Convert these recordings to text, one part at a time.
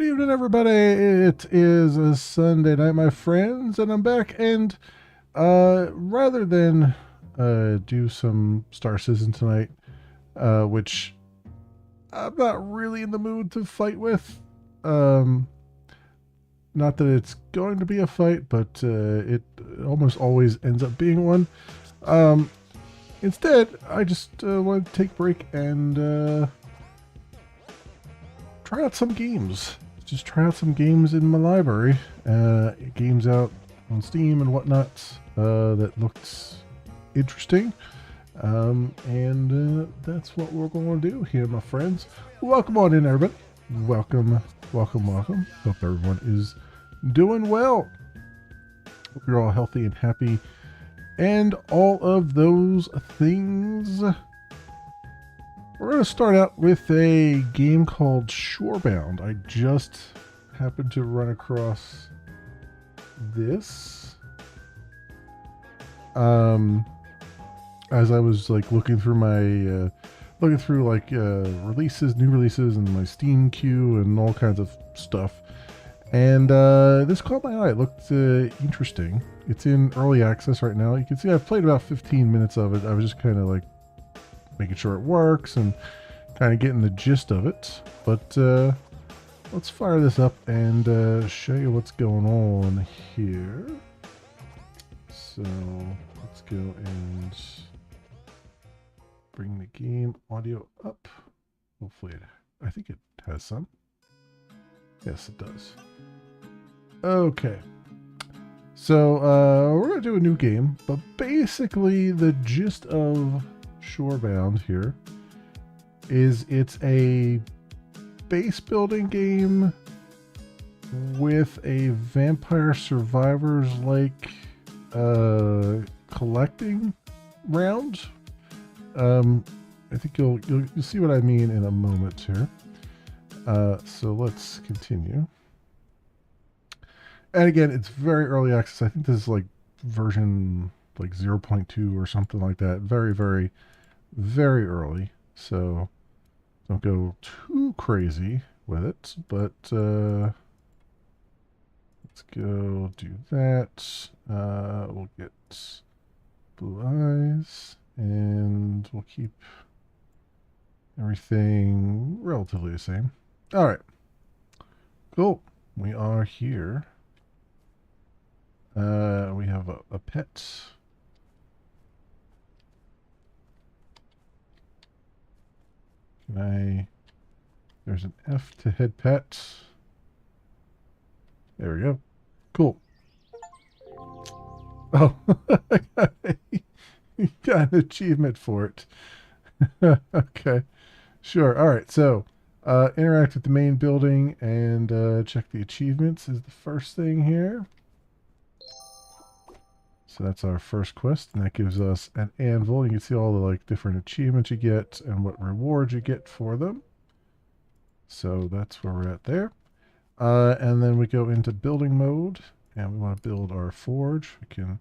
evening, everybody. It is a Sunday night, my friends, and I'm back. And rather than do some Star Citizen tonight, which I'm not really in the mood to fight with, um, not that it's going to be a fight, but it almost always ends up being one. Um, Instead, I just wanted to take a break and try out some games. Just try out some games in my library. Games out on Steam and whatnot that looked interesting. And that's what we're going to do here, my friends. Welcome on in, everybody. Welcome, welcome, welcome. Hope everyone is doing well. Hope you're all healthy and happy and all of those things. We're going to start out with a game called Shorebound. I just happened to run across this as I was like looking through my releases, new releases, and my Steam queue and all kinds of stuff. And this caught my eye. It looked interesting. It's in early access right now. You can see I've played about 15 minutes of it. I was just kind of like making sure it works and kind of getting the gist of it. But let's fire this up and show you what's going on here. So let's go and bring the game audio up. Hopefully I think it has some. Yes, it does. Okay. So we're going to do a new game, but basically the gist of Shorebound here is it's a base building game with a Vampire Survivors like collecting round. I think you'll see what I mean in a moment here. So let's continue. And again, it's very early access. I think this is like version like 0.2 or something like that. Very, very, very early. So don't go too crazy with it. But let's go do that. We'll get blue eyes. And we'll keep everything relatively the same. All right. Cool. We are here. We have a pet. There's an F to head pet. There we go. Cool. Oh, you got an achievement for it. Okay. Sure. All right. So, interact with the main building and check the achievements is the first thing here. So that's our first quest, and that gives us an anvil. You can see all the like different achievements you get and what rewards you get for them. So that's where we're at there. And then we go into building mode, and we want to build our forge. We can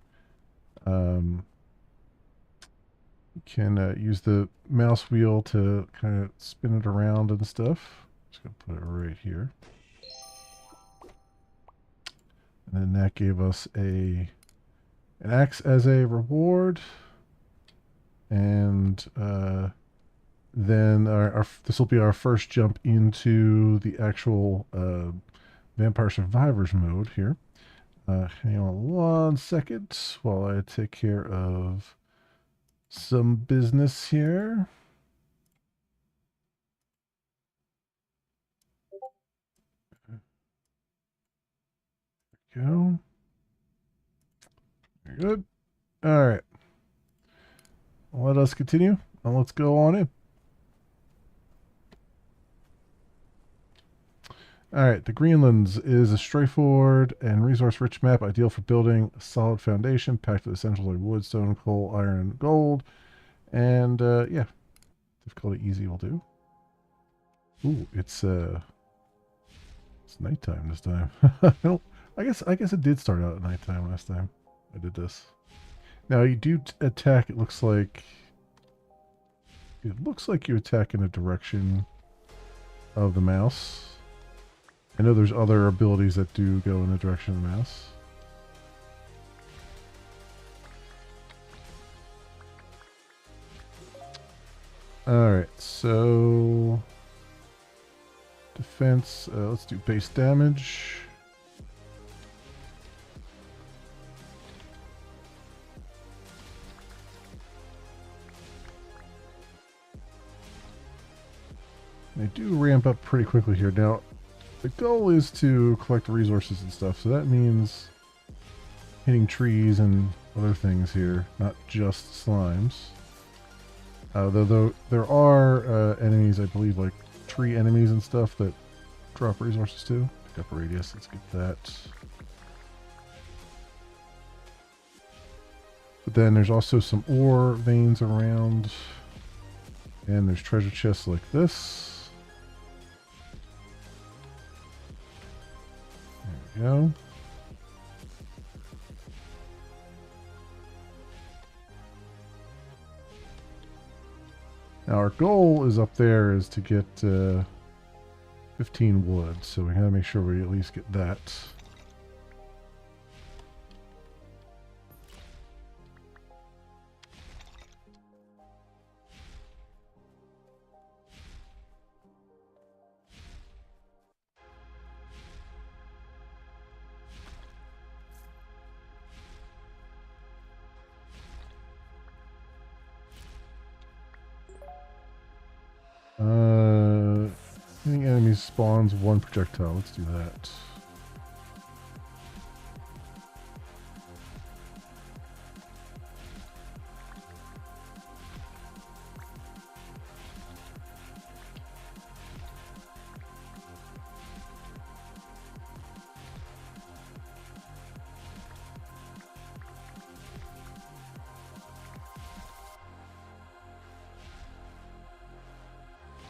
use the mouse wheel to kind of spin it around and stuff. Just gonna put it right here. And then that gave us an axe as a reward, and then this will be our first jump into the actual Vampire Survivors mode here. Hang on one second while I take care of some business here. There we go. Very good. All right. Let us continue and let's go on in. All right. The Greenlands is a straightforward and resource-rich map ideal for building a solid foundation packed with essentials like wood, stone, coal, iron, and gold. And yeah, difficulty easy will do. Ooh, it's nighttime this time. I guess it did start out at nighttime last time I did this. Now you do attack. It looks like you attack in a direction of the mouse. I know there's other abilities that do go in the direction of the mouse. Alright, so defense, let's do base damage. They do ramp up pretty quickly here. Now, the goal is to collect resources and stuff, so that means hitting trees and other things here, not just slimes. Though there are enemies, I believe, like tree enemies and stuff that drop resources too. Pick up a radius, let's get that. But then there's also some ore veins around, and there's treasure chests like this. There we go. Now our goal is up there is to get 15 wood, so we gotta make sure we at least get that. Hitting enemies spawns one projectile. Let's do that.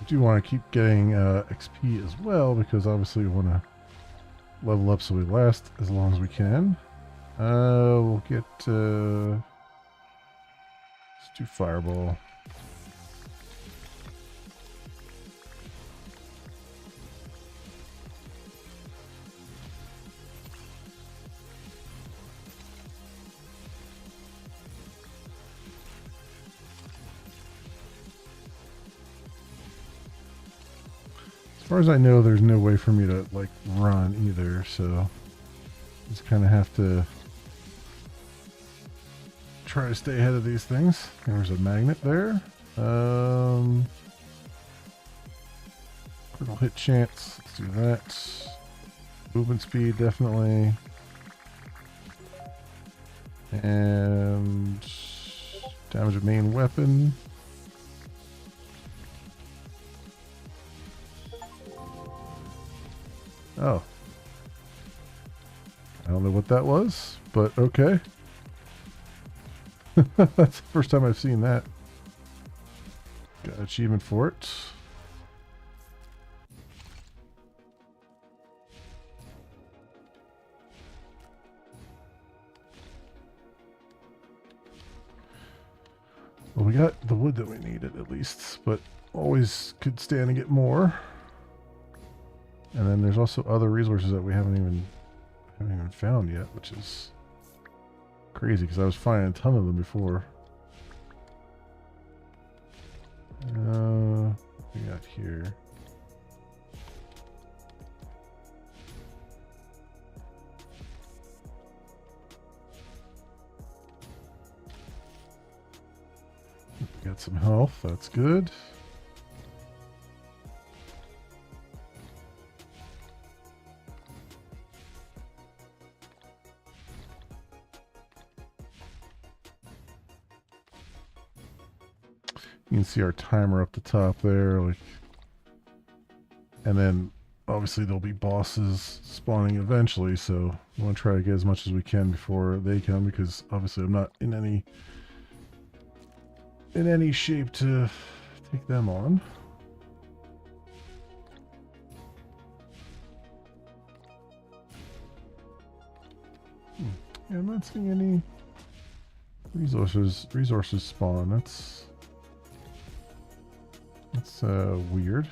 Do want to keep getting XP as well, because obviously we want to level up so we last as long as we can. We'll get let's do fireball. As far as I know, there's no way for me to like run either, so just kind of have to try to stay ahead of these things. There's a magnet there. Critical hit chance. Let's do that. Movement speed, definitely. And damage of main weapon. Oh. I don't know what that was, but okay. That's the first time I've seen that. Got an achievement for it. Well, we got the wood that we needed at least, but always could stand to get more. And then there's also other resources that we haven't even found yet, which is crazy because I was finding a ton of them before. What we got here? We got some health, that's good. You can see our timer up the top there, like, and then obviously there'll be bosses spawning eventually, so we want to try to get as much as we can before they come, because obviously I'm not in any shape to take them on. Yeah, I'm not seeing any resources spawn. That's weird.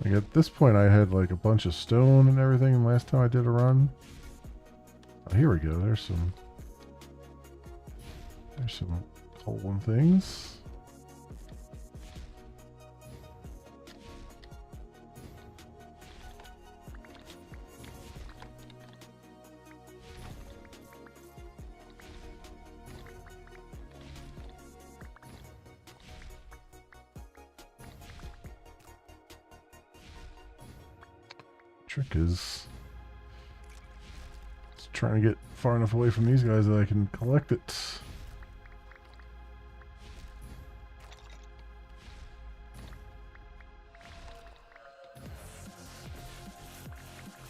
Like at this point, I had like a bunch of stone and everything last time I did a run. Oh, here we go. There's some golden things. Trick is trying to get far enough away from these guys that I can collect it.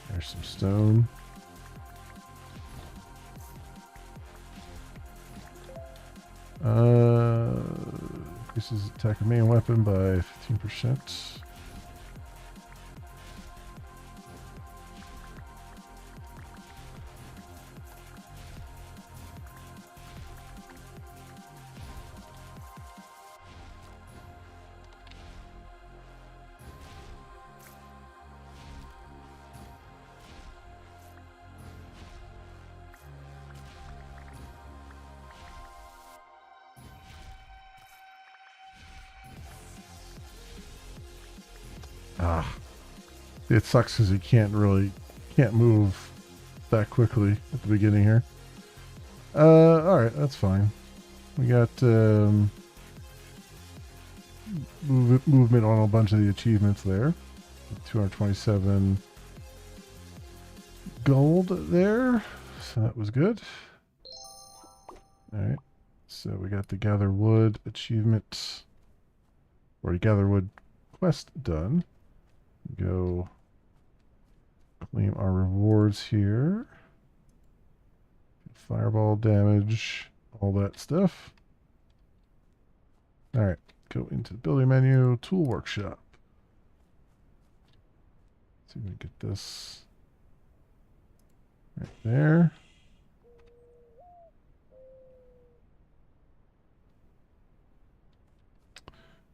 There's some stone. Increases attack of main weapon by 15%. It sucks because you can't move that quickly at the beginning here. Alright, that's fine. We got movement on a bunch of the achievements there. 227 gold there, so that was good. Alright, so we got the Gather Wood achievement, or Gather Wood quest done. Go claim our rewards here. Fireball damage, all that stuff. Alright, go into the building menu, tool workshop. Let's see if we can get this right there.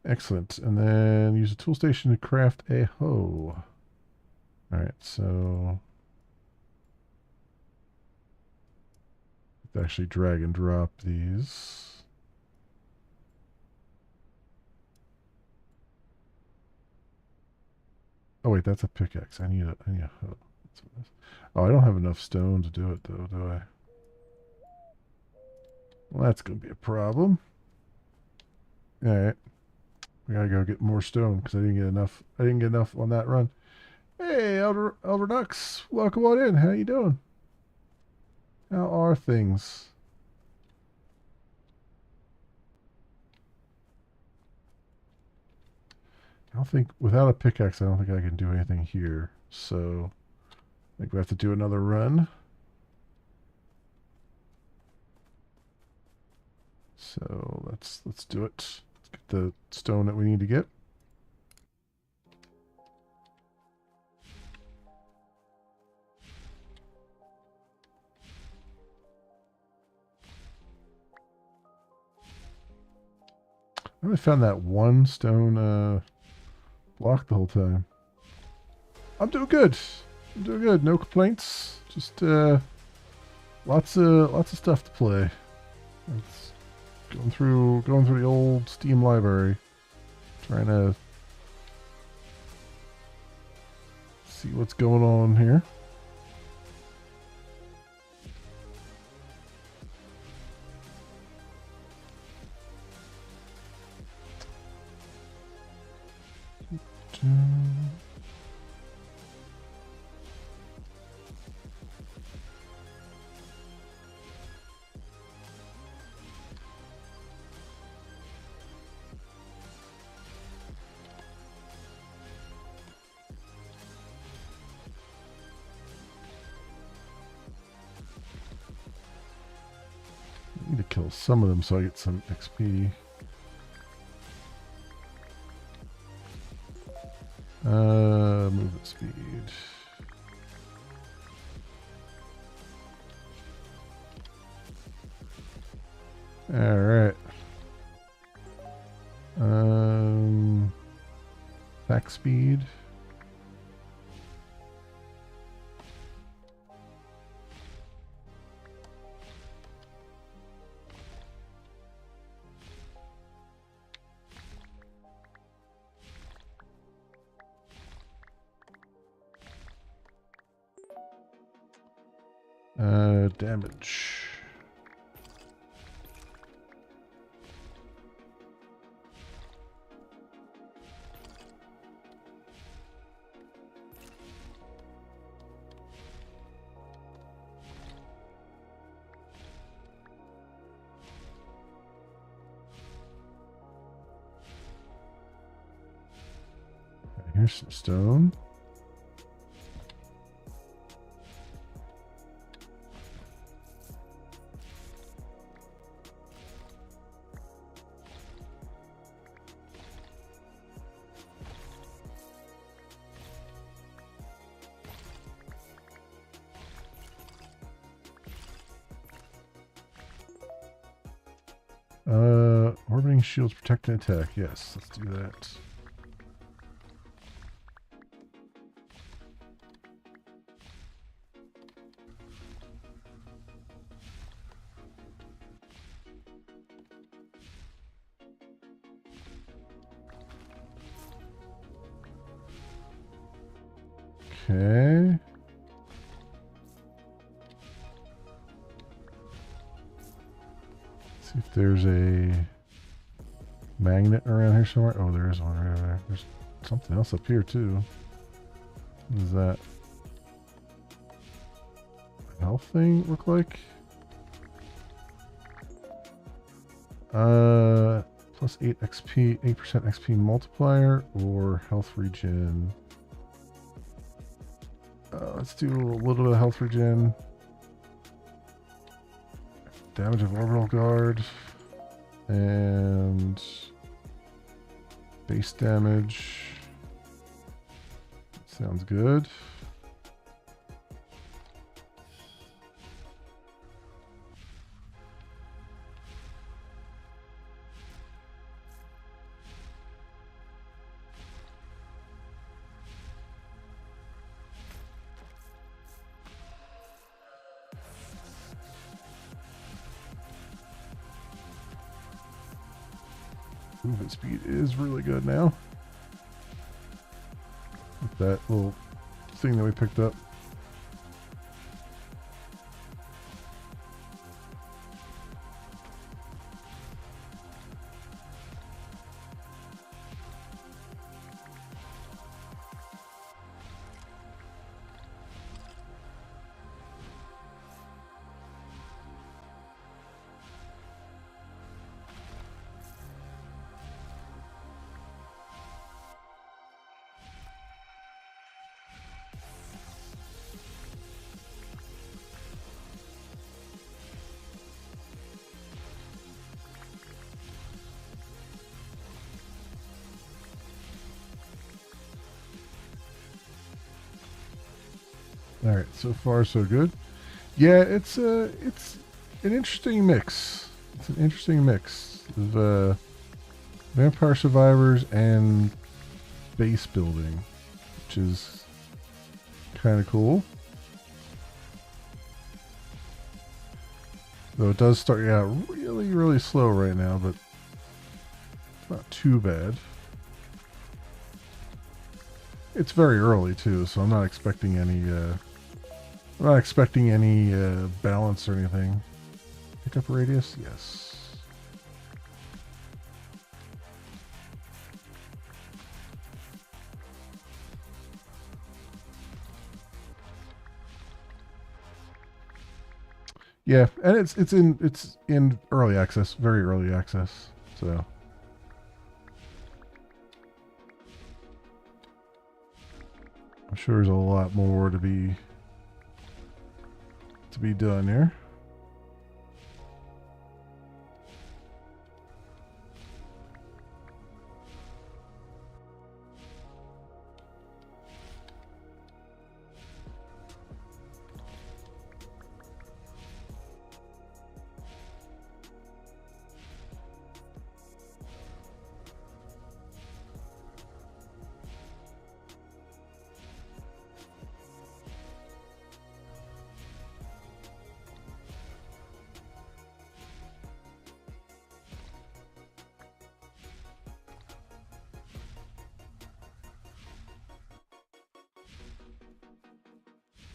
Excellent. And then use a tool station to craft a hoe. Alright, so actually drag and drop these. Oh wait, that's a pickaxe. I need a hoe. Oh, I don't have enough stone to do it though, do I? Well, that's gonna be a problem. Alright. We gotta go get more stone because I didn't get enough. I didn't get enough on that run. Hey, Elder Ducks, welcome on in. How you doing? How are things? I don't think without a pickaxe, I don't think I can do anything here. So I think we have to do another run. So let's do it. Let's get the stone that we need to get. I only found that one stone block the whole time. I'm doing good. I'm doing good. No complaints. Just lots of stuff to play. It's going through the old Steam library, trying to see what's going on here. I need to kill some of them so I get some XP. Movement speed. Alright. Attack speed. Damage. Here's some stone. Orbiting shields protect and attack. Yes, let's do that. Okay. See if there's a magnet around here somewhere. Oh, there is one right over there. There's something else up here too. What is that? Health thing look like? Plus 8 XP, 8% XP multiplier, or health regen. Let's do a little bit of health regen. Damage of orbital guard. And base damage. Sounds good. Movement speed is really good now. With that little thing that we picked up. All right, so far so good. Yeah, it's an interesting mix. It's an interesting mix of vampire survivors and base building, which is kind of cool. Though it does start out really, really slow right now, but it's not too bad. It's very early too, so I'm not expecting any. I'm not expecting any balance or anything. Pick up radius, yes. Yeah, and it's in early access, very early access. So I'm sure there's a lot more to be done here.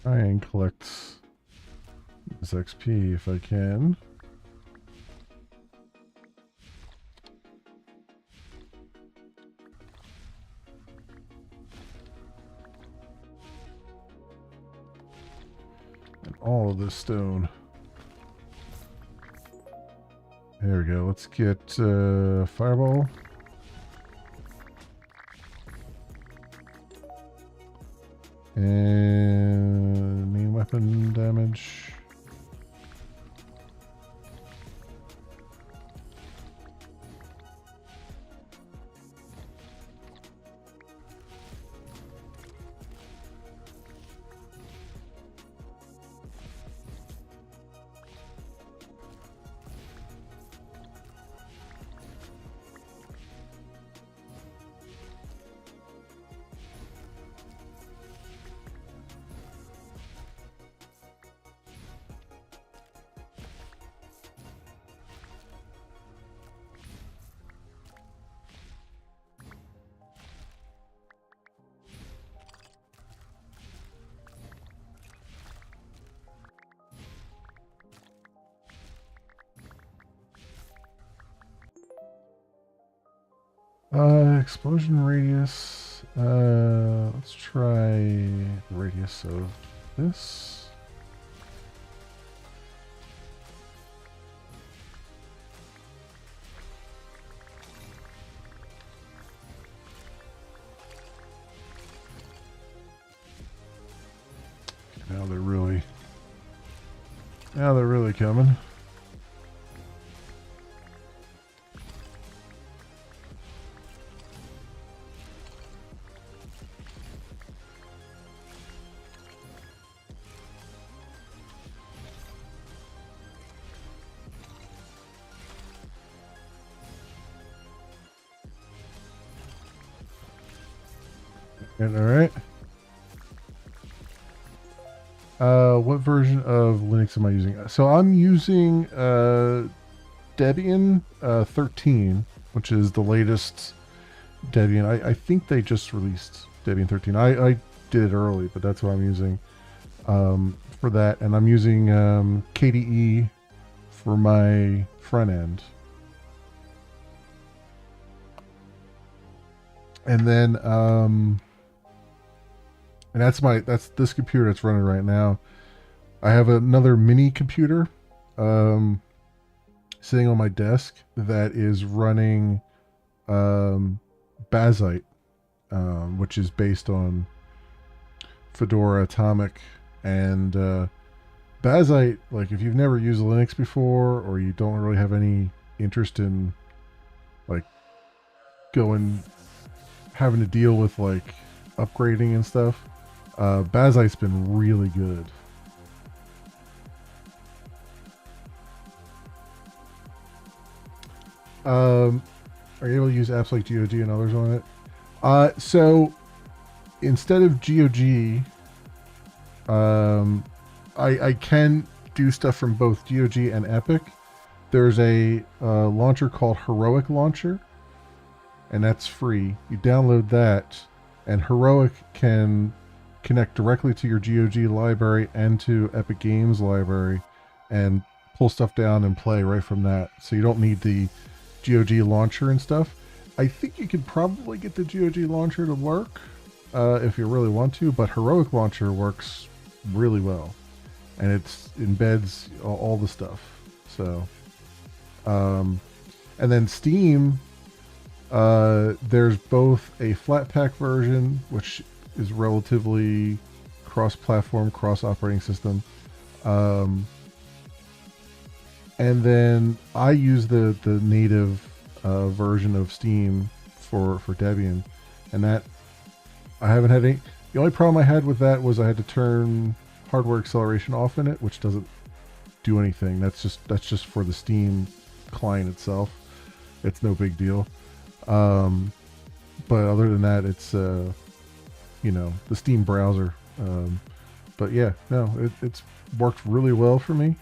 Try and collect this XP if I can. And all of this stone. There we go. Let's get fireball. And main weapon damage. Explosion radius. Let's try the radius of this. Now they're really coming. All right. What version of Linux am I using? So I'm using Debian 13, which is the latest Debian. I think they just released Debian 13. I did it early, but that's what I'm using for that. And I'm using KDE for my front end. And then and that's this computer that's running right now. I have another mini computer sitting on my desk that is running Bazite, which is based on Fedora Atomic. And Bazite, like if you've never used Linux before or you don't really have any interest in like having to deal with like upgrading and stuff, Bazite's been really good. Are you able to use apps like GOG and others on it? So instead of GOG, I can do stuff from both GOG and Epic. There's a launcher called Heroic Launcher, and that's free. You download that, and Heroic can connect directly to your GOG library and to Epic Games library and pull stuff down and play right from that. So you don't need the GOG launcher and stuff. I think you could probably get the GOG launcher to work if you really want to, but Heroic Launcher works really well, and it embeds all the stuff. So, and then Steam, there's both a Flatpak version, which is relatively cross-platform, cross-operating system, and then I use the native version of Steam for Debian, and that I haven't had any. The only problem I had with that was I had to turn hardware acceleration off in it, which doesn't do anything. That's just for the Steam client itself. It's no big deal. But other than that, it's the Steam browser. But yeah, no, it's worked really well for me.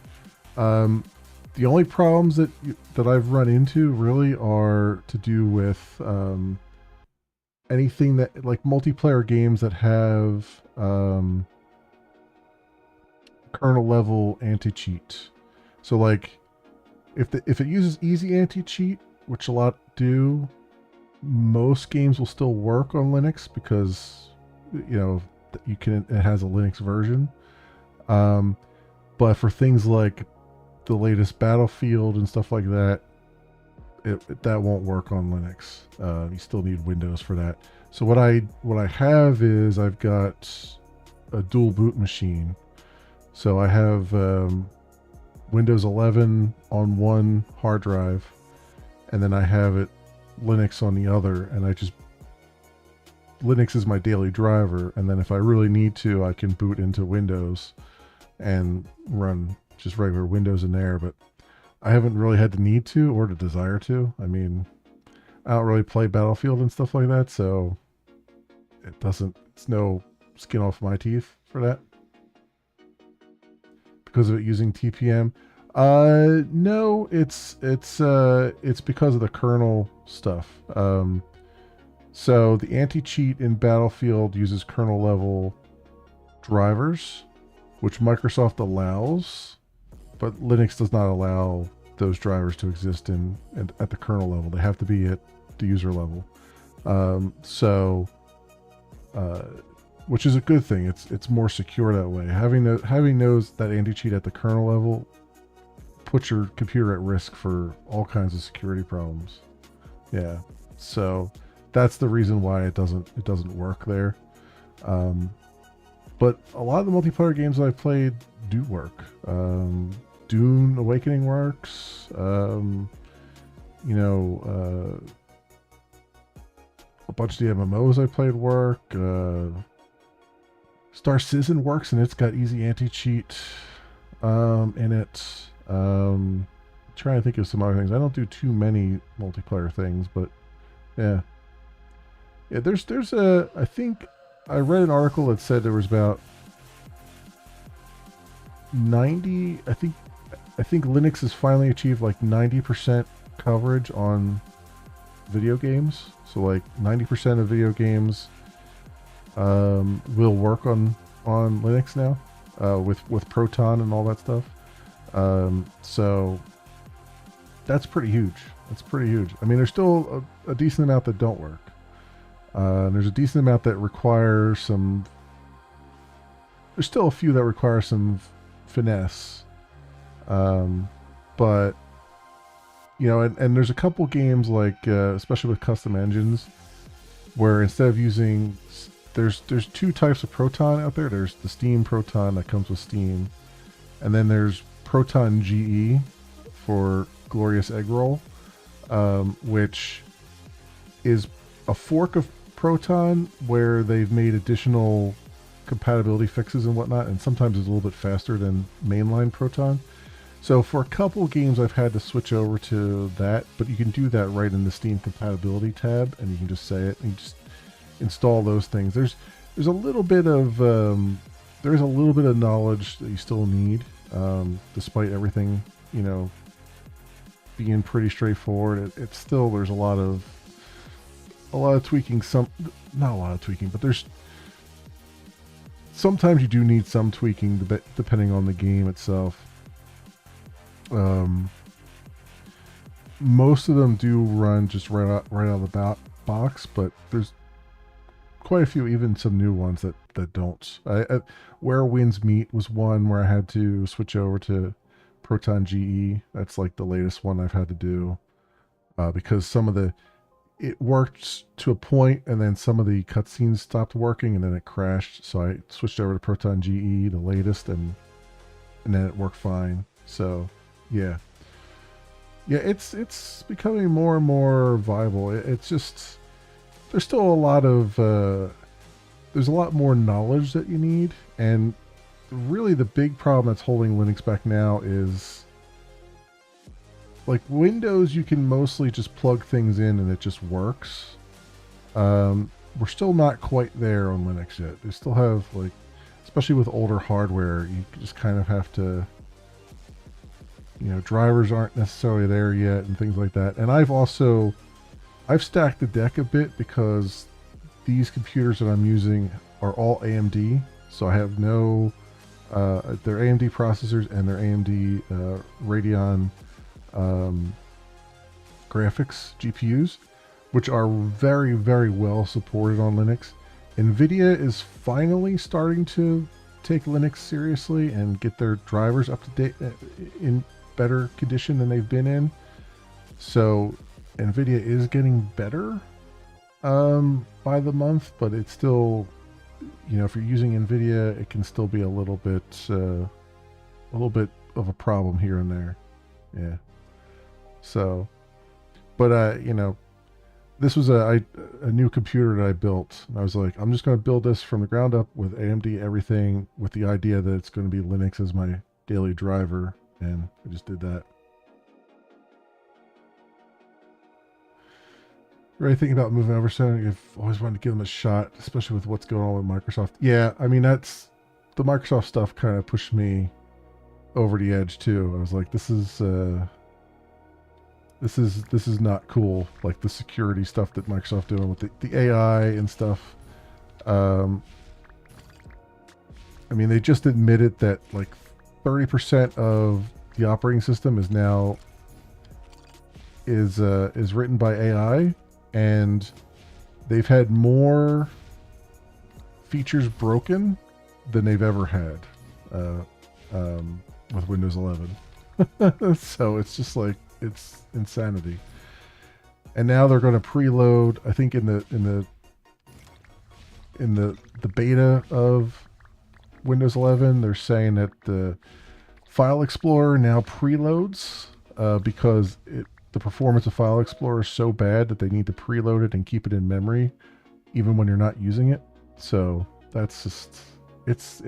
The only problems that I've run into really are to do with anything that like multiplayer games that have kernel level anti-cheat. So like if it uses easy anti-cheat, which a lot do, most games will still work on Linux because it has a Linux version. But for things like the latest Battlefield and stuff like that, that won't work on Linux. You still need Windows for that. So what I have is I've got a dual boot machine. So I have Windows 11 on one hard drive, and then I have it Linux on the other, and Linux is my daily driver, and then if I really need to, I can boot into Windows and run just regular Windows in there, but I haven't really had the need to or the desire to. I mean, I don't really play Battlefield and stuff like that, so it's no skin off my teeth for that. Because of it using TPM. No, it's because of the kernel stuff. So the anti-cheat in Battlefield uses kernel level drivers, which Microsoft allows, but Linux does not allow those drivers to exist at the kernel level. They have to be at the user level. Which is a good thing. It's more secure that way. Having that anti-cheat at the kernel level puts your computer at risk for all kinds of security problems. Yeah, so that's the reason why it doesn't work there. But a lot of the multiplayer games that I've played do work. Dune Awakening works. A bunch of the MMOs I played work. Star Citizen works, and it's got easy anti-cheat in it. Trying to think of some other things. I don't do too many multiplayer things, but yeah. There's I think I read an article that said there was about 90. I think Linux has finally achieved like 90% coverage on video games. So like 90% of video games will work on Linux now with Proton and all that stuff. So that's pretty huge. I mean, there's still a decent amount that don't work. There's a decent amount that require some. There's still a few that require some finesse. But and there's a couple games like especially with custom engines where instead of using there's two types of Proton out there. There's the Steam Proton that comes with Steam, and then there's Proton GE for Glorious Egg Roll, which is a fork of Proton where they've made additional compatibility fixes and whatnot, and sometimes it's a little bit faster than mainline Proton. So for a couple games I've had to switch over to that, but you can do that right in the Steam compatibility tab, and you can just say it and just install those things. There's a little bit of knowledge that you still need, despite everything being pretty straightforward. It's still, there's a lot of tweaking. Not a lot of tweaking, but there's sometimes you do need some tweaking depending on the game itself. Most of them do run just right out of the box, but there's quite a few, even some new ones that don't. Where Winds Meet was one where I had to switch over to Proton GE. That's like the latest one I've had to do, because it worked to a point, and then some of the cutscenes stopped working, and then it crashed. So I switched over to Proton GE, the latest, and then it worked fine. So yeah, it's becoming more and more viable. It's just there's still a lot of there's a lot more knowledge that you need, and really the big problem that's holding Linux back now is, like, Windows, you can mostly just plug things in and it just works. We're still not quite there on Linux yet. They still have, like, especially with older hardware, you just kind of have to, drivers aren't necessarily there yet and things like that. And I've stacked the deck a bit because these computers that I'm using are all AMD, so I have no Their AMD processors and their AMD Radeon um, graphics GPUs, which are very, very well supported on Linux. NVIDIA is finally starting to take Linux seriously and get their drivers up to date in better condition than they've been in. So NVIDIA is getting better by the month, but it's still, if you're using NVIDIA, it can still be a little bit of a problem here and there. Yeah. So, but this was a new computer that I built. And I was like, I'm just going to build this from the ground up with AMD everything, with the idea that it's going to be Linux as my daily driver, and I just did that. Really thinking about moving over soon. I've always wanted to give them a shot, especially with what's going on with Microsoft. Yeah, I mean, that's the Microsoft stuff kind of pushed me over the edge too. I was like, this is not cool. Like the security stuff that Microsoft doing with the AI and stuff. I mean, they just admitted that like 30% of the operating system is now is written by AI, and they've had more features broken than they've ever had with Windows 11. So it's just like, it's insanity. And now they're going to preload, I think in the beta of Windows 11, they're saying that the File Explorer now preloads because the performance of File Explorer is so bad that they need to preload it and keep it in memory even when you're not using it. So that's just, it's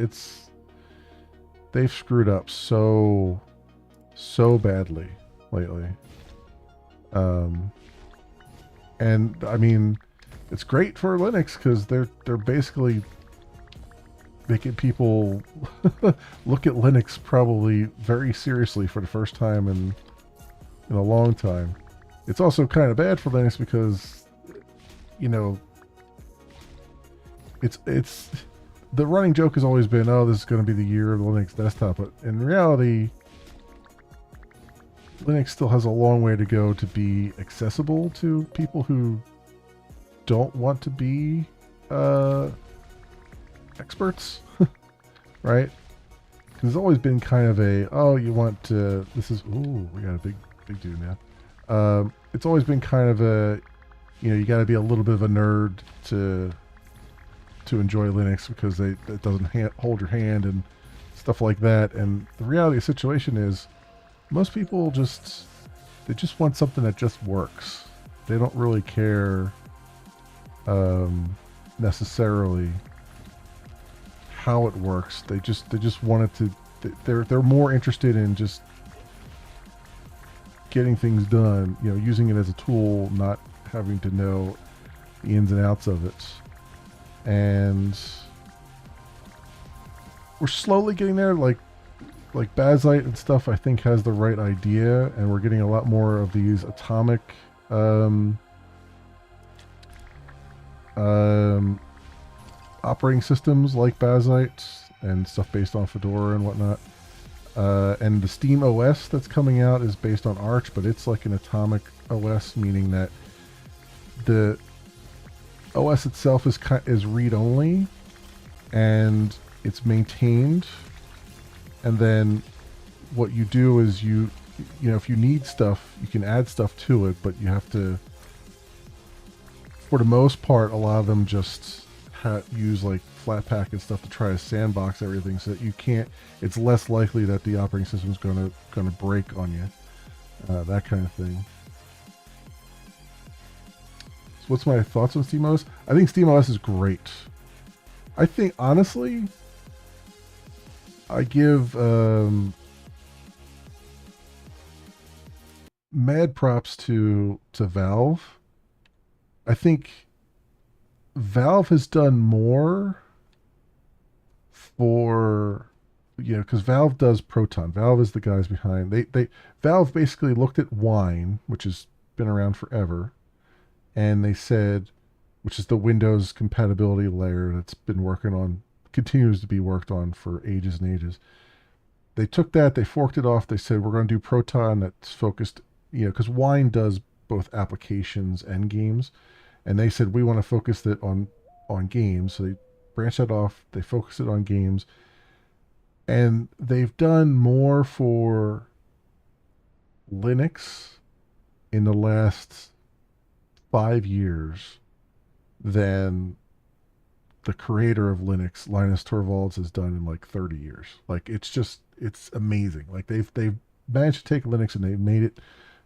they've screwed up so badly lately. And I mean, it's great for Linux because they're basically making people look at Linux probably very seriously for the first time in a long time. It's also kind of bad for Linux because, it's the running joke has always been, oh, this is going to be the year of the Linux desktop. But in reality, Linux still has a long way to go to be accessible to people who don't want to be experts, right? Because it's always been kind of you want to, we got a big dude now. It's always been kind of you got to be a little bit of a nerd to enjoy Linux because it doesn't hold your hand and stuff like that. And the reality of the situation is most people just want something that just works. They don't really care necessarily how it works. They just want it to. They're more interested in just getting things done. Using it as a tool, not having to know the ins and outs of it. And we're slowly getting there. Like Bazite and stuff, I think has the right idea, and we're getting a lot more of these atomic operating systems like Bazite and stuff based on Fedora and whatnot. And the Steam OS that's coming out is based on Arch, but it's like an atomic OS, meaning that the OS itself is read-only, and it's maintained. And then what you do is if you need stuff, you can add stuff to it, but you have to, for the most part, a lot of them just use like Flatpak and stuff to try to sandbox everything so that it's less likely that the operating system is gonna break on you, that kind of thing. So what's my thoughts on SteamOS? I think SteamOS is great. I think, honestly, I give mad props to Valve. I think Valve has done more for, because Valve does Proton. Valve is the guys behind. Valve basically looked at Wine, which has been around forever, and they said, which is the Windows compatibility layer that's been working on continues to be worked on for ages and ages. They took that, they forked it off. They said we're going to do Proton that's focused, because Wine does both applications and games, and they said we want to focus it on games. So they branched that off. They focused it on games, and they've done more for Linux in the last 5 years than the creator of Linux, Linus Torvalds, has done in like 30 years. Like it's amazing. Like they've managed to take Linux and they've made it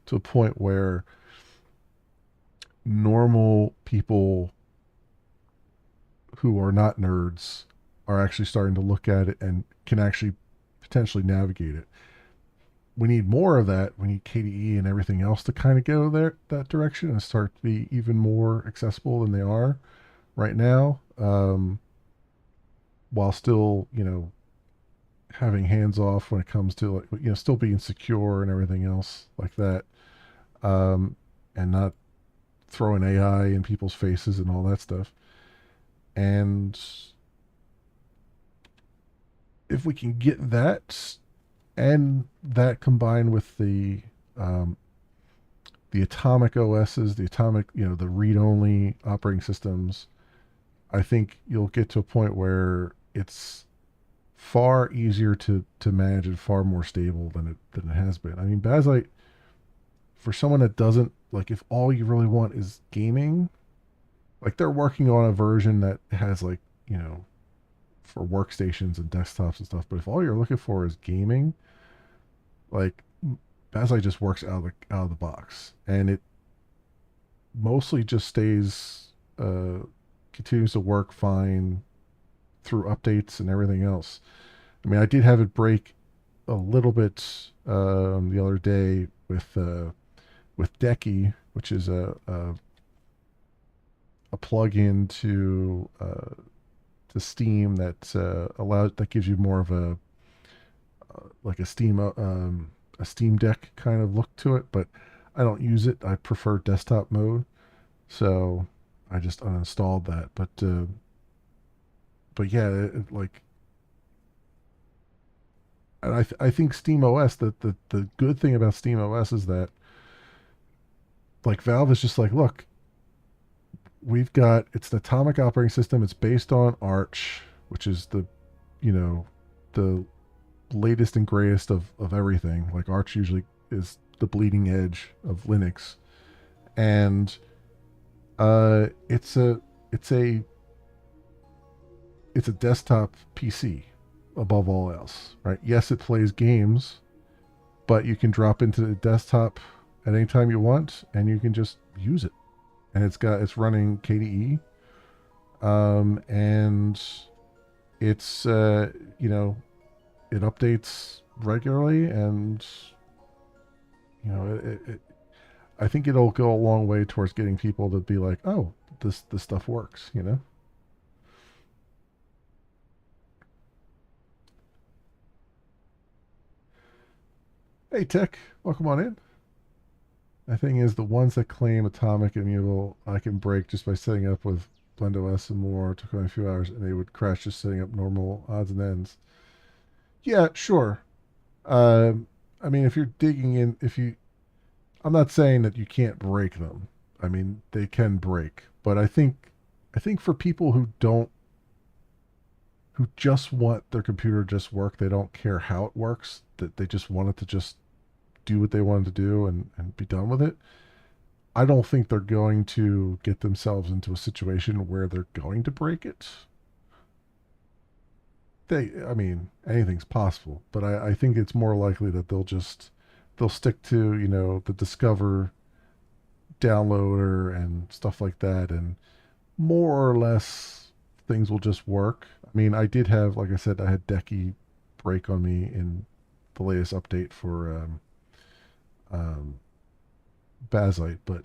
to a point where normal people who are not nerds are actually starting to look at it and can actually potentially navigate it. We need more of that. We need KDE and everything else to kind of go that direction and start to be even more accessible than they are right now, while still having hands off when it comes to like still being secure and everything else like that, um, and not throwing AI in people's faces and all that stuff. And if we can get that, and that combined with the atomic OSs, the atomic, the read-only operating systems, I think you'll get to a point where it's far easier to manage and far more stable than it has been. I mean, Baselite, for someone that doesn't like, if all you really want is gaming, like they're working on a version that has like, for workstations and desktops and stuff. But if all you're looking for is gaming, like Baselite just works out of the box, and it mostly just stays, continues to work fine through updates and everything else. I mean, I did have it break a little bit the other day with Decky, which is a plug-in to Steam that gives you more of like a Steam Deck kind of look to it, but I don't use it. I prefer desktop mode, so I just uninstalled that. But yeah, like, and I think Steam OS, the good thing about Steam OS is that like Valve is just like, look, it's an atomic operating system. It's based on Arch, which is you know the latest and greatest of everything. Like Arch usually is the bleeding edge of Linux, and it's a desktop PC above all else, right? Yes, it plays games, but you can drop into the desktop at any time you want, and you can just use it. And it's running KDE, and it's it updates regularly, and I think it'll go a long way towards getting people to be like, oh, this stuff works. Hey, Tech, welcome on in. The thing is, the ones that claim atomic immutable, I can break just by setting up with BlendOS and more. It took only a few hours, and they would crash just setting up normal odds and ends. Yeah, sure. Um, I mean, if you're digging in, I'm not saying that you can't break them. I mean, they can break, but I think for people who just want their computer to just work, they don't care how it works, that they just want it to just do what they wanted to do and be done with it. I don't think they're going to get themselves into a situation where they're going to break it. I mean, anything's possible, but I think it's more likely that they'll stick to, the Discover downloader and stuff like that, and more or less things will just work. I mean, I did have, like I said, I had Decky break on me in the latest update for um, Baselite, but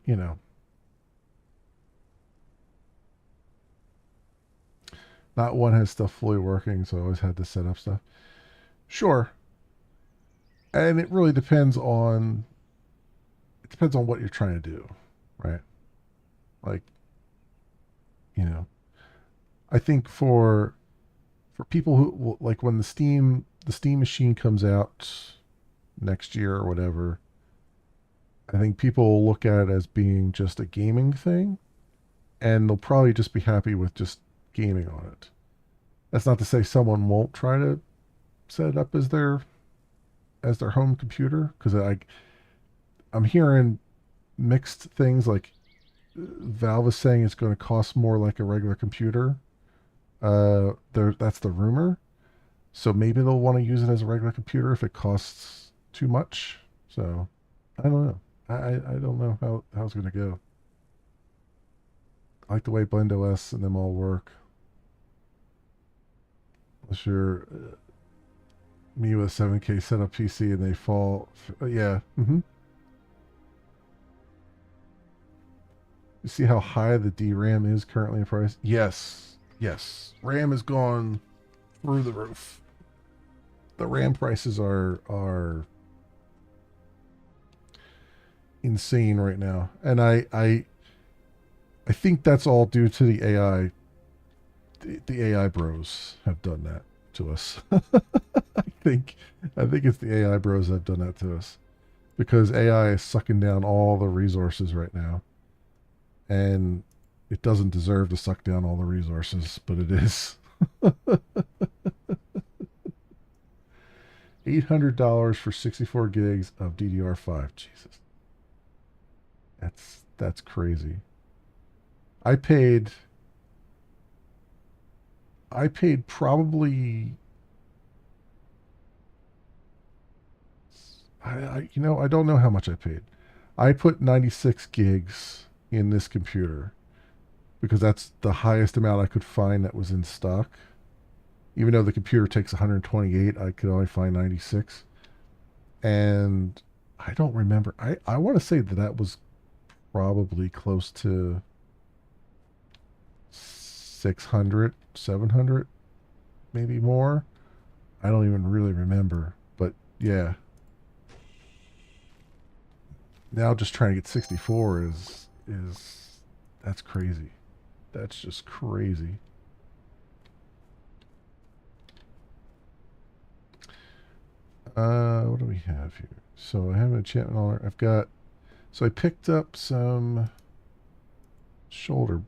not one has stuff fully working, so I always had to set up stuff. Sure, and it depends on what you're trying to do, right? Like, you know, I think for people who like when the Steam machine comes out next year or whatever, I think people will look at it as being just a gaming thing, and they'll probably just be happy with just gaming on it. That's not to say someone won't try to set it up as their home computer, because I'm hearing mixed things. Like Valve is saying it's going to cost more like a regular computer. That's the rumor. So maybe they'll want to use it as a regular computer if it costs too much. So I don't know. I don't know how it's going to go. I like the way Blend OS and them all work. Unless you're me with a 7K setup PC and they fall. Yeah. You see how high the DRAM is currently in price? Yes. Yes. RAM is gone through the roof. The RAM prices are insane right now. And I think that's all due to the AI. The AI bros have done that to us. I think it's the AI bros that have done that to us, because AI is sucking down all the resources right now, and it doesn't deserve to suck down all the resources, but it is. $800 for 64 gigs of DDR5. Jesus, that's crazy. I paid I paid probably I don't know how much I paid. I put 96 gigs in this computer because that's the highest amount I could find that was in stock. Even though the computer takes 128, I could only find 96. And I don't remember. I want to say that was probably close to 600, 700, maybe more. I don't even really remember. But yeah. Now just trying to get 64 is that's crazy. That's just crazy. What do we have here? So I have an enchantment alert. So I picked up some shoulder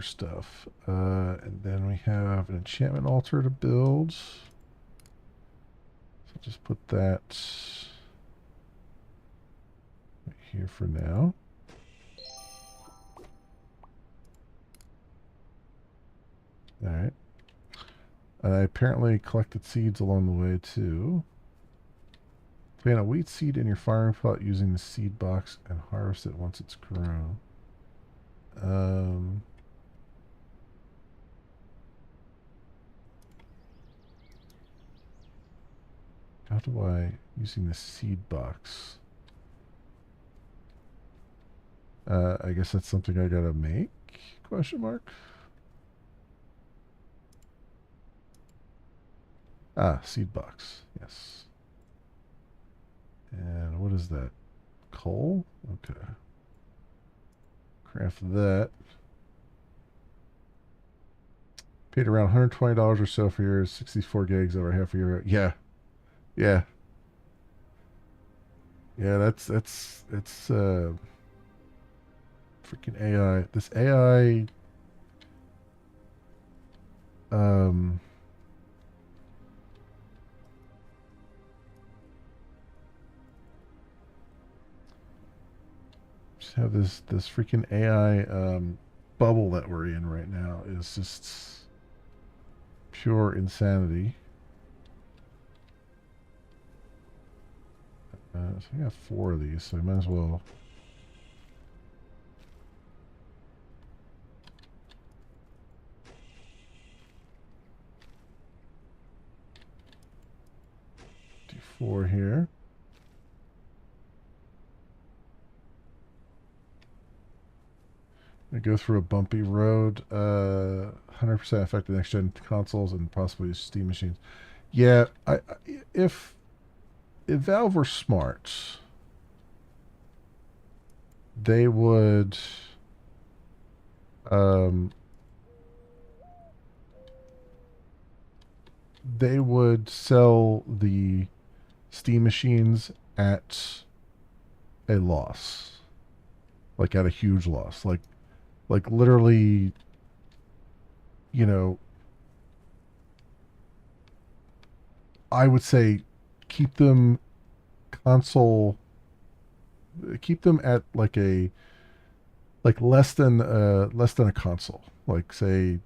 stuff. And then we have an enchantment altar to build. So I'll just put that right here for now. All right. And I apparently collected seeds along the way too. Plant a wheat seed in your firing pot using the seed box and harvest it once it's grown. How do I, using the seed box? I guess that's something I gotta make? Question mark? Ah, seed box. Yes. And what is that? Coal? Okay. Craft that. Paid around $120 or so for your 64 gigs over half a year. Yeah. Yeah. Yeah, it's freaking AI. This AI just have this freaking AI bubble that we're in right now is just pure insanity. So I got 4 of these, so I might as well. Do 4 here. I go through a bumpy road. 100% affect the next gen consoles and possibly Steam machines. Yeah, if Valve were smart, they would they would sell the Steam machines at a loss, like at a huge loss, like literally, you know, I would say keep them console, keep them at like less than a console, like say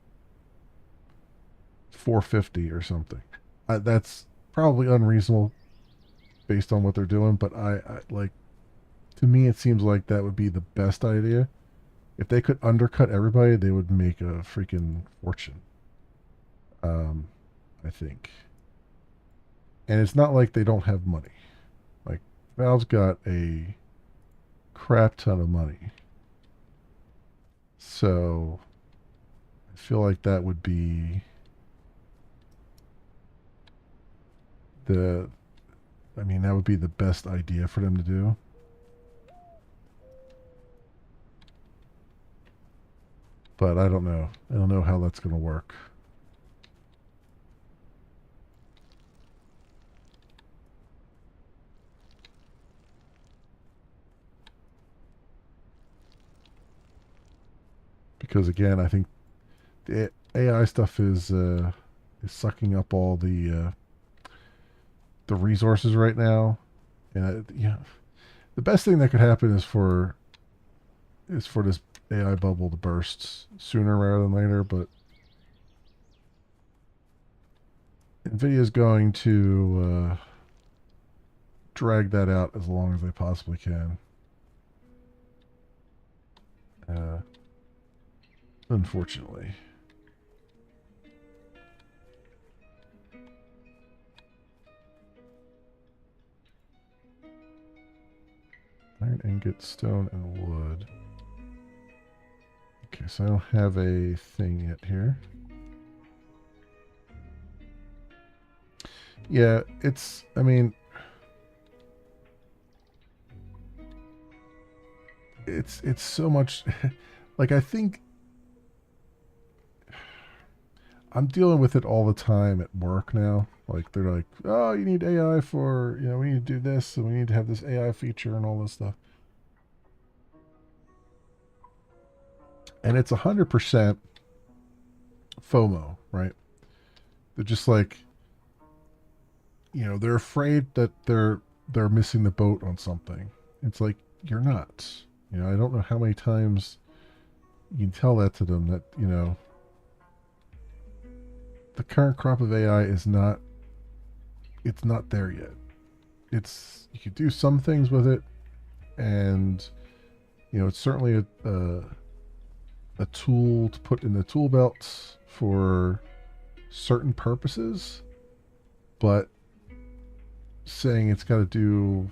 450 or something. That's probably unreasonable based on what they're doing, but I like to me it seems like that would be the best idea. If they could undercut everybody, they would make a freaking fortune. Um, I think, and it's not like they don't have money. Like Valve's got a crap ton of money, so I feel like that would be the. I mean, that would be the best idea for them to do. But I don't know. I don't know how that's going to work. Because again, I think the AI stuff is sucking up all the resources right now, and yeah, the best thing that could happen is for this AI bubble to burst sooner rather than later. But Nvidia is going to drag that out as long as they possibly can. Uh, Unfortunately. Iron ingot, stone, and wood. Okay, so I don't have a thing yet here. Yeah, it's, I mean, it's so much, like, I think I'm dealing with it all the time at work now. Like, they're like, oh, you need AI for, we need to do this, and we need to have this AI feature and all this stuff. And it's 100% FOMO, right? They're just like, they're afraid that they're missing the boat on something. It's like you're not. I don't know how many times you can tell that to them that the current crop of AI is not. It's not there yet. You could do some things with it, and it's certainly a tool to put in the tool belt for certain purposes, but saying it's got to do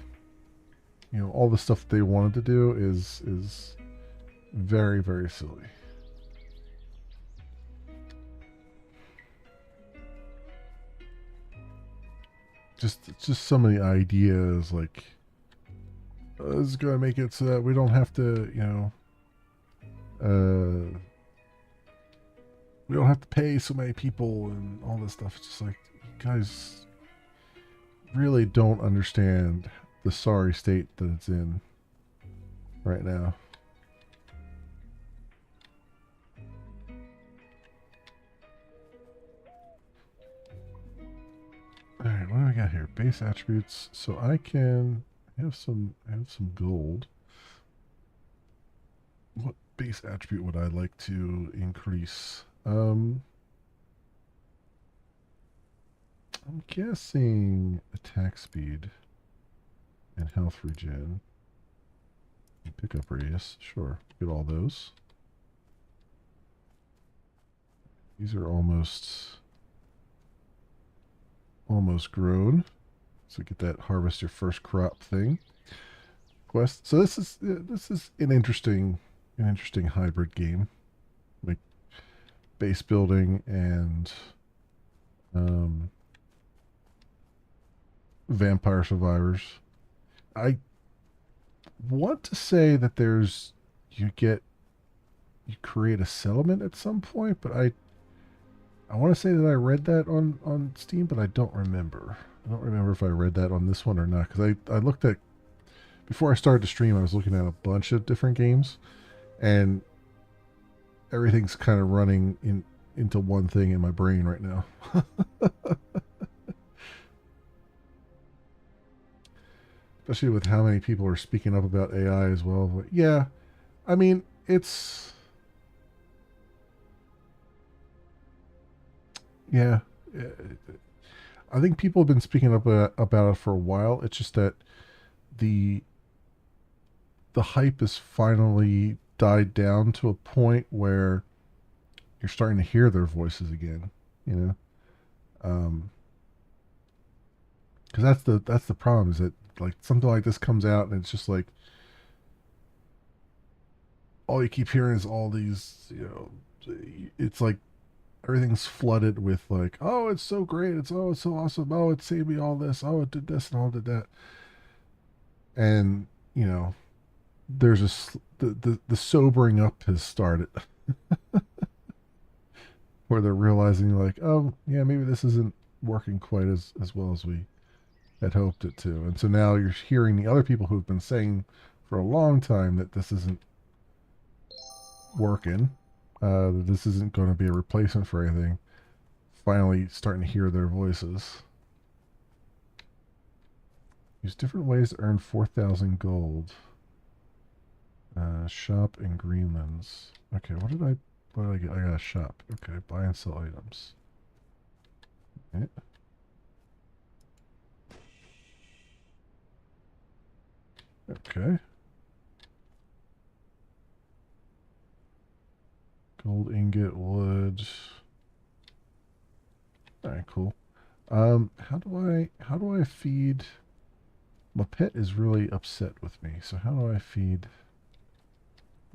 all the stuff they wanted to do is very, very silly. Just so many ideas like this is gonna make it so that we don't have to we don't have to pay so many people and all this stuff. It's just like you guys really don't understand the sorry state that it's in right now. All right, what do I got here? Base attributes. So I have some gold. What base attribute would I like to increase? I'm guessing attack speed and health regen. Pickup radius, sure. Get all those. These are almost grown. So get that harvest your first crop thing quest. So this is an interesting hybrid game, like base building and vampire survivors. I want to say that you create a settlement at some point, but I want to say that I read that on Steam, but I don't remember. I don't remember if I read that on this one or not, because I looked at, before I started to stream, I was looking at a bunch of different games, and everything's kind of running into one thing in my brain right now. Especially with how many people are speaking up about AI as well. But yeah, I mean, it's, yeah. I think people have been speaking up about it for a while. It's just that the the hype has finally died down to a point where you're starting to hear their voices again. You know, because that's the problem, is that like something like this comes out and it's just like all you keep hearing is all these, it's like everything's flooded with like, oh, it's so great, it's so awesome, oh, it saved me all this, oh, it did this and all did that, and you know, there's the sobering up has started, where they're realizing like, oh yeah, maybe this isn't working quite as well as we had hoped it to. And so now you're hearing the other people who've been saying for a long time that this isn't working, that this isn't going to be a replacement for anything, finally starting to hear their voices. Use different ways to earn 4,000 gold. Shop in Greenlands. Okay, what did I get? I got a shop. Okay, buy and sell items. Okay. Okay. Gold ingot, wood. All right, cool. How do I feed? My pet is really upset with me. So how do I feed?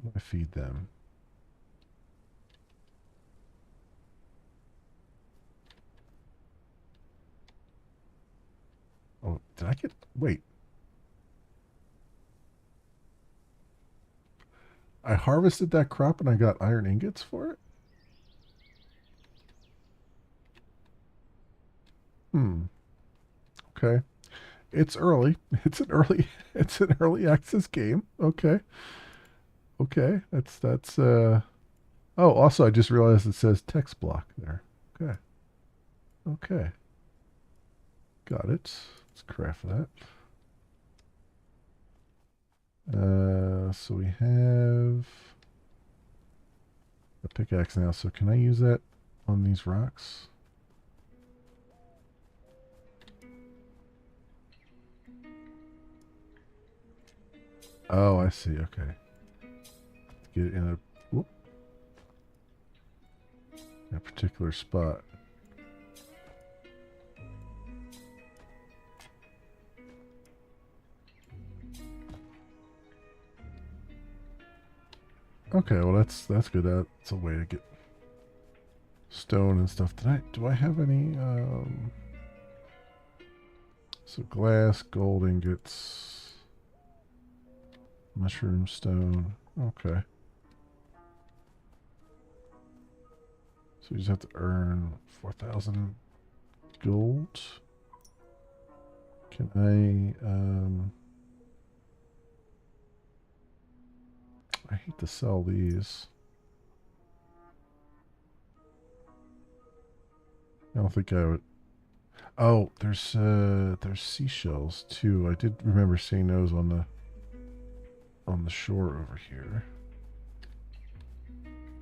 How do I feed them? Oh, did I get? Wait. I harvested that crop and I got iron ingots for it? Hmm. Okay. It's early. It's an early access game. Okay. Okay. That's oh, also I just realized it says text block there. Okay. Okay. Got it. Let's craft that. So we have a pickaxe now. So can I use that on these rocks? Oh, I see. Okay. Get it in a particular spot. Okay, well that's good. That's a way to get stone and stuff. Do I have any so glass, gold ingots, mushroom stone. Okay. So you just have to earn 4,000 gold. Can I hate to sell these. I don't think I would. Oh, there's seashells too. I did remember seeing those on the shore over here.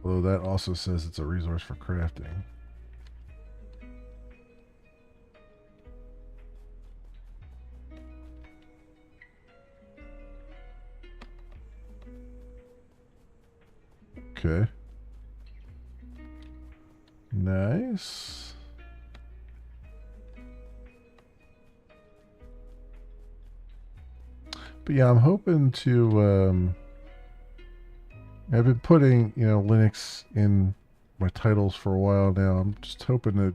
Although that also says it's a resource for crafting. Okay. Nice. But yeah, I'm hoping to I've been putting, Linux in my titles for a while now. I'm just hoping that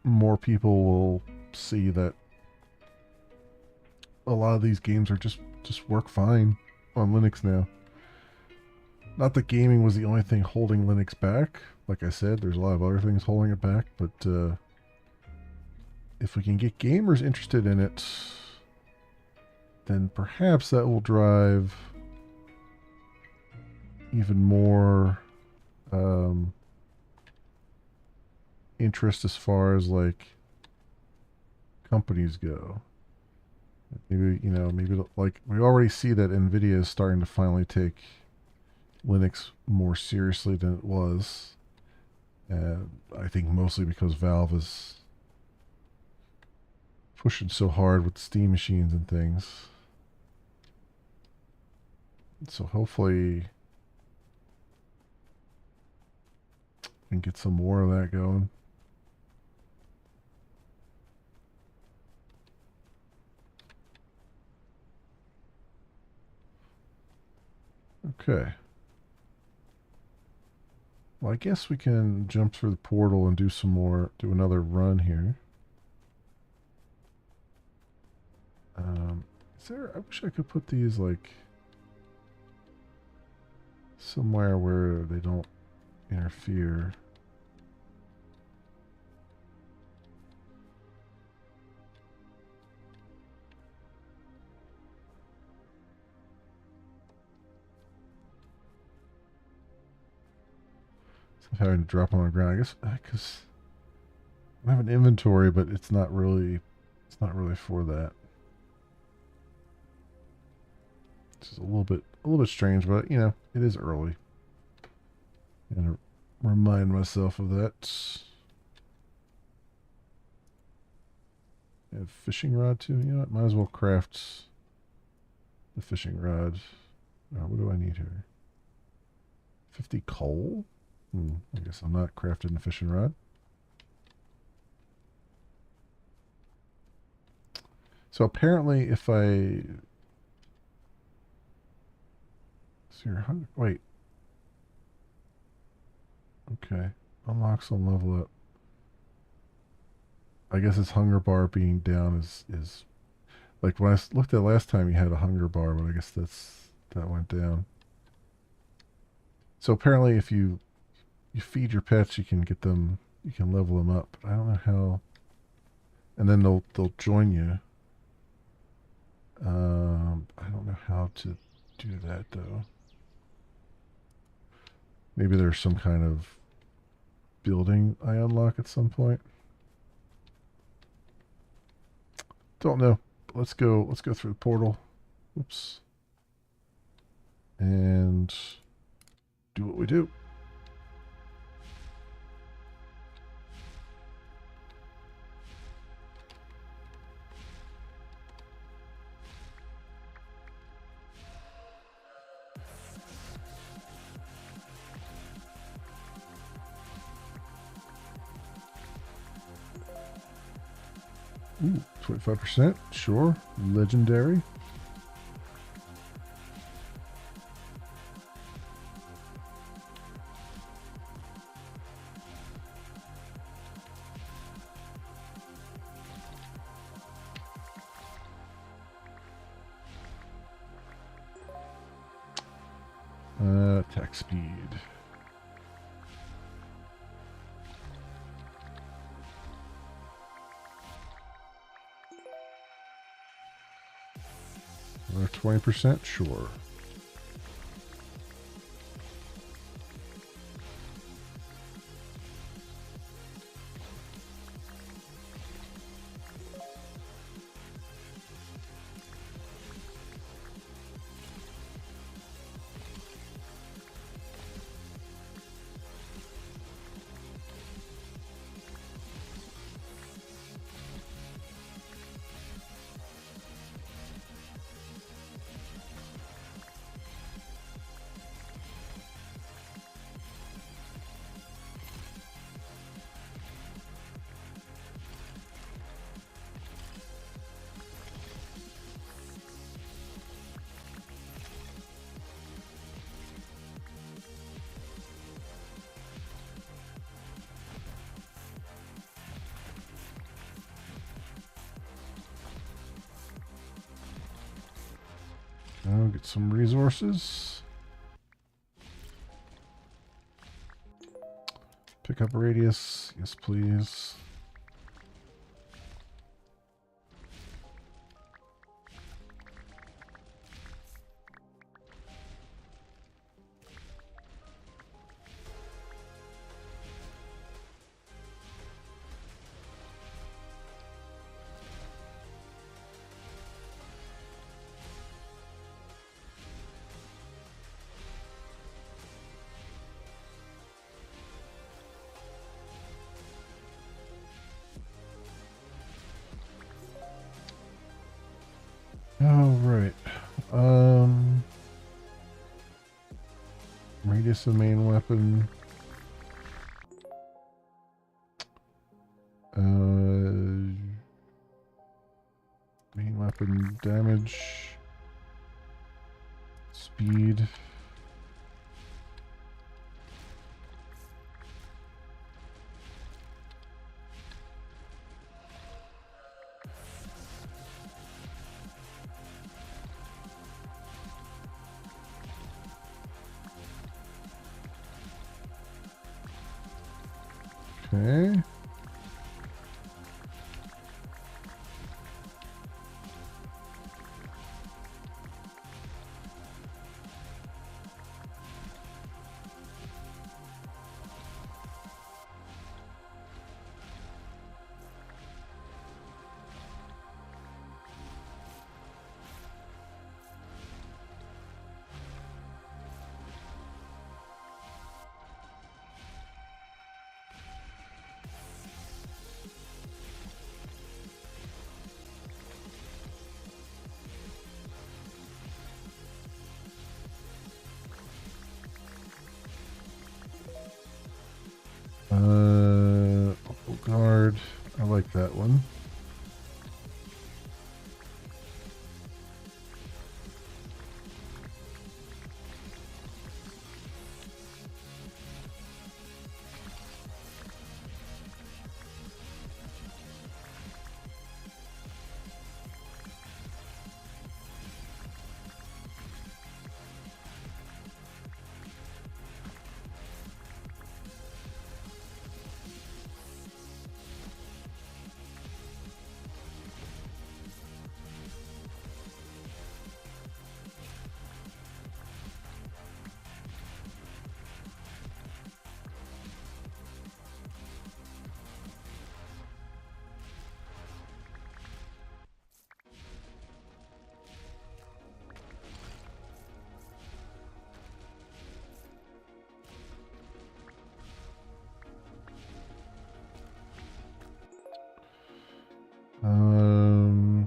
more people will see that a lot of these games are just work fine on Linux now. Not that gaming was the only thing holding Linux back. Like I said, there's a lot of other things holding it back, but if we can get gamers interested in it, then perhaps that will drive even more interest as far as like companies go. Maybe, you know, maybe like we already see that Nvidia is starting to finally take Linux more seriously than it was. I think mostly because Valve is pushing so hard with Steam machines and things. So hopefully we can get some more of that going. Okay. Well, I guess we can jump through the portal and do some more, do another run here. Is there, I wish I could put these like somewhere where they don't interfere. So I'm having to drop them on the ground, I guess, because I have an inventory, but it's not really for that. It's just a little bit strange, but you know, it is early. I'm gonna remind myself of that. I have fishing rod too. You know what? Might as well craft the fishing rod. What do I need here? 50 coal? I guess I'm not crafting the fishing rod. So apparently if I... So you're 100... Wait. Okay. Unlocks on level up. I guess his hunger bar being down is like when I looked at last time, he had a hunger bar, but I guess that went down. So apparently, if you feed your pets, you can get them, you can level them up. I don't know how, and then they'll join you. I don't know how to do that though. Maybe there's some kind of building I unlock at some point. Don't know. Let's go through the portal. Oops. And do what we do. Ooh, 25%. Sure. Legendary. Attack speed. Another 20%, sure. Now get some resources. Pick up radius. Yes, please. All right. Radius of main weapon. Main weapon damage. Speed. Okay. Guard. I like that one.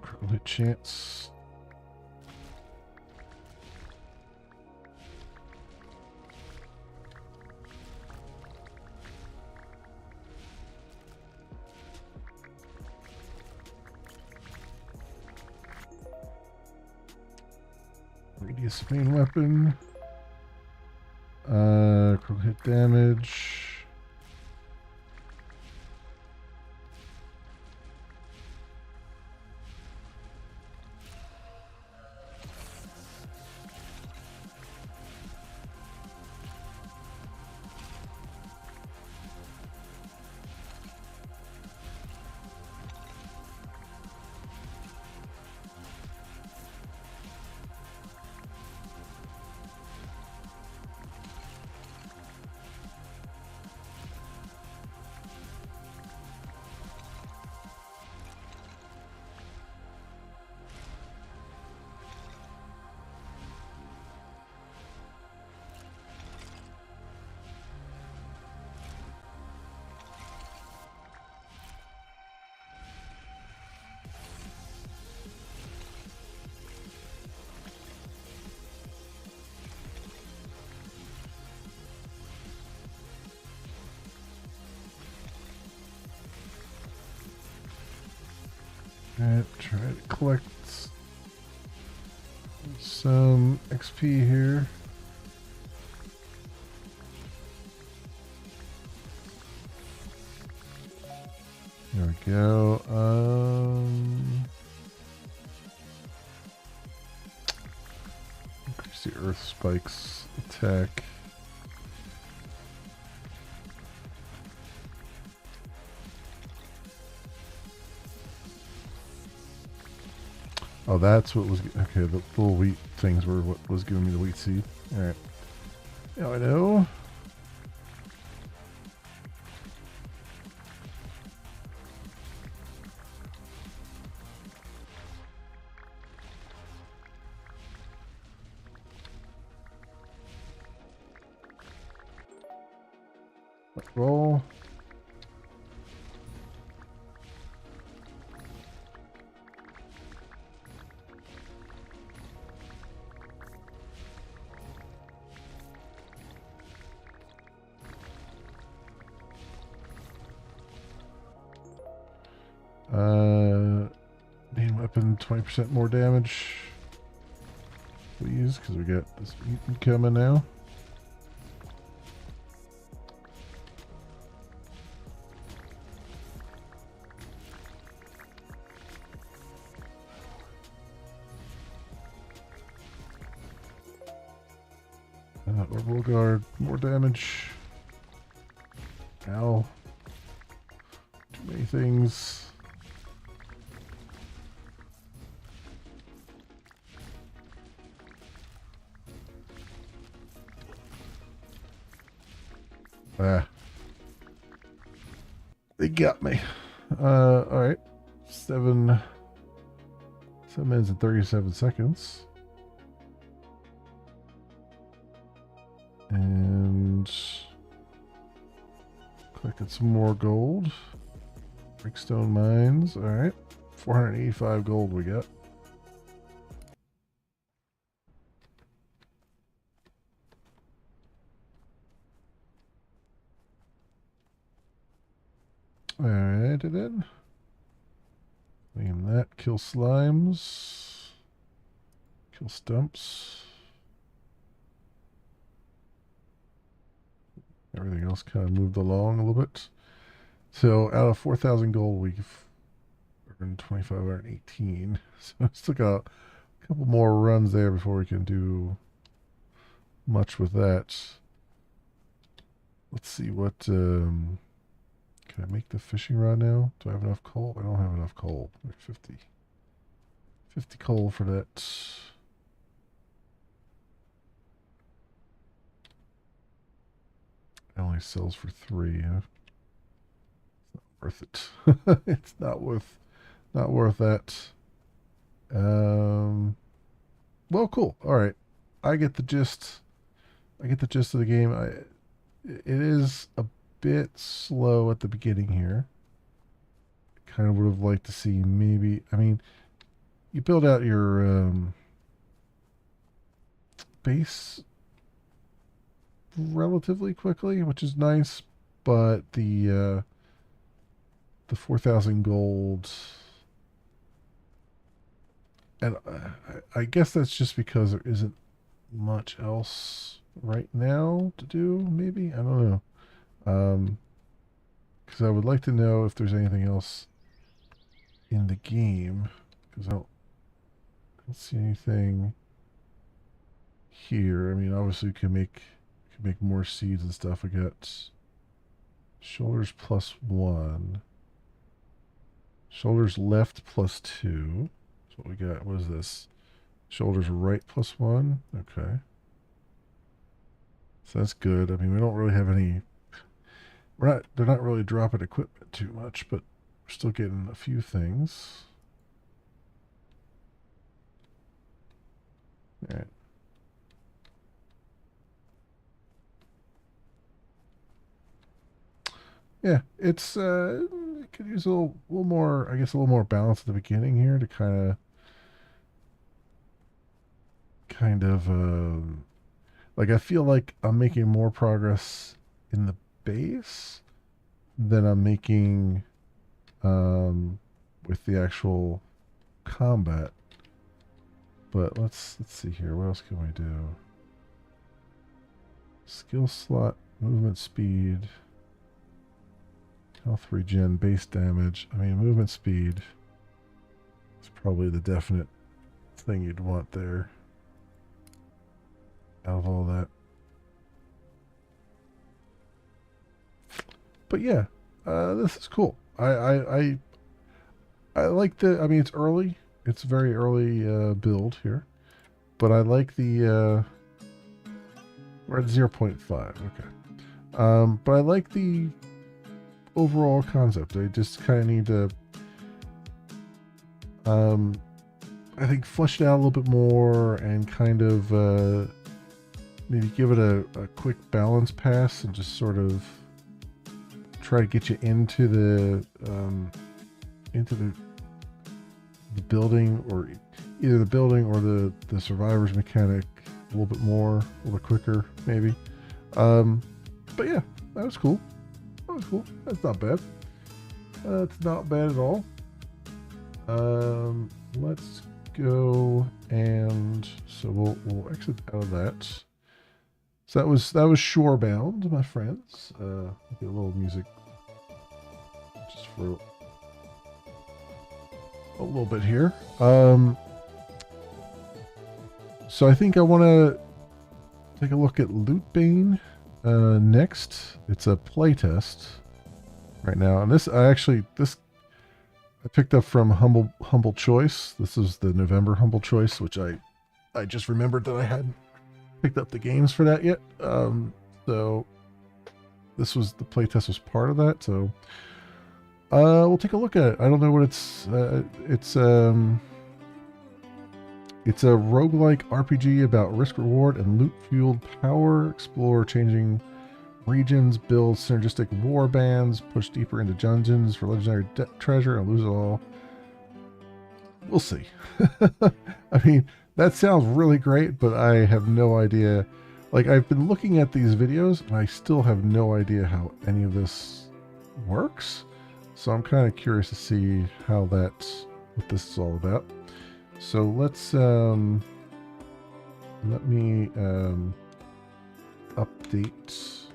Critical hit chance. Radius main weapon. Critical hit damage. Alright, try to collect some XP here. There we go. Increase the earth spikes attack. Oh, that's what was... Okay, the little wheat things were what was giving me the wheat seed. Alright. Now I know. Roll. Main weapon, 20% more damage. Please, because we got this mutant coming now. Orbital guard, more damage. Ow. Too many things. Ah. They got me. Alright. 7 minutes and 37 seconds. And collected some more gold. Brickstone mines. Alright. 485 gold we got. Alright, and then clean that. Kill slimes. Kill stumps. Everything else kind of moved along a little bit. So out of 4,000 gold, we've earned 2,518. So it's still got a couple more runs there before we can do much with that. Let's see what... can I make the fishing rod now? Do I have enough coal? I don't have enough coal. Like 50 coal for that. It only sells for 3. Huh? Worth it. It's not worth that. Well, cool. All right, I get the gist. I get the gist of the game. It is a bit slow at the beginning here. Kind of would have liked to see maybe. I mean, you build out your base relatively quickly, which is nice, but the 4,000 gold, and I guess that's just because there isn't much else right now to do, maybe? I don't know. Because I would like to know if there's anything else in the game, because I don't see anything here. I mean, obviously we can make more seeds and stuff. I got shoulders +1. Shoulders left +2. That's what we got. What is this? Shoulders right +1. Okay. So that's good. I mean, we don't really have any... They're not really dropping equipment too much, but we're still getting a few things. All right. Yeah, it's it could use a little more, I guess, a little more balance at the beginning here to kind of like I feel like I'm making more progress in the base than I'm making with the actual combat. But let's see here. What else can we do? Skill slot, movement speed. Health regen, base damage. I mean, movement speed is probably the definite thing you'd want there. Out of all that. But yeah, this is cool. I like the... I mean, it's early. It's very early build here, but I like the. We're at 0.5. Okay. But I like the overall concept. I just kind of need to, I think, flesh it out a little bit more and kind of maybe give it a quick balance pass and just sort of try to get you into the building, or either the building or the survivors mechanic a little bit more, a little bit quicker, maybe. But yeah, that was cool. That was cool. That's not bad. That's not bad at all. Let's go, and so we'll exit out of that. So that was Shorebound, my friends. Get a little music just for a little bit here. So I think I want to take a look at Lootbane next. It's a playtest right now, and this I picked up from Humble Choice. This is the November Humble Choice, which I just remembered that I hadn't picked up the games for that yet. So this was the playtest was part of that. So we'll take a look at it. I don't know what it's a roguelike RPG about risk reward and loot fueled power. Explore changing regions, build synergistic war bands, push deeper into dungeons for legendary treasure, and lose it all. We'll see. I mean, that sounds really great, but I have no idea. Like, I've been looking at these videos, and I still have no idea how any of this works. So I'm kind of curious to see what this is all about. So let's let me update.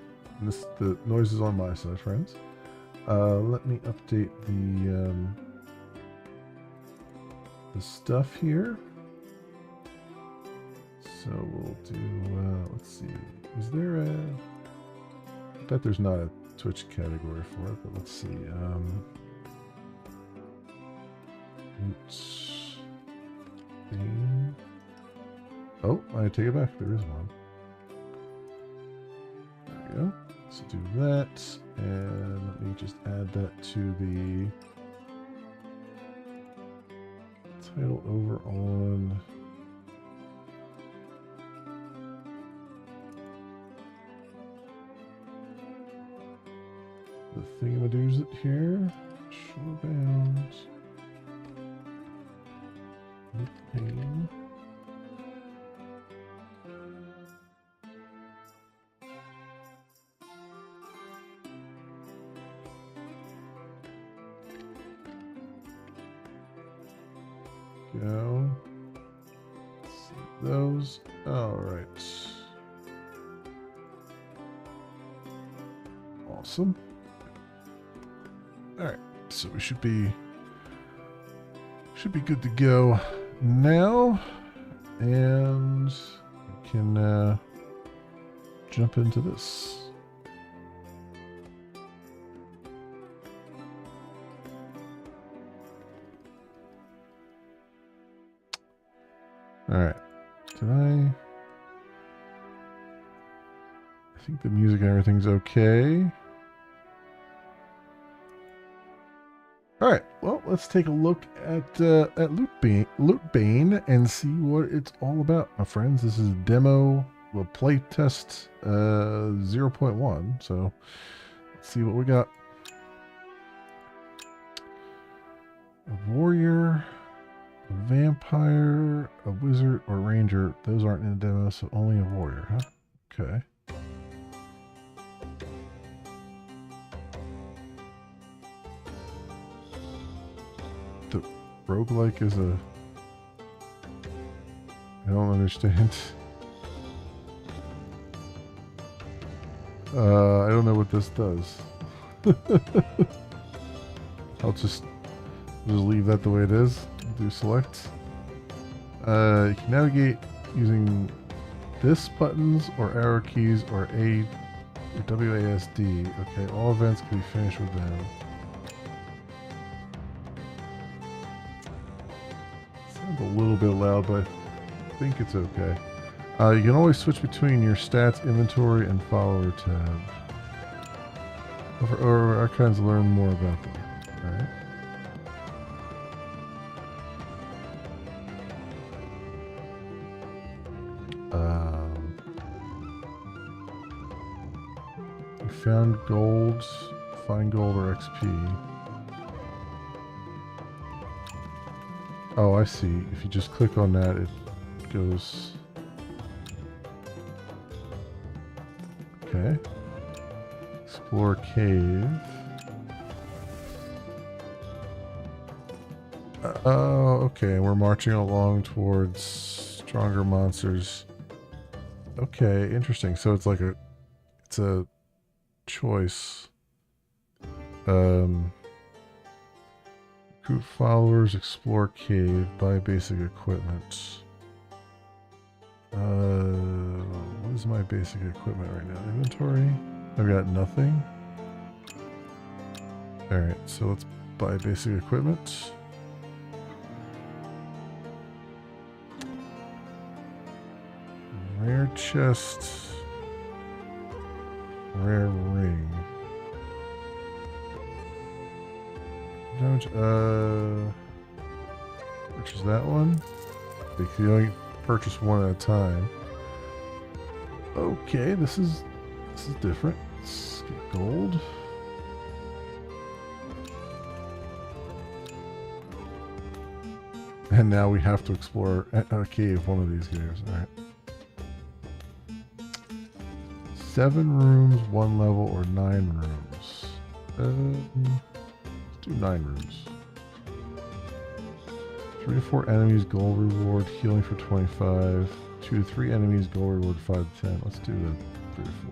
The noise is on my side, friends. Let me update the stuff here. So we'll do. Let's see. Is there a? I bet there's not a Twitch category for it, but let's see. Oh, I take it back. There is one. There we go. Let's do that, and let me just add that to the title over on the thingamadoos here. Shorebound. Lootbane. Go. Save those. All right. Awesome. All right. So we should be good to go now, and we can jump into this. All right. I think the music and everything's okay. All right. Well, let's take a look at Lootbane and see what it's all about, my friends. This is demo, well, playtest 0.1. So let's see what we got. A warrior, a vampire, a wizard, or ranger. Those aren't in the demo, so only a warrior, huh? Okay. The roguelike is a... I don't understand. I don't know what this does. I'll just leave that the way it is. Do select. You can navigate using this buttons or arrow keys or A or WASD. Okay, all events can be finished with them. little bit loud, but I think it's okay. You can always switch between your stats, inventory, and follower tab. Or archives, learn more about them. Alright. You found gold, find gold or XP. Oh, I see. If you just click on that, it goes... Okay. Explore cave. Oh, okay. We're marching along towards stronger monsters. Okay, interesting. So it's like it's a choice. Recruit followers, explore cave, buy basic equipment. What is my basic equipment right now? Inventory? I've got nothing. Alright, so let's buy basic equipment. Rare chest. Rare ring. Purchase that one. You can only purchase one at a time. Okay, this is different. Let's get gold. And now we have to explore a cave, one of these caves. Alright. 7 rooms, 1 level, or 9 rooms. Let's do 9 rooms. 3 to 4 enemies, gold reward, healing for 25. 2 to 3 enemies, gold reward 5 to 10. Let's do the 3 to 4.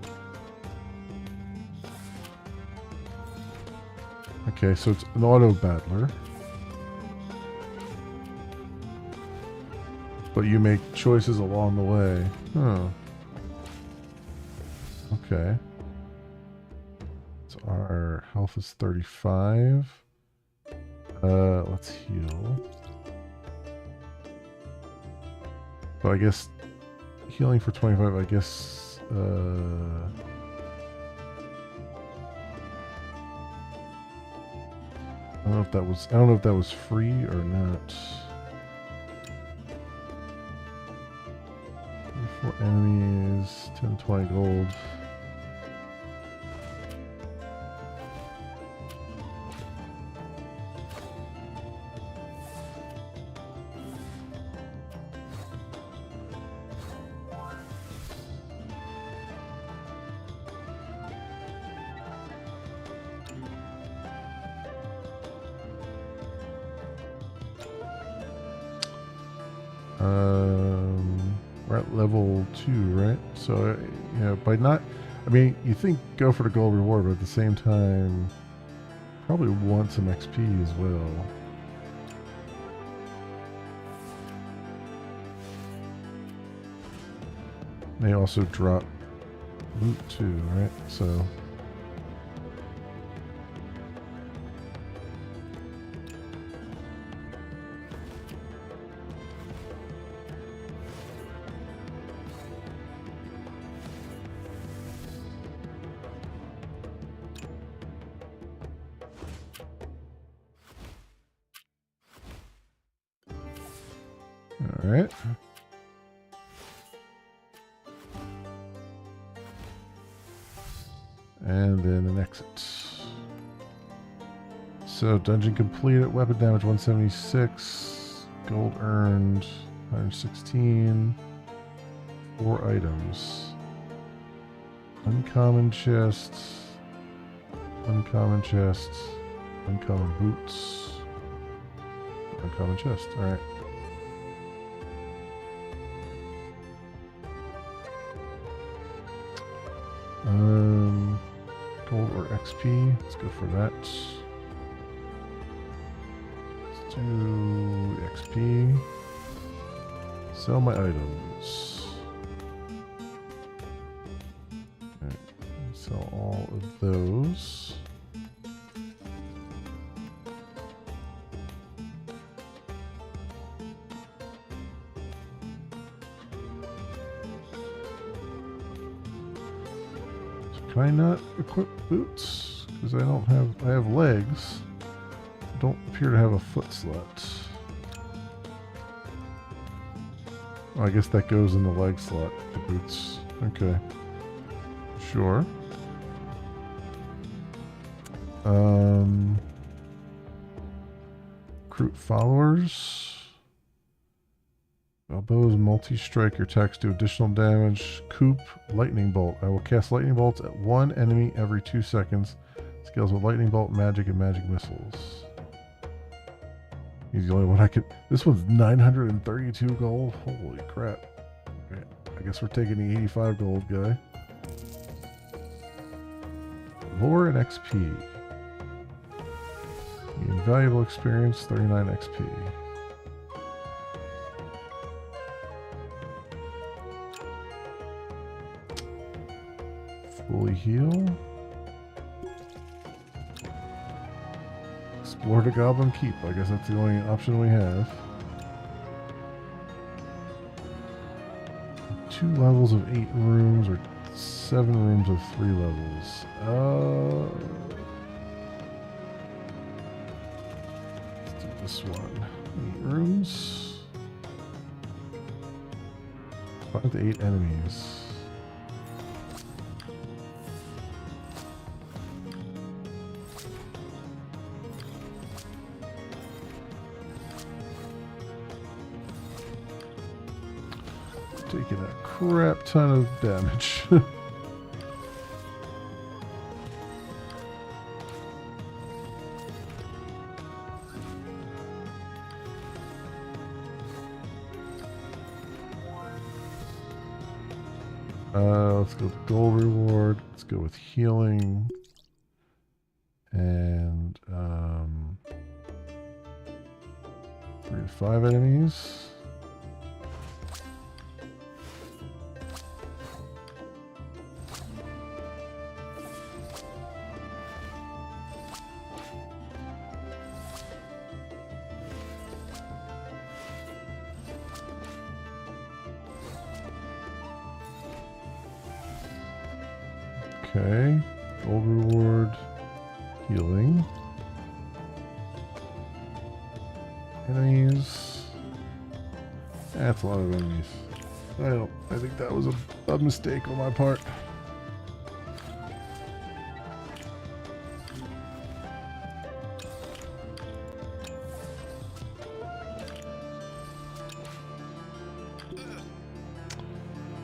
Okay, so it's an auto battler. But you make choices along the way. Huh. Okay. So our health is 35. Let's heal. But I guess healing for 25, I guess I don't know if that was free or not. 4 enemies, 10, 20 gold. We're at level 2, right? So, you know, by not... I mean, you think go for the gold reward, but at the same time, probably want some XP as well. They also drop loot too, right? So... Alright. And then an exit. So, dungeon completed, weapon damage 176, gold earned 116, 4 items. Uncommon chests, uncommon chests, uncommon boots, uncommon chest, alright. Gold or XP. Let's go for that. Let's do XP. Sell my items. Alright, sell all of those. Can I not equip boots? Because I have legs. I don't appear to have a foot slot. Oh, I guess that goes in the leg slot, the boots. Okay. Sure. Recruit followers. Bows, multi-strike, your attacks do additional damage. Coop, lightning bolt. I will cast lightning bolts at one enemy every 2 seconds. Scales with lightning bolt, magic, and magic missiles. He's the only one I could. This one's 932 gold. Holy crap. Okay, I guess we're taking the 85 gold guy. Lore and XP. Invaluable experience, 39 XP. Fully heal. Explore the Goblin Keep. I guess that's the only option we have. 2 levels of 8 rooms or 7 rooms of 3 levels. Let's do this one. 8 rooms. 5 to 8 enemies. Taking a crap ton of damage. Let's go with gold reward. Let's go with healing. And 3 to 5 enemies. Okay, gold reward, healing, enemies. That's a lot of enemies. I think that was a mistake on my part.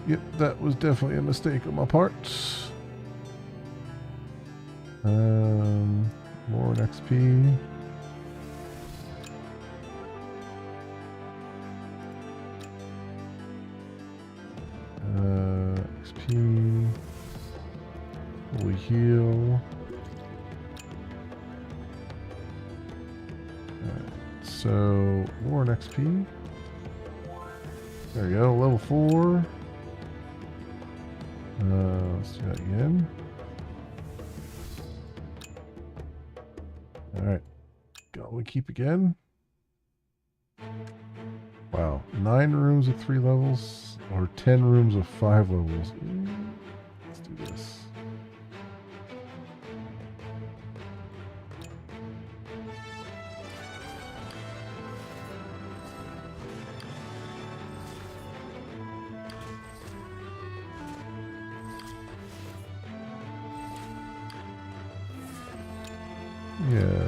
Yep, that was definitely a mistake on my part. More XP. XP. Fully heal. Alright, so more XP. There we go, level 4. Let's do that again. Alright, Goblin Keep again. Wow, 9 rooms of 3 levels, or 10 rooms of 5 levels. Let's do this. Yeah.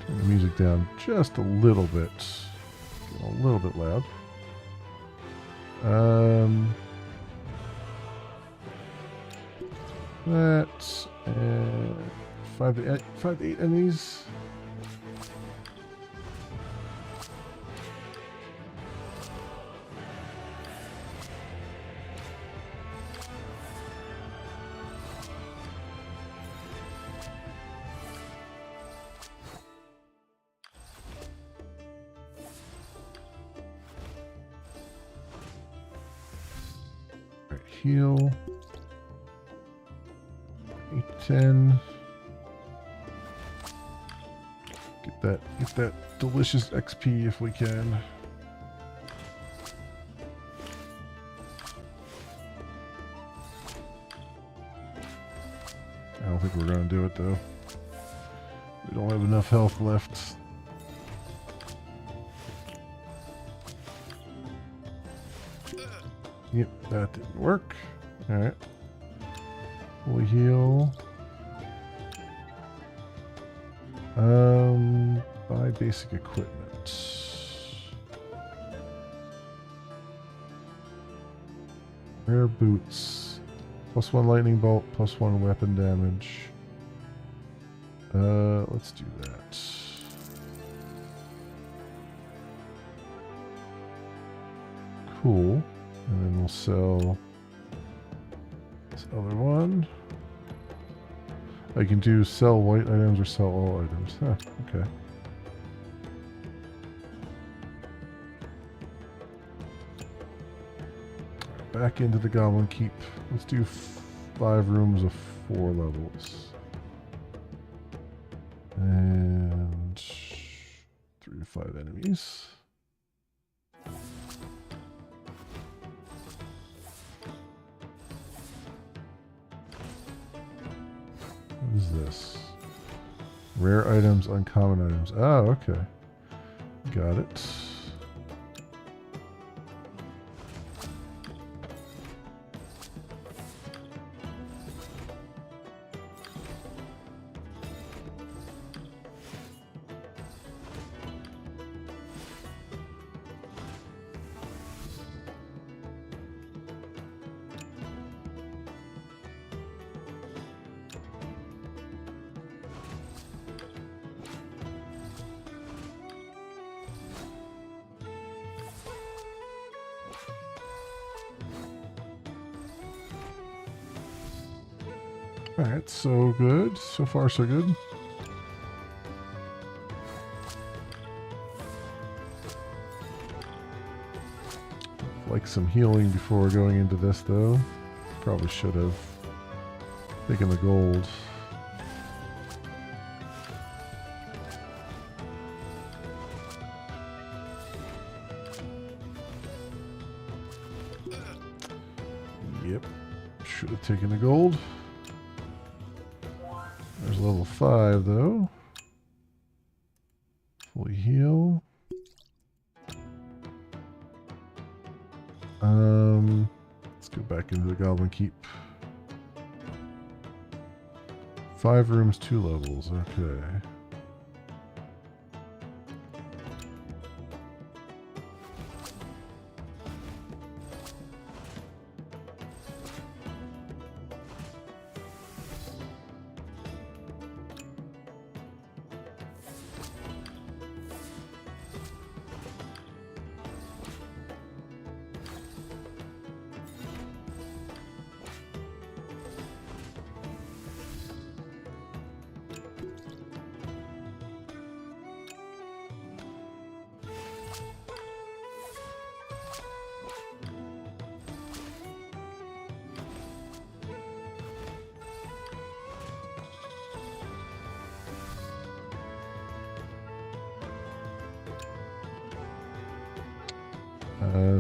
Turn the music down just a little bit. Getting a little bit loud. That's 5 to 8 enemies. Heal. 8 to 10. Get that delicious XP if we can. don't think we're going to do it, though. We don't have enough health left. Yep, that didn't work. Alright. We'll heal. Buy basic equipment. Rare boots. +1 lightning bolt, +1 weapon damage. Let's do that. Cool. And then we'll sell this other one. I can do sell white items or sell all items. Huh, okay. Back into the Goblin Keep. Let's do 5 rooms of 4 levels. And 3 to 5 enemies. What is this? Rare items, uncommon items. Oh, okay. Got it. Alright, so good. So far, so good. Like some healing before going into this, though. Probably should have taken the gold. Yep, should have taken the gold. There's level 5, though. Fully heal. Let's go back into the Goblin Keep. 5 rooms, 2 levels. Okay.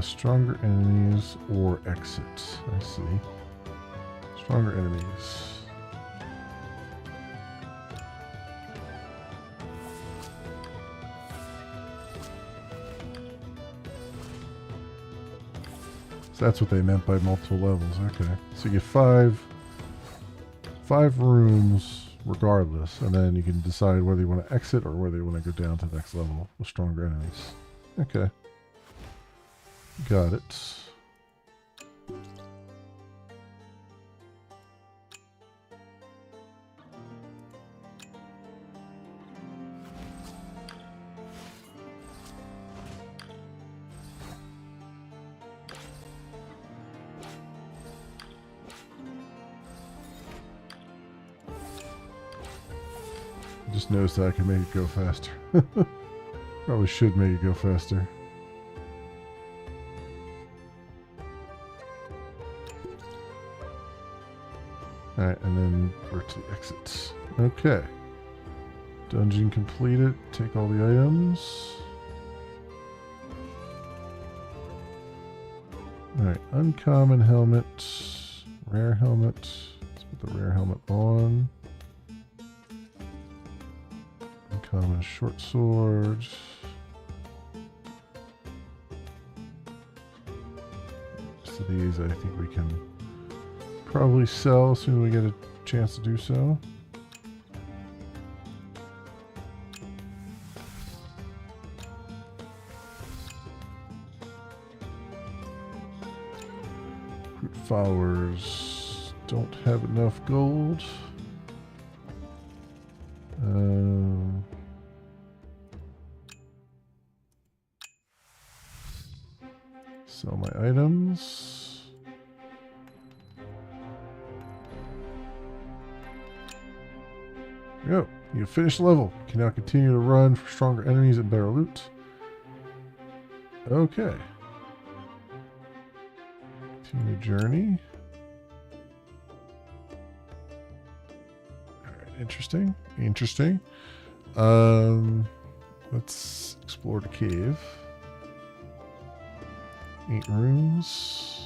Stronger enemies or exit. I see. Stronger enemies. So that's what they meant by multiple levels. Okay. So you get five rooms regardless, and then you can decide whether you want to exit or whether you want to go down to the next level with stronger enemies. Okay. Got it. Just noticed that I can make it go faster. Probably should make it go faster. Alright, and then we're to the exits. Okay. Dungeon completed. Take all the items. Alright, uncommon helmet. Rare helmet. Let's put the rare helmet on. Uncommon short sword. Most of these I think we can probably sell as soon as we get a chance to do so. Fruit flowers don't have enough gold. Sell my items. There you go. You finished the level. You can now continue to run for stronger enemies and better loot. Okay. Continue journey. Alright, interesting. Interesting. Let's explore the cave. 8 rooms.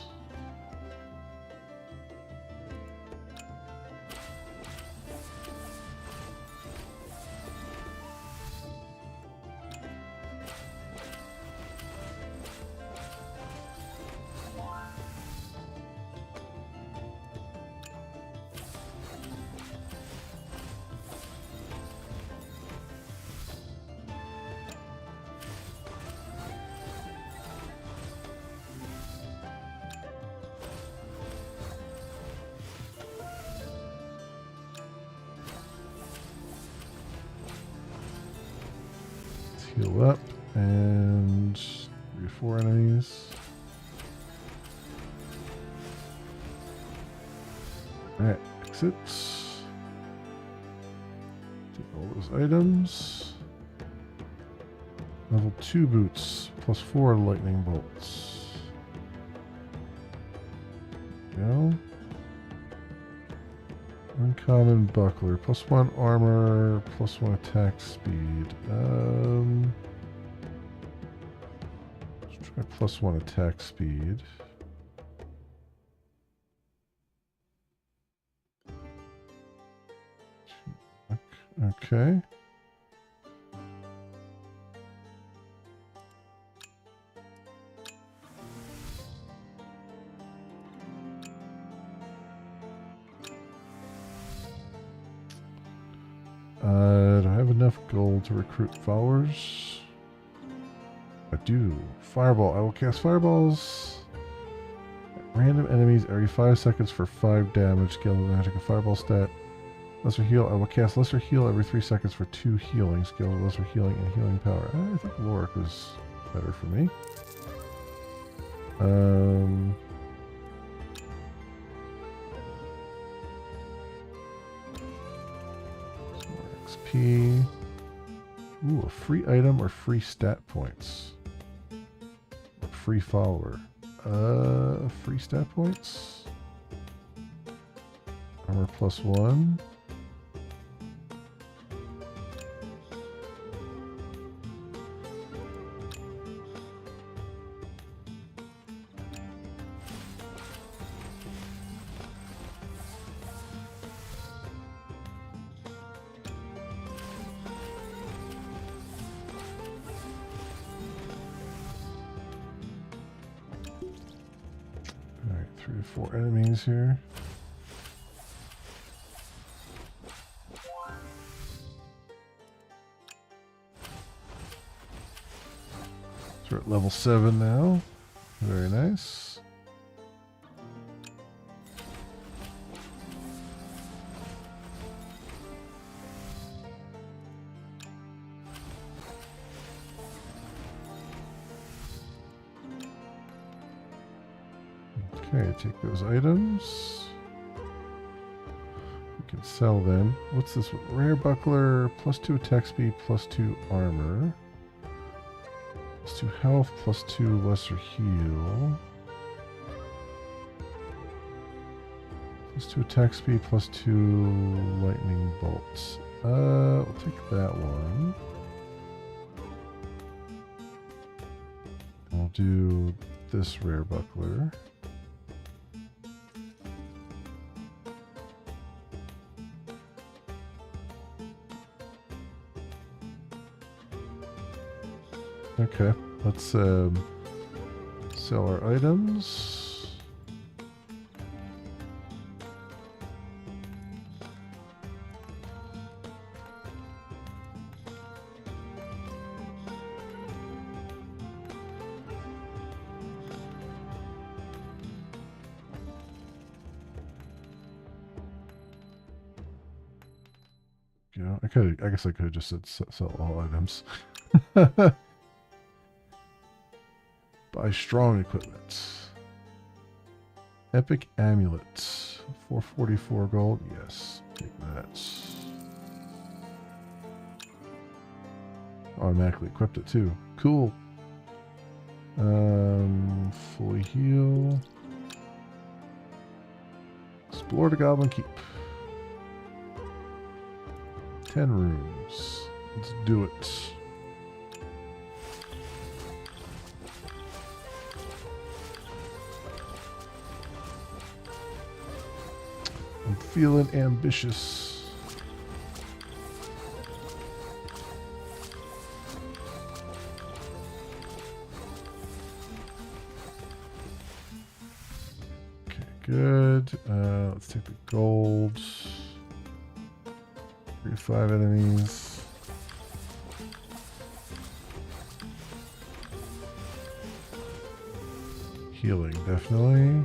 Heal up, and 3 or 4 enemies. Alright, exit. Take all those items. Level 2 boots, plus 4 lightning bolts. There we go. Uncommon buckler, plus 1 armor, plus 1 attack speed. Let's try plus 1 attack speed. Okay. Do I have enough gold to recruit followers? I do. Fireball. I will cast fireballs at random enemies every 5 seconds for 5 damage. Scale of magic and fireball stat. Lesser heal. I will cast lesser heal every 3 seconds for 2 healing. Scale of lesser healing and healing power. I think Lorik was better for me. XP. Ooh, a free item or free stat points. Free follower. Free stat points. Armor plus 1. Alright, 3 to 4 enemies here. So we're at level 7 now. Very nice. Okay, take those items. We can sell them. What's this one? Rare buckler, plus 2 attack speed, plus 2 armor. Plus 2 health, plus 2 lesser heal. Plus 2 attack speed, plus 2 lightning bolts. We'll take that one. We'll do this rare buckler. Okay, let's sell our items. Yeah, I guess I could have just said sell all items. Buy strong equipment. Epic amulet. 444 gold. Yes, take that. Automatically equipped it too. Cool. Fully heal. Explore the Goblin Keep. 10 rooms. Let's do it. I'm feeling ambitious. Okay, good. Let's take the gold. 3 to 5 enemies. Healing, definitely.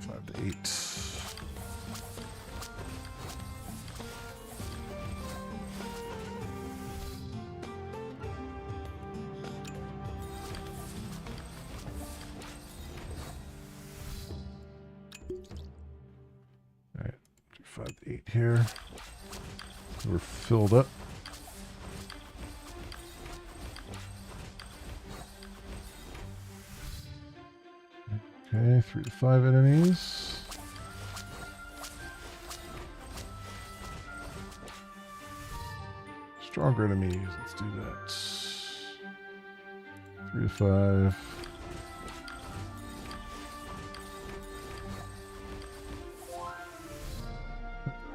5 to 8. Alright, 5 to 8 here. We're filled up. Okay, 3 to 5 enemies. Stronger enemies, let's do that. 3 to 5.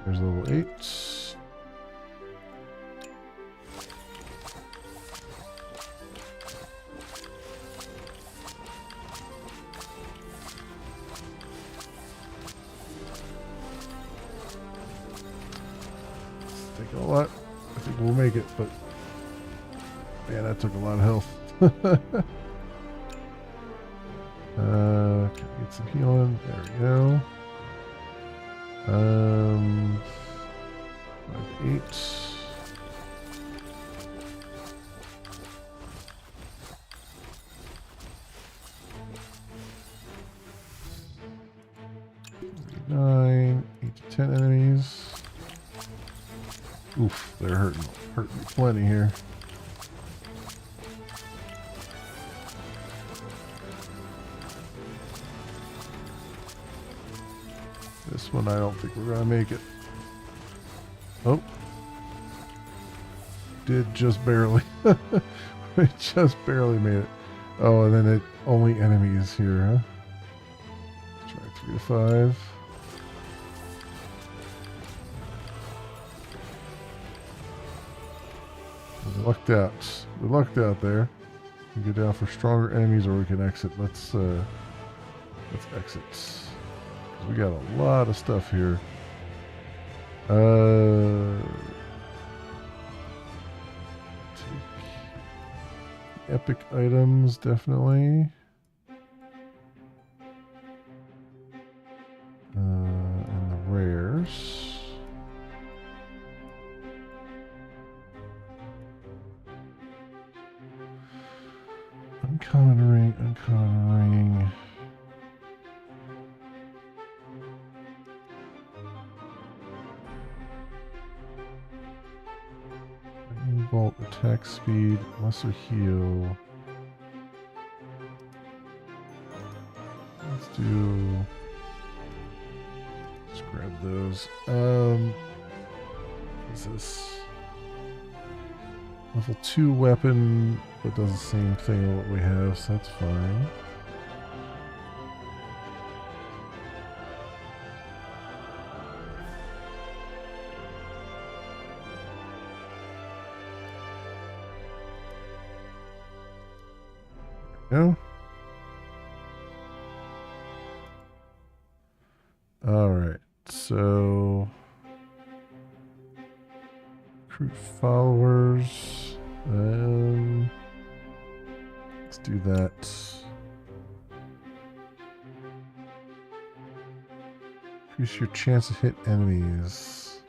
There's level 8. Take a lot. I think we'll make it, but man, that took a lot of health. Can we get some healing? There we go. 5, 8. Nine, 8 to 10 enemies. Oof, they're hurting plenty here. This one I don't think we're gonna make it. Oh. Did just barely. We just barely made it. Oh, and then it only enemies here, huh? Let's try 3 to 5. We lucked out. We lucked out there. We can go down for stronger enemies, or we can exit. Let's exit. We got a lot of stuff here. Epic items, definitely. And the rares. Uncommon ring, uncommon ring. Bolt, attack speed, lesser heal. Let's do. Let's grab those. What's this? Level 2 weapon, but does the same thing as what we have, so that's fine. go. Alright, so recruit followers. Let's do that. Increase your chance to hit enemies.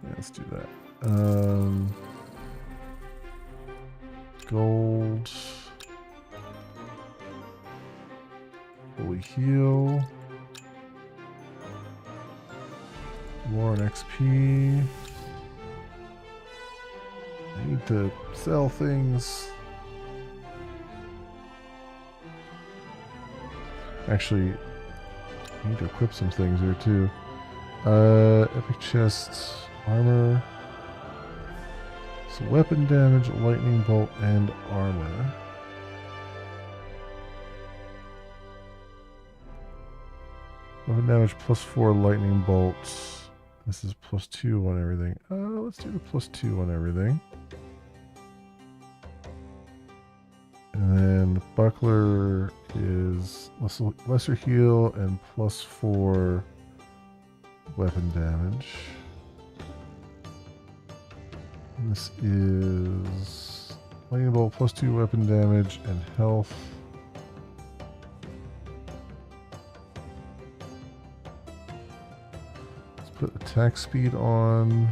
Yeah, let's do that. Gold. Fully heal. More on XP. I need to sell things. Actually, I need to equip some things here too. Epic chest, armor. So weapon damage, lightning bolt, and armor. Weapon damage +4 lightning bolts. This is +2 on everything. Let's do the +2 on everything. And then the buckler is lesser heal and +4 weapon damage. And this is lightning bolt +2 weapon damage and health. Put attack speed on.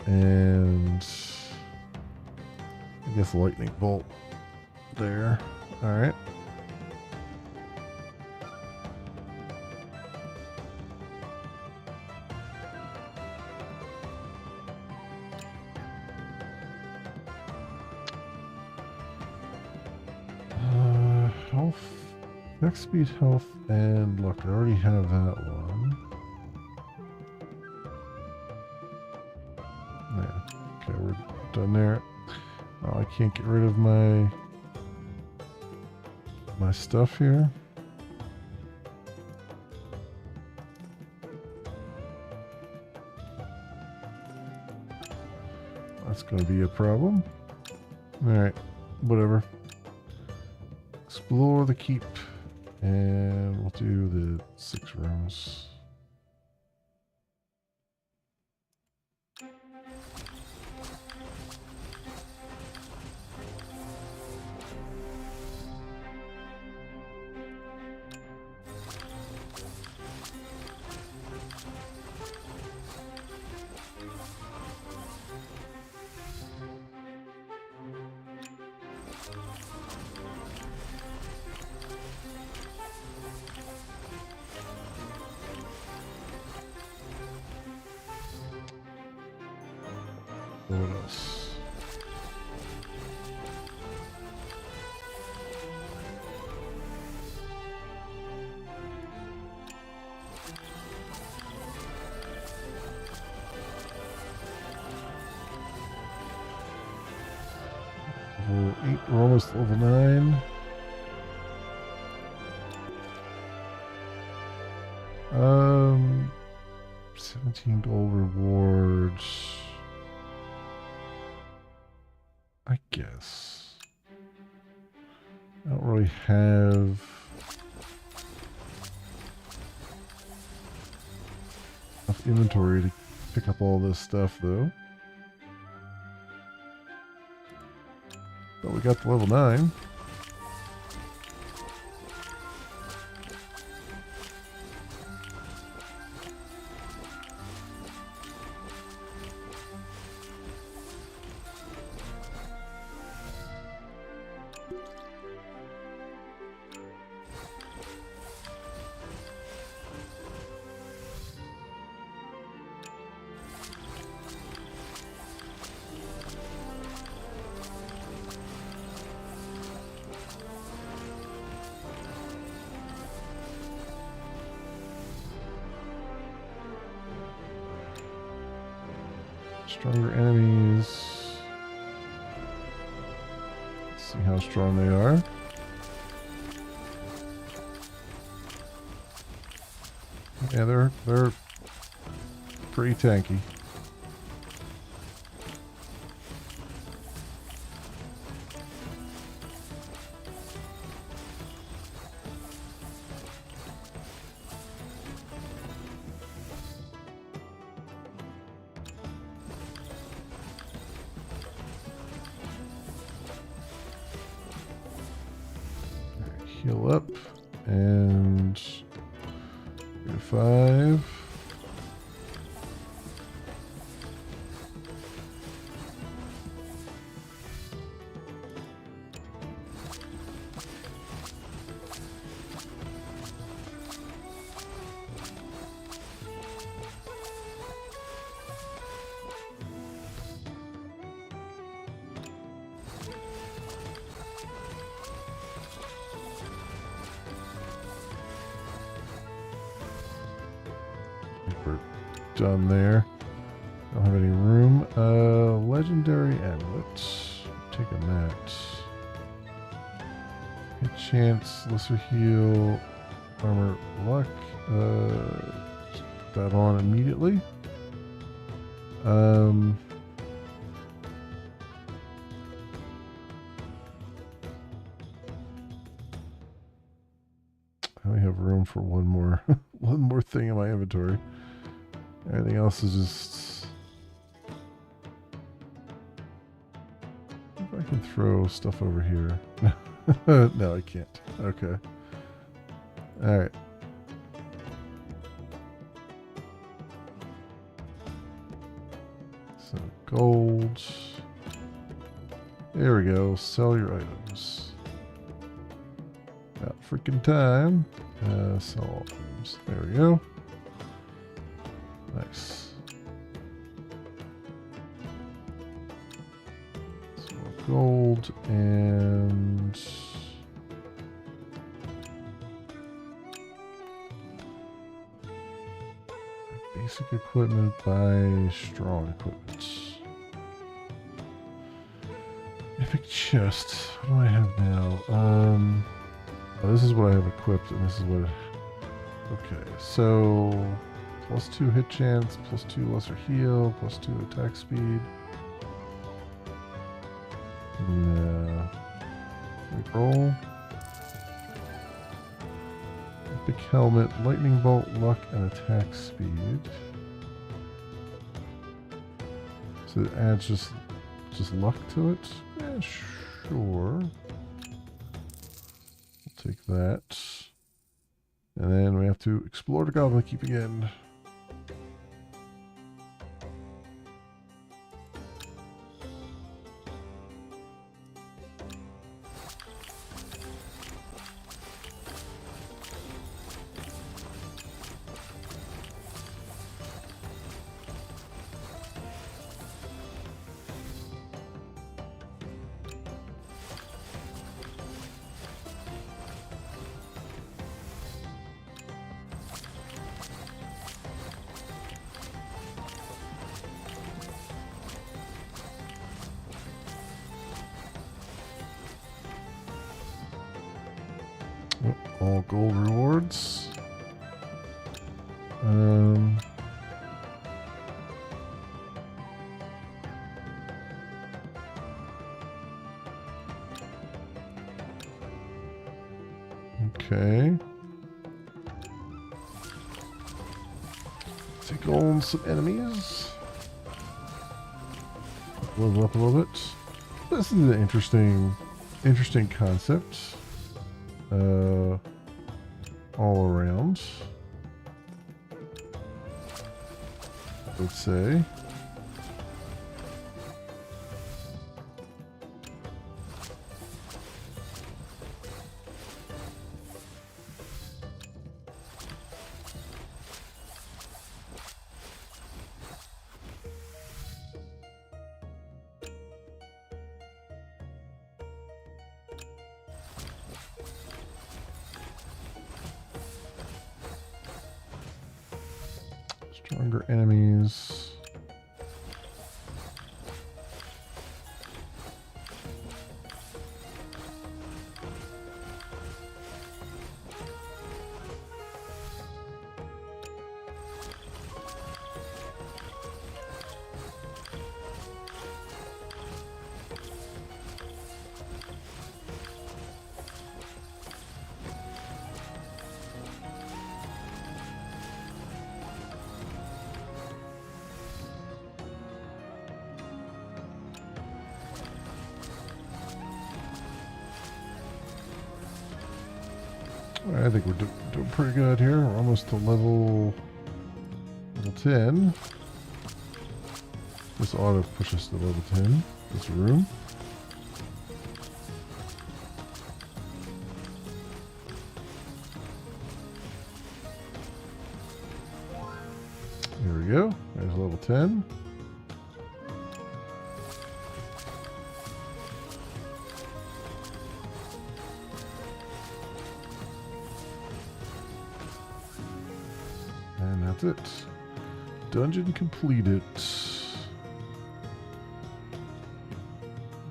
And I guess lightning bolt there. Alright. Health. Attack speed, health, and luck. I already have that one. Yeah. Okay, we're done there. Oh, I can't get rid of my stuff here. That's going to be a problem. Alright, whatever. Explore the keep. And we'll do the 6 rooms. What else? Level 8, we're almost level 9. 17 gold rewards. I guess. I don't really have enough inventory to pick up all this stuff, though. But we got to level 9. Stronger enemies. Let's see how strong they are. Yeah, they're pretty tanky. heal up. And 5. We're done there. Don't have any room. Legendary amulet. Taking that. Hit chance, lesser heal, armor, luck. Put that on immediately. I only have room for one more one more thing in my inventory. Everything else is just... If I can throw stuff over here. No, I can't. Okay. Alright. So, gold. There we go. Sell your items. About freaking time. Sell all items. There we go. Nice. So gold and basic equipment by strong equipment. Epic chest. What do I have now? Oh, this is what I have equipped, and this is what. Okay, so. +2 hit chance, +2 lesser heal, +2 attack speed. No. Roll. Epic helmet, lightning bolt, luck, and attack speed. So it adds just luck to it? Yeah, sure. We'll take that. And then we have to explore the Goblin Keep again. All gold rewards. Okay. Take on some enemies. Level up a little bit. This is an interesting concept. All around, I would say. Stronger enemies. I think we're doing pretty good here. We're almost to level 10. This ought to push us to level 10. This room. Here we go. There's level 10. And that's it. Dungeon completed.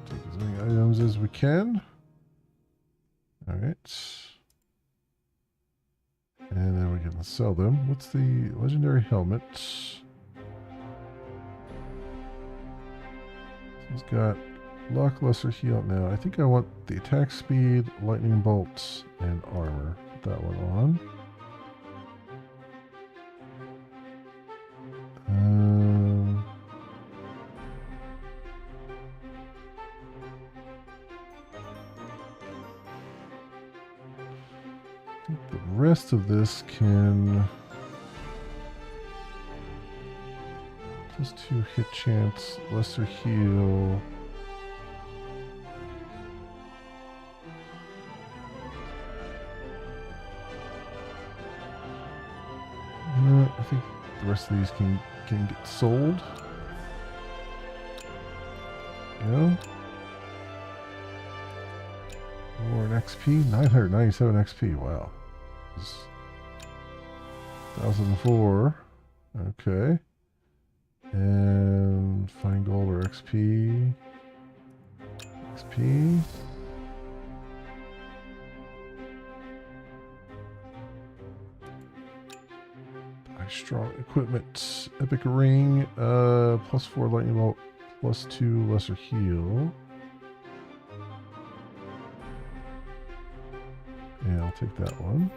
Take as many items as we can. Alright. And then we can sell them. What's the legendary helmet? He's got lock, lesser heal. Now, I think I want the attack speed, lightning bolts, and armor. Put that one on. I think the rest of this can plus 2 hit chance, lesser heal. I think the rest of these can get sold. Yeah. More an XP, 997 XP. Wow. 1004. Okay. And find gold or XP. XP. Strong equipment, epic ring, plus 4 lightning bolt, plus 2 lesser heal. Yeah, I'll take that one.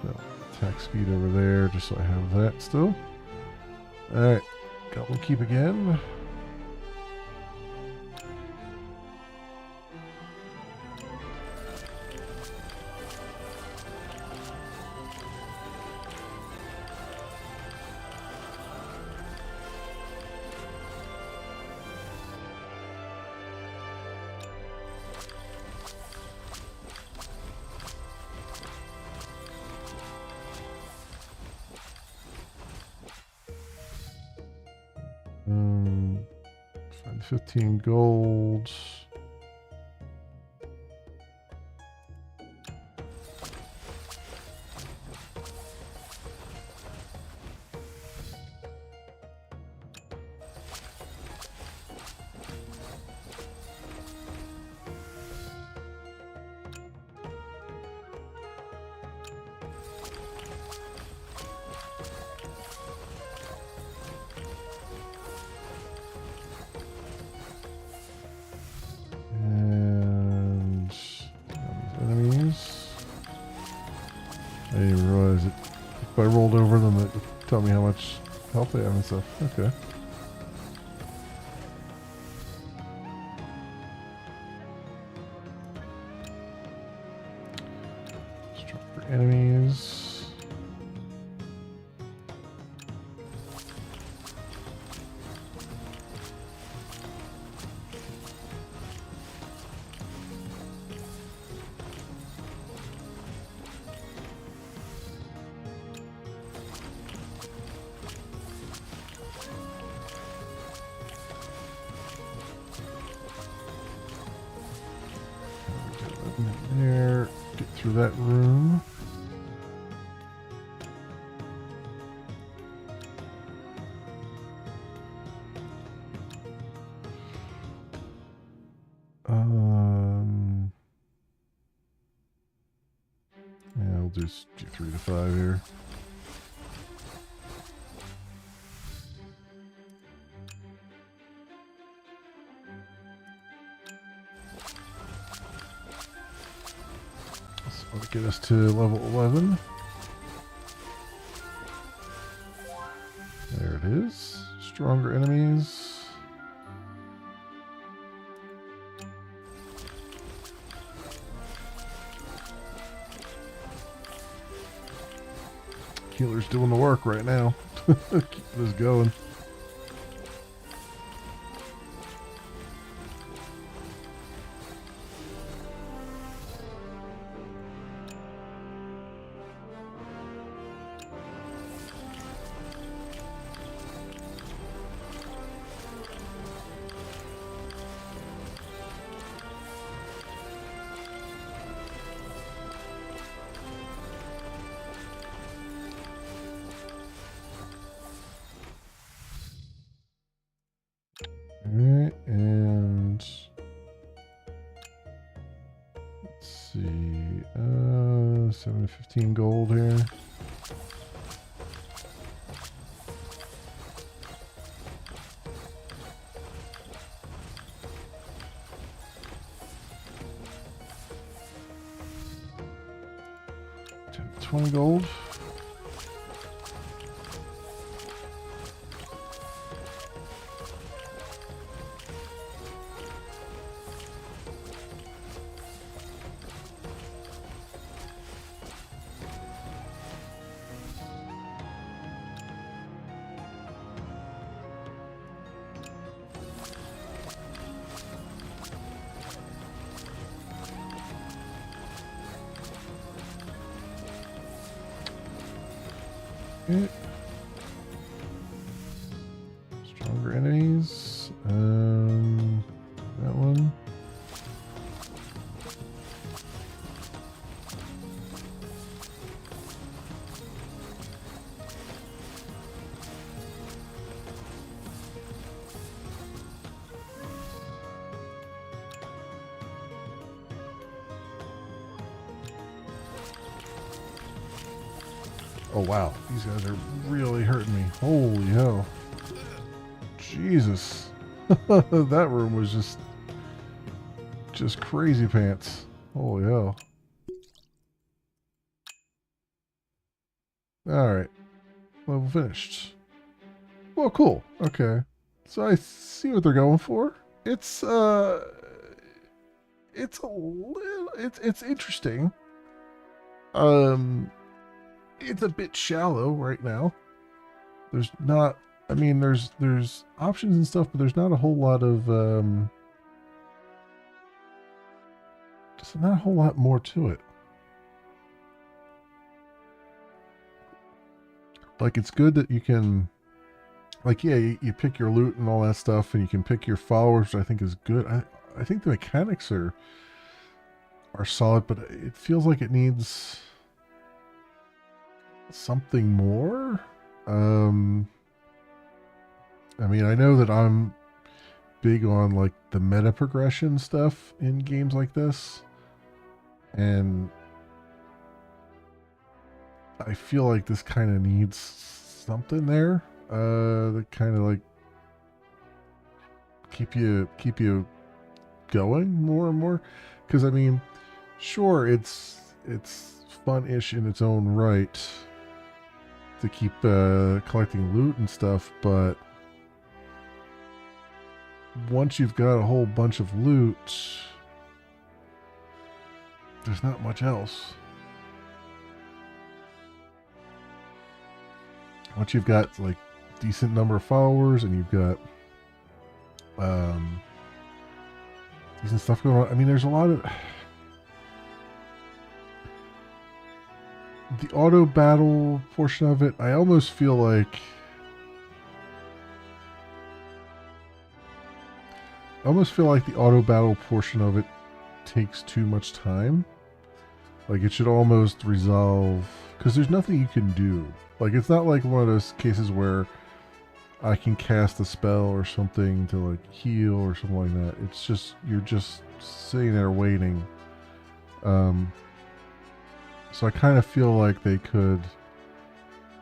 No, attack speed over there, just so I have that still. Alright, goblin keep again. Find 15 gold. I didn't even realize it. If I rolled over them, it would tell me how much health they have and stuff. Okay. Stronger enemies. There, get through that room. Yeah, we'll just do 3 to 5 here. Let's get us to level 11. There it is. Stronger enemies. Healer's doing the work right now. Keeping us going. Alright, and let's see, 7 to 15 gold here. $20 gold. Okay. Stronger enemies. That one. Oh wow, these guys are really hurting me. Holy hell. Jesus. That room was just crazy pants. Holy hell. Alright. Level finished. Well, cool. Okay. So I see what they're going for. It's a little it's interesting. It's a bit shallow right now. There's not, I mean, there's options and stuff, but there's not a whole lot of just not a whole lot more to it. Like, it's good that you can, like, yeah, you pick your loot and all that stuff, and you can pick your followers, which I think is good. I think the mechanics are solid, but it feels like it needs something more. I mean, I know that I'm big on like the meta progression stuff in games like this, and I feel like this kind of needs something there that kind of like keep you going more and more. Because I mean, sure, it's fun-ish in its own right to keep collecting loot and stuff, but once you've got a whole bunch of loot, there's not much else. Once you've got like decent number of followers and you've got decent stuff going on, I mean, there's a lot of the auto battle portion of it. I almost feel like the auto battle portion of it takes too much time. Like, it should almost resolve, because there's nothing you can do. Like, it's not like one of those cases where I can cast a spell or something to like heal or something like that. It's just, you're just sitting there waiting. So I kind of feel like they could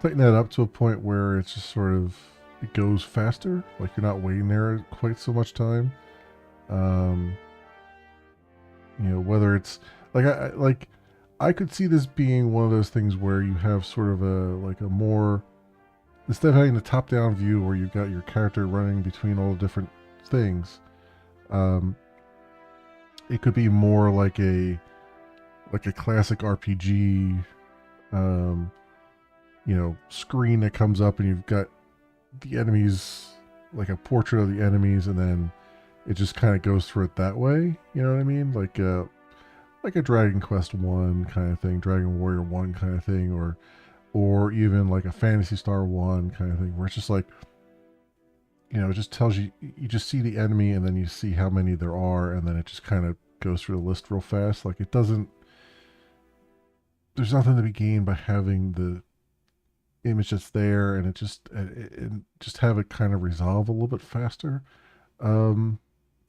tighten that up to a point where it's just sort of, it goes faster. Like, you're not waiting there quite so much time. You know, whether it's like I could see this being one of those things where you have sort of a more, instead of having the top-down view where you've got your character running between all the different things, it could be more like a classic RPG, screen that comes up, and you've got the enemies, like a portrait of the enemies, and then it just kind of goes through it that way. You know what I mean? Like a Dragon Quest One kind of thing, Dragon Warrior One kind of thing, or even like a Phantasy Star One kind of thing, where it's just like, it just tells you, you just see the enemy and then you see how many there are, and then it just kind of goes through the list real fast. Like, it doesn't, there's nothing to be gained by having the image that's there, and just have it kind of resolve a little bit faster, um,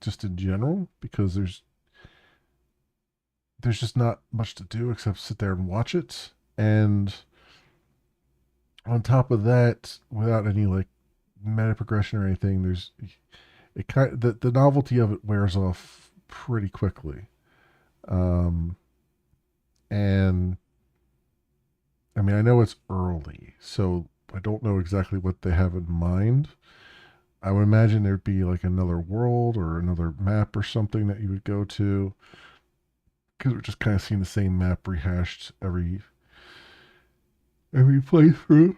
just in general, because there's just not much to do except sit there and watch it. And on top of that, without any like meta progression or anything, the novelty of it wears off pretty quickly. Um, and I mean, I know it's early, so I don't know exactly what they have in mind. I would imagine there'd be like another world or another map or something that you would go to, because we're just kind of seeing the same map rehashed every playthrough.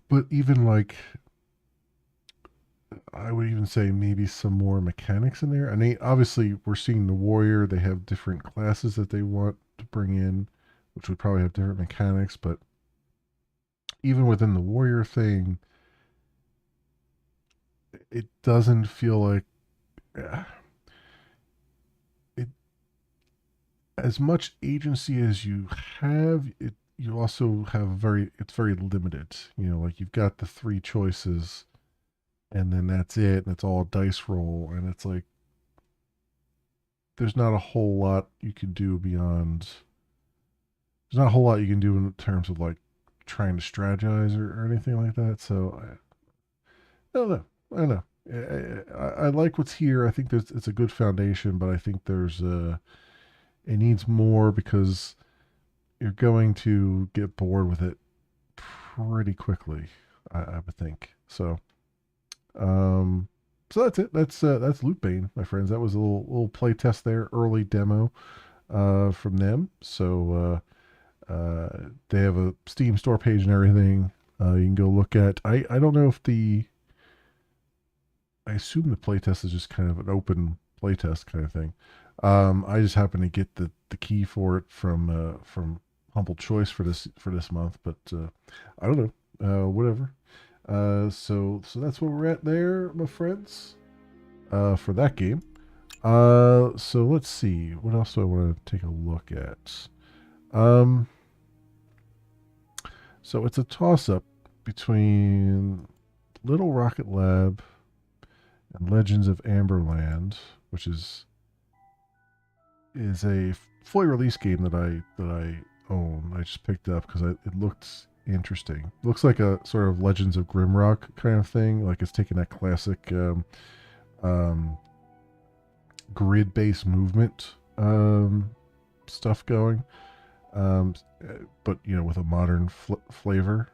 But even like, I would even say maybe some more mechanics in there. And obviously we're seeing the warrior. They have different classes that they want to bring in, which would probably have different mechanics. But even within the warrior thing, it doesn't feel like uh, it as much agency as you have. You also have it's very limited. Like, you've got the three choices, and then that's it, and it's all dice roll, and it's like there's not a whole lot you can do beyond. There's not a whole lot you can do in terms of like trying to strategize or anything like that. So I don't know. I don't know. I like what's here. I think it's a good foundation, but I think it needs more, because you're going to get bored with it pretty quickly. I would think so. Um, so that's it. That's Lootbane, my friends. That was a little play test there, early demo from them. So they have a Steam store page and everything. You can go look at. I don't know if I assume the playtest is just kind of an open playtest kind of thing. I just happened to get the key for it from Humble Choice for this month, but I don't know. Whatever. So that's where we're at there, my friends. For that game. So let's see. What else do I want to take a look at? Um, so it's a toss up between Little Rocket Lab and Legends of Amberland, which is a fully released game that I own. I just picked up because it looked interesting. It looks like a sort of Legends of Grimrock kind of thing. Like, it's taking that classic um, grid-based movement stuff going, but with a modern flavor.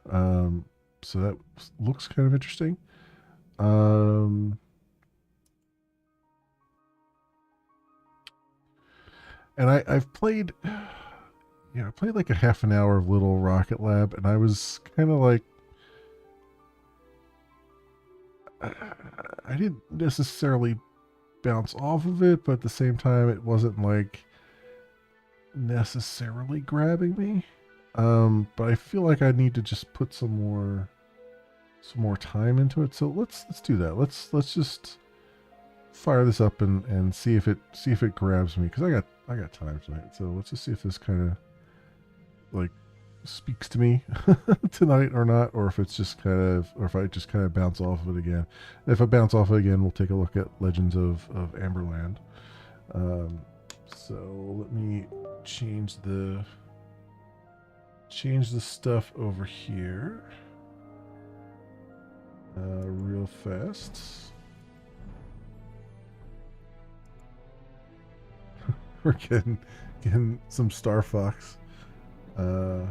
So that looks kind of interesting. Um, and I've played, I played like a half an hour of Little Rocket Lab, and I was kind of like, I didn't necessarily bounce off of it, but at the same time, it wasn't like necessarily grabbing me. But I feel like I need to just put some more time into it. So let's do that. Let's just fire this up and see if it grabs me, because I got time tonight. So let's just see if this kind of like speaks to me tonight or not, or if it's just or if I just kind of bounce off of it again. And if I bounce off it again, we'll take a look at Legends of Amberland. So let me change the stuff over here real fast. We're getting some Star Fox. Let's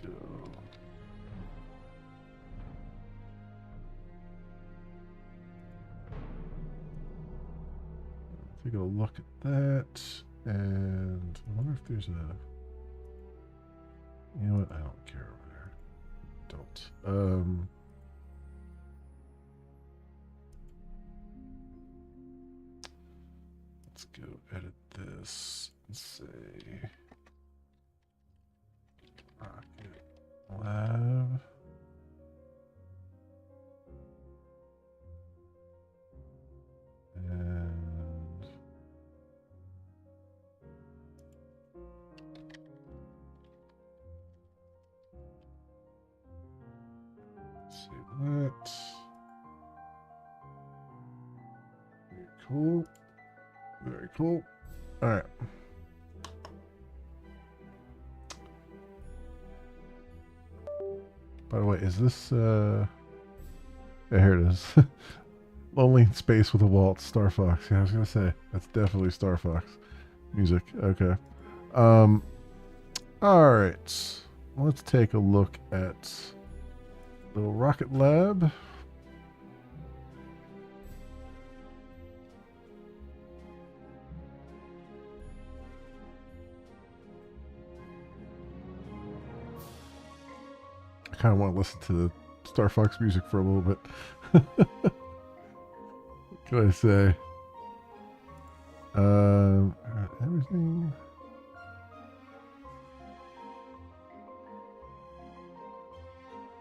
go. Take a look at that. And I wonder if there's a... You know what? I don't care over there. Don't. Let's go edit this and say Rocket Lab. And save that. Very cool. Very cool. All right. By the way, is this yeah, here it is. Lonely Space with a Waltz, Star Fox. Yeah, I was gonna say that's definitely Star Fox music. Okay. All right. Let's take a look at Little Rocket Lab. I kind of want to listen to the Star Fox music for a little bit. What can I say? Everything.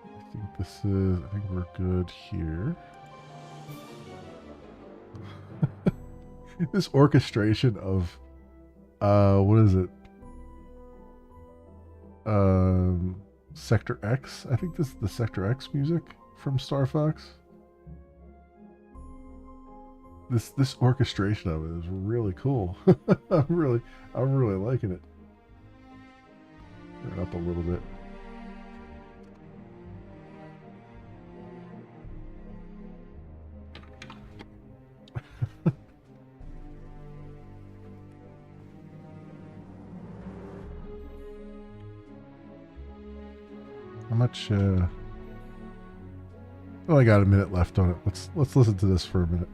I think this is. I think we're good here. This orchestration of, what is it? Sector X. I think this is the Sector X music from Star Fox. This orchestration of it is really cool. I'm really liking it. Turn it up a little bit. How much? Only got a minute left on it. Let's listen to this for a minute.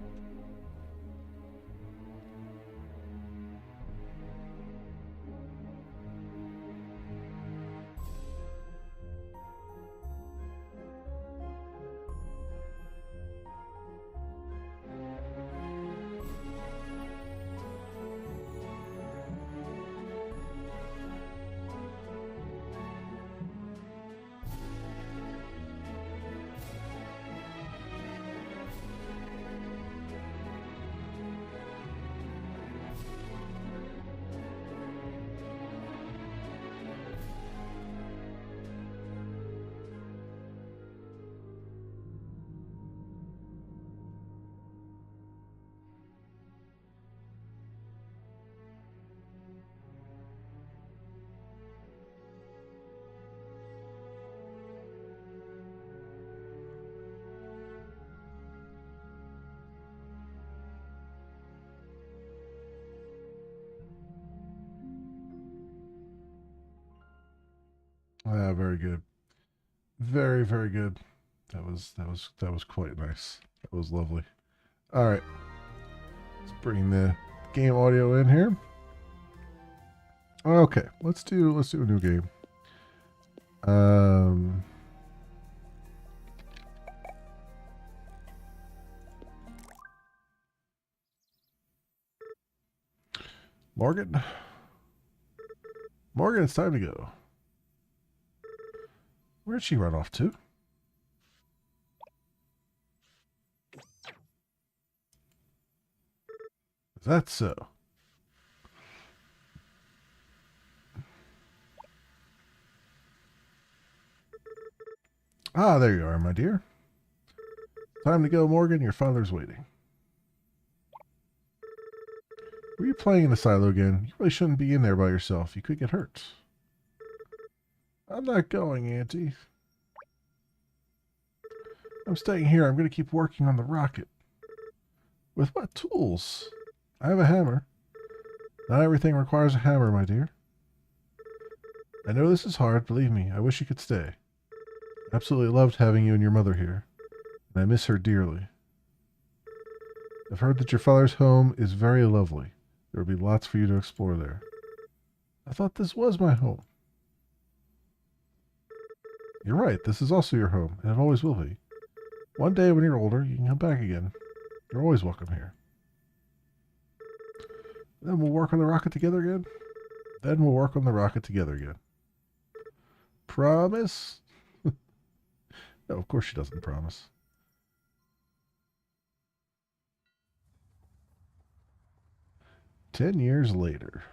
Yeah, very good. Very, very good. That was quite nice. That was lovely. All right. Let's bring the game audio in here. Okay, let's do a new game. Morgan. Morgan, it's time to go. Where'd she run off to? Is that so? Ah, there you are, my dear. Time to go, Morgan. Your father's waiting. Were you playing in the silo again? You really shouldn't be in there by yourself. You could get hurt. I'm not going, Auntie. I'm staying here. I'm going to keep working on the rocket. With what tools? I have a hammer. Not everything requires a hammer, my dear. I know this is hard, believe me. I wish you could stay. Absolutely loved having you and your mother here, and I miss her dearly. I've heard that your father's home is very lovely. There will be lots for you to explore there. I thought this was my home. You're right, this is also your home, and it always will be. One day when you're older, you can come back again. You're always welcome here. Then we'll work on the rocket together again? Then we'll work on the rocket together again. Promise? No, of course she doesn't promise. "10 years later."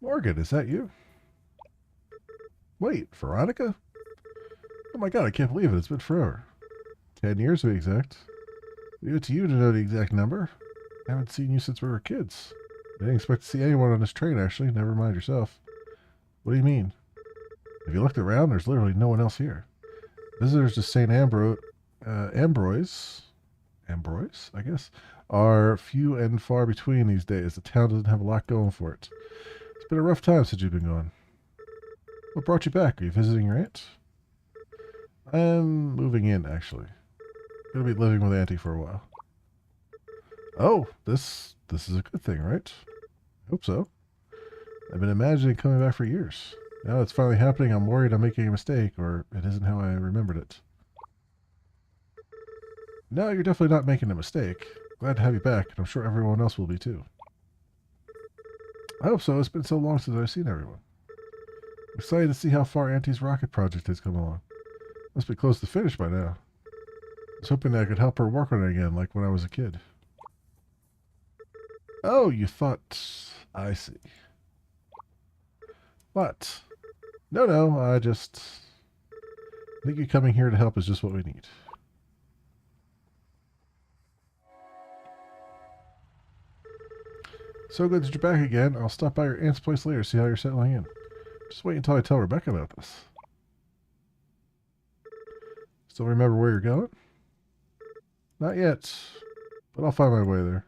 Morgan, is that you? Wait, Veronica? Oh my god, I can't believe it. It's been forever. 10 years to be exact. Leave it to you to know the exact number. I haven't seen you since we were kids. I didn't expect to see anyone on this train, actually. Never mind yourself. What do you mean? If you looked around, there's literally no one else here. Visitors to St. Ambroise, I guess, are few and far between these days. The town doesn't have a lot going for it. It's been a rough time since you've been gone. What brought you back? Are you visiting your aunt? I'm moving in, actually. Gonna be living with Auntie for a while. Oh, this is a good thing, right? Hope so. I've been imagining coming back for years. Now it's finally happening, I'm worried I'm making a mistake, or it isn't how I remembered it. No, you're definitely not making a mistake. Glad to have you back, and I'm sure everyone else will be too. I hope so. It's been so long since I've seen everyone. I'm excited to see how far Auntie's rocket project has come along. Must be close to finish by now. I was hoping that I could help her work on it again, like when I was a kid. Oh, you thought... I see. What? No, I think you coming here to help is just what we need. So good that you're back again. I'll stop by your aunt's place later, see how you're settling in. Just wait until I tell Rebecca about this. Still remember where you're going? Not yet, but I'll find my way there.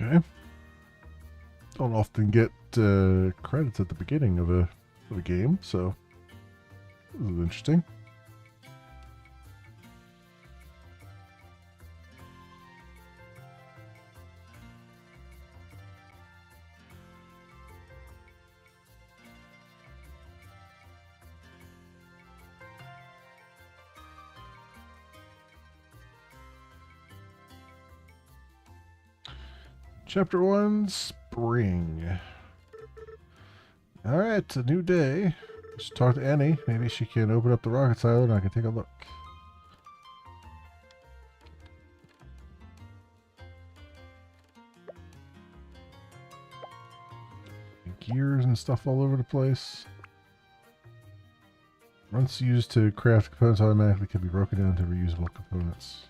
Okay. Don't often get credits at the beginning of a game, so this is interesting. Chapter 1, Spring. Alright, a new day. Just talk to Annie. Maybe she can open up the rocket silo and I can take a look. Gears and stuff all over the place. Once used to craft components automatically can be broken down to reusable components.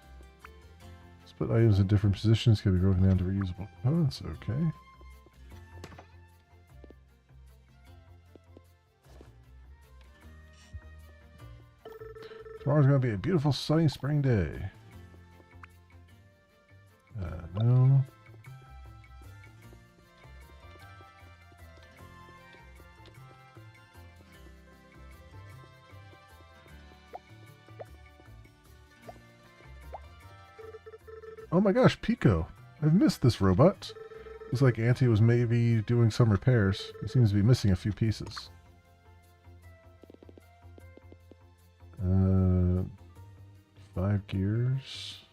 Split items in different positions can be broken down to reusable components. Okay. Tomorrow's going to be a beautiful sunny spring day. No. Oh my gosh, Pico. I've missed this robot. Looks like Auntie was maybe doing some repairs. He seems to be missing a few pieces. 5 gears.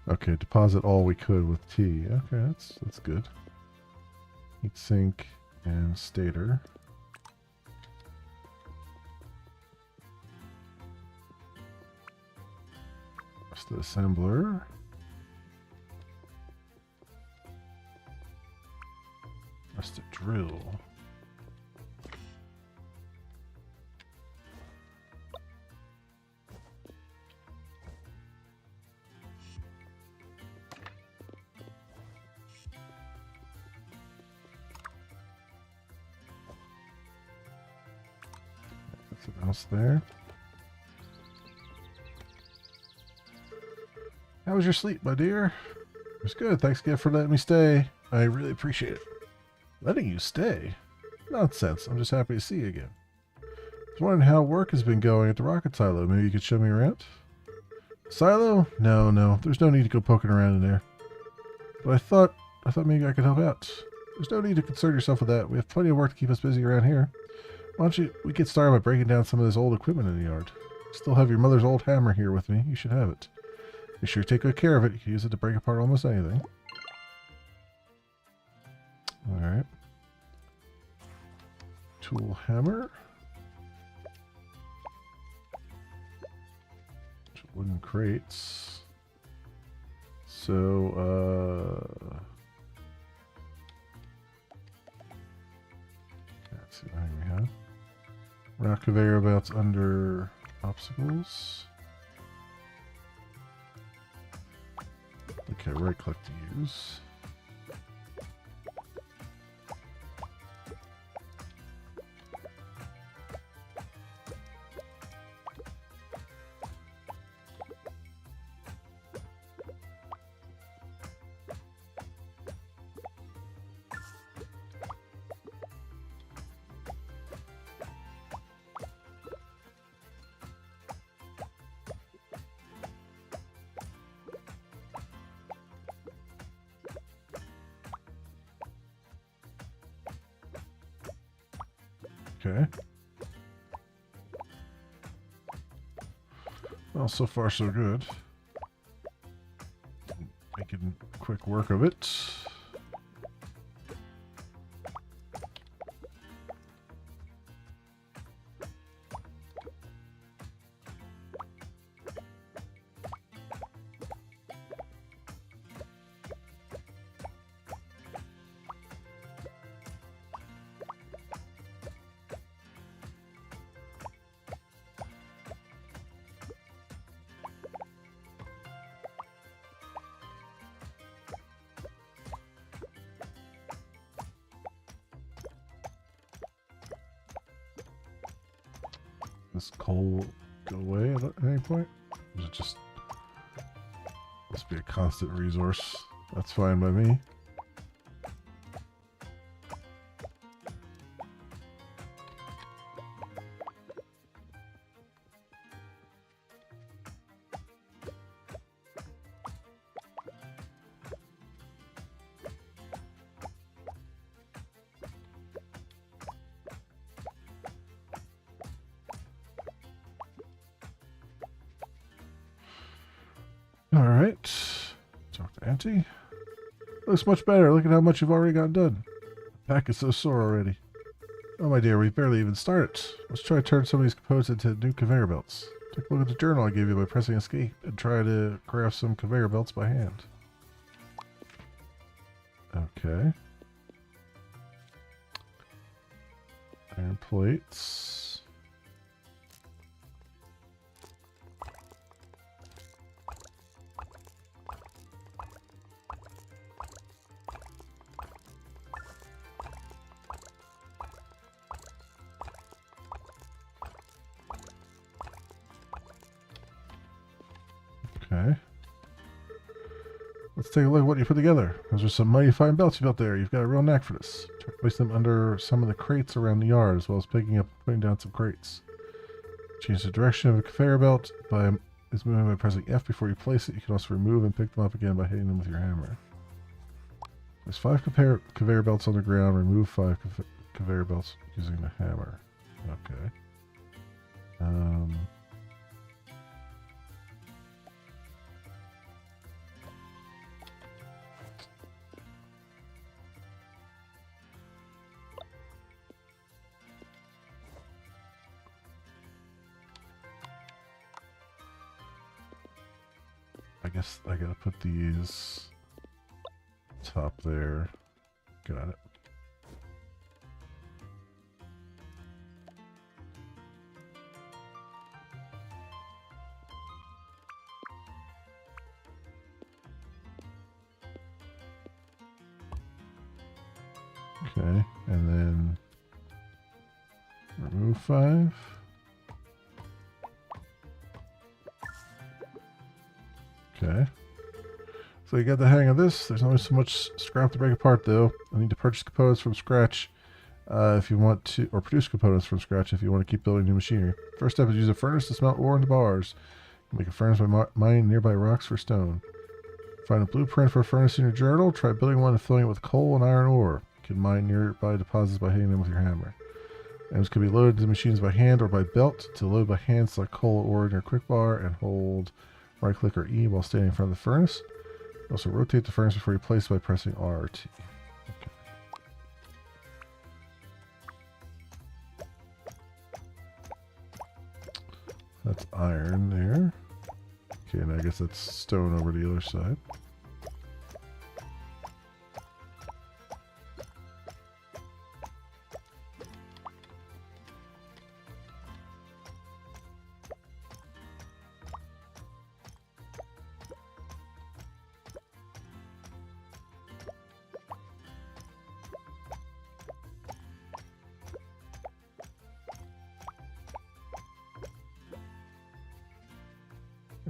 Okay, deposit all we could with T. Okay, that's good. Heat sink and stator. There's the assembler. That's the drill. That's a mouse there. How was your sleep, my dear? It was good. Thanks again for letting me stay. I really appreciate it. Letting you stay? Nonsense. I'm just happy to see you again. I was wondering how work has been going at the rocket silo. Maybe you could show me around? Silo? No. There's no need to go poking around in there. But I thought maybe I could help out. There's no need to concern yourself with that. We have plenty of work to keep us busy around here. Why don't we get started by breaking down some of this old equipment in the yard? I still have your mother's old hammer here with me. You should have it. Be sure to take good care of it. You can use it to break apart almost anything. Alright. Tool hammer. Wooden crates. So, let's see what we have. Rock conveyor belts under obstacles. Okay, right click to use. Okay. Well, so far so good. Making quick work of it. This coal go away at any point? Or is it just must be a constant resource? That's fine by me. Alright. Talk to Auntie. Looks much better. Look at how much you've already got done. The pack is so sore already. Oh my dear, we've barely even started. Let's try to turn some of these components into new conveyor belts. Take a look at the journal I gave you by pressing escape and try to craft some conveyor belts by hand. Okay. Iron plates. Okay. Let's take a look at what you put together. Those are some mighty fine belts you built there. You've got a real knack for this. Try to place them under some of the crates around the yard, as well as picking up and putting down some crates. Change the direction of a conveyor belt is moving by pressing F before you place it. You can also remove and pick them up again by hitting them with your hammer. There's 5 conveyor belts on the ground. Remove 5 conveyor belts using the hammer. Okay. guess I gotta put these top there. Got it. Okay, and then remove 5. Okay. So you got the hang of this. There's only so much scrap to break apart, though. I need to purchase components from scratch if you want to, or produce components from scratch if you want to keep building new machinery. First step is use a furnace to smelt ore into bars. Make a furnace by mining nearby rocks for stone. Find a blueprint for a furnace in your journal. Try building one and filling it with coal and iron ore. You can mine nearby deposits by hitting them with your hammer. Items can be loaded into machines by hand or by belt. To load by hand, select coal or ore in your quick bar and hold right click or E while standing in front of the furnace. Also rotate the furnace before you place it by pressing RT. Okay. That's iron there. Okay, and I guess that's stone over the other side.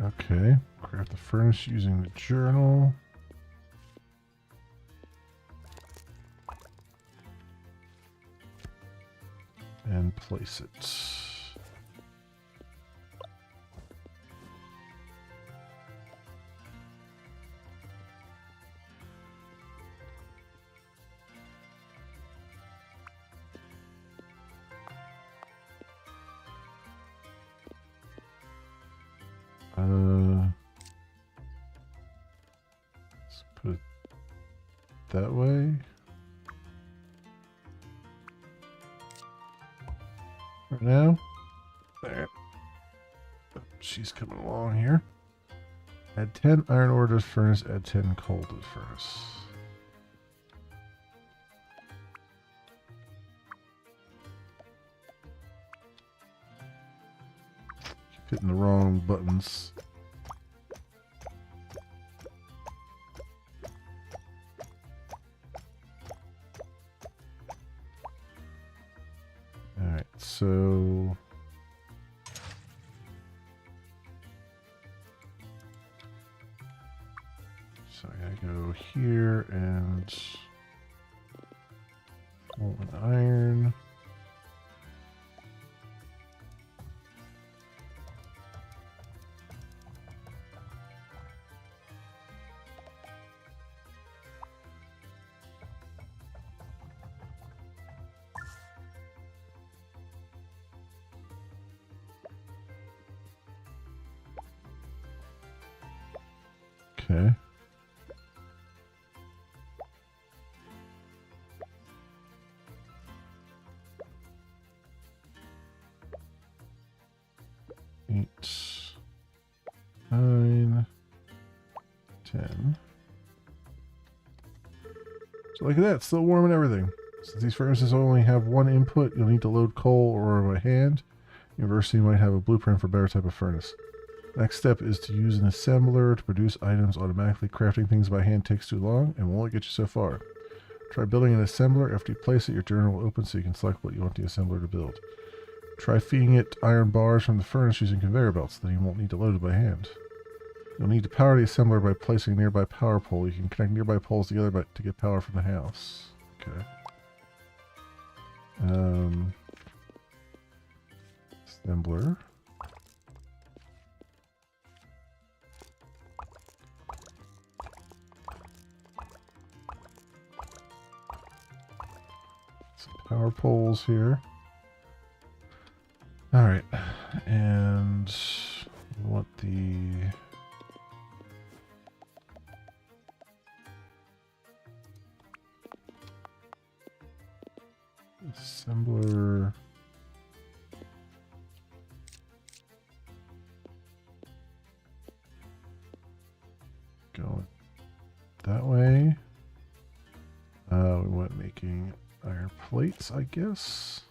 Okay, craft the furnace using the journal. And place it. Let's put it that way. Right now. There. She's coming along here. Add 10 iron ore to the furnace, add 10 coal to the furnace. Keep hitting the wrong buttons. Alright, so I gotta go here and coal and iron. Okay. Eight, 9, 10. So look at that, still warm and everything. Since these furnaces only have one input, you'll need to load coal or by hand. University might have a blueprint for a better type of furnace. Next step is to use an assembler to produce items automatically. Crafting things by hand takes too long and will only get you so far. Try building an assembler. After you place it, your journal will open so you can select what you want the assembler to build. Try feeding it iron bars from the furnace using conveyor belts, then you won't need to load it by hand. You'll need to power the assembler by placing a nearby power pole. You can connect nearby poles together to get power from the house. Okay. Assembler. Some power poles here. Alright, and we want the assembler. going that way. We went making iron plates, I guess.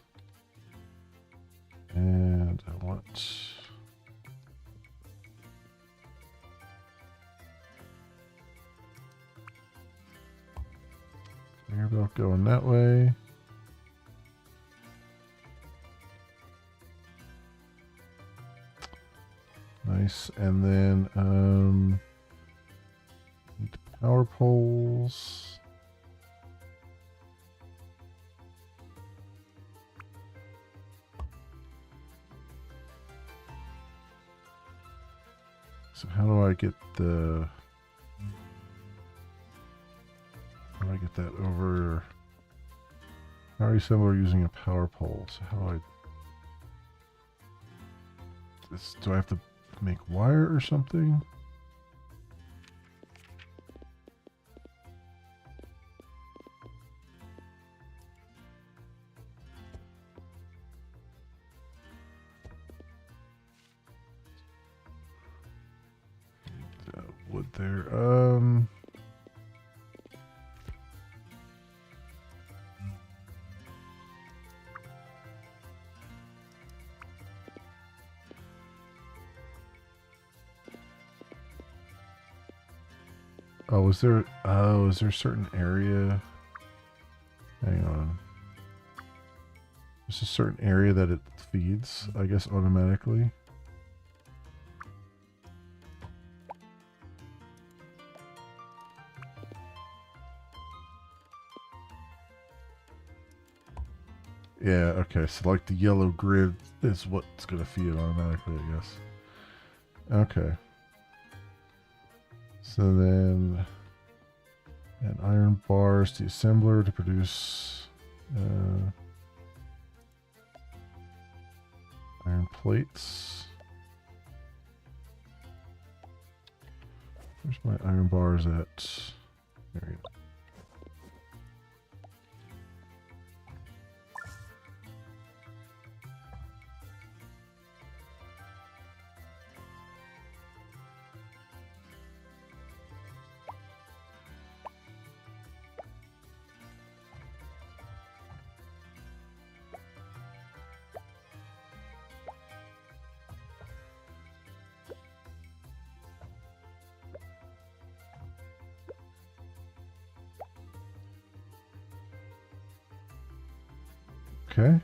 And I want... conveyor belt going that way. Nice. And then need power poles. So how do I get the... how do I get that over? Power assembler using a power pole. So how do I... this, do I have to make wire or something? Wood there. Oh, is there a certain area? Hang on. There's a certain area that it feeds, I guess, automatically. Yeah, okay, so like the yellow grid is what's going to feed it automatically, I guess. Okay. So then, add iron bars to the assembler to produce iron plates. Where's my iron bars at? There we go. Okay,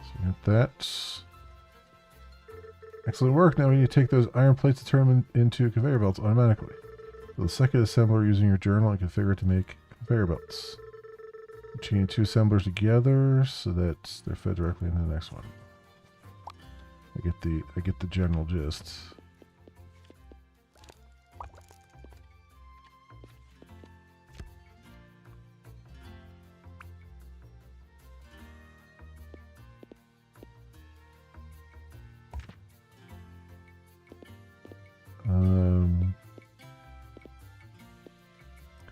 so we got that. Excellent work. Now we need to take those iron plates and turn them into conveyor belts automatically. Build a second assembler using your journal and configure it to make conveyor belts. Chain two assemblers together so that they're fed directly into the next one. I get the general gist.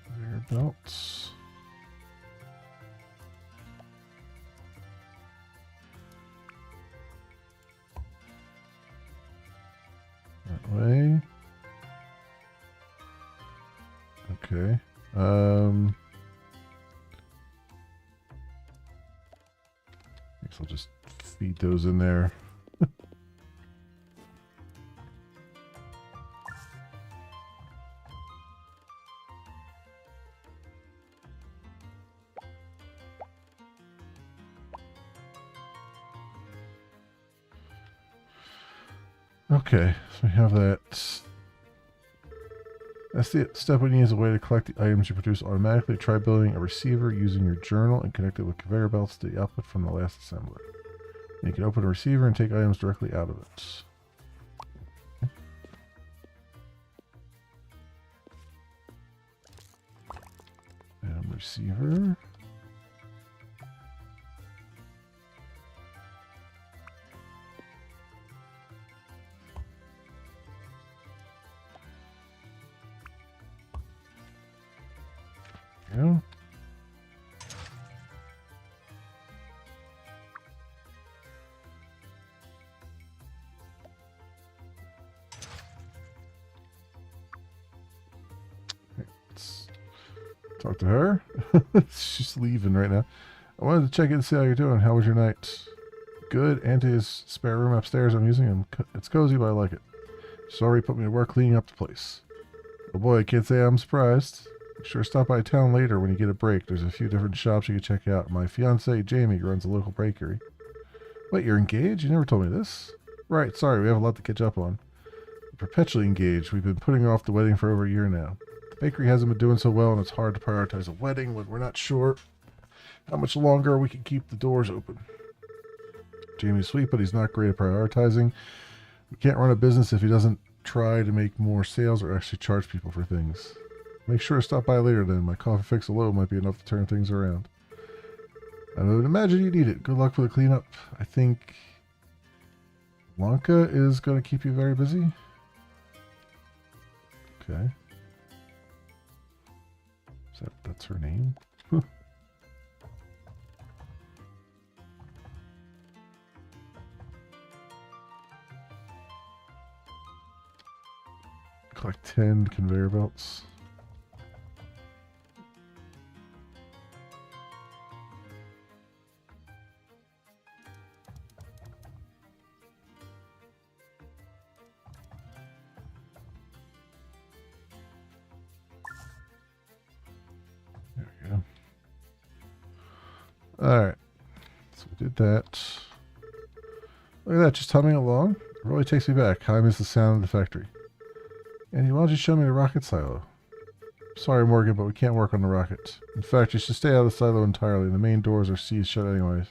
Conveyor belts. That way. Okay. Guess I'll just feed those in there. Okay, so we have that. That's the step we need as a way to collect the items you produce automatically. Try building a receiver using your journal and connect it with conveyor belts to the output from the last assembler. You can open a receiver and take items directly out of it. Receiver. Yeah. Talk to her. She's leaving right now. I wanted to check in and see how you're doing. How was your night? Good. Auntie's spare room upstairs I'm using, and it's cozy, but I like it. She's already put me to work cleaning up the place. Oh boy, I can't say I'm surprised. Sure, stop by town later when you get a break. There's a few different shops you can check out. My fiancée, Jamie, runs a local bakery. Wait, you're engaged? You never told me this. Right, sorry, we have a lot to catch up on. We're perpetually engaged. We've been putting off the wedding for over a year now. The bakery hasn't been doing so well, and it's hard to prioritize a wedding when we're not sure how much longer we can keep the doors open. Jamie's sweet, but he's not great at prioritizing. We can't run a business if he doesn't try to make more sales or actually charge people for things. Make sure to stop by later then. My coffee fix alone might be enough to turn things around. I would imagine you need it. Good luck with the cleanup. I think Blanca is going to keep you very busy. Okay. That's her name? Collect 10 conveyor belts. There we go. Alright. So we did that. Look at that, just humming along. It really takes me back. How I miss the sound of the factory. Andy, why don't you show me the rocket silo? Sorry, Morgan, but we can't work on the rocket. In fact, you should stay out of the silo entirely. The main doors are seized shut anyways.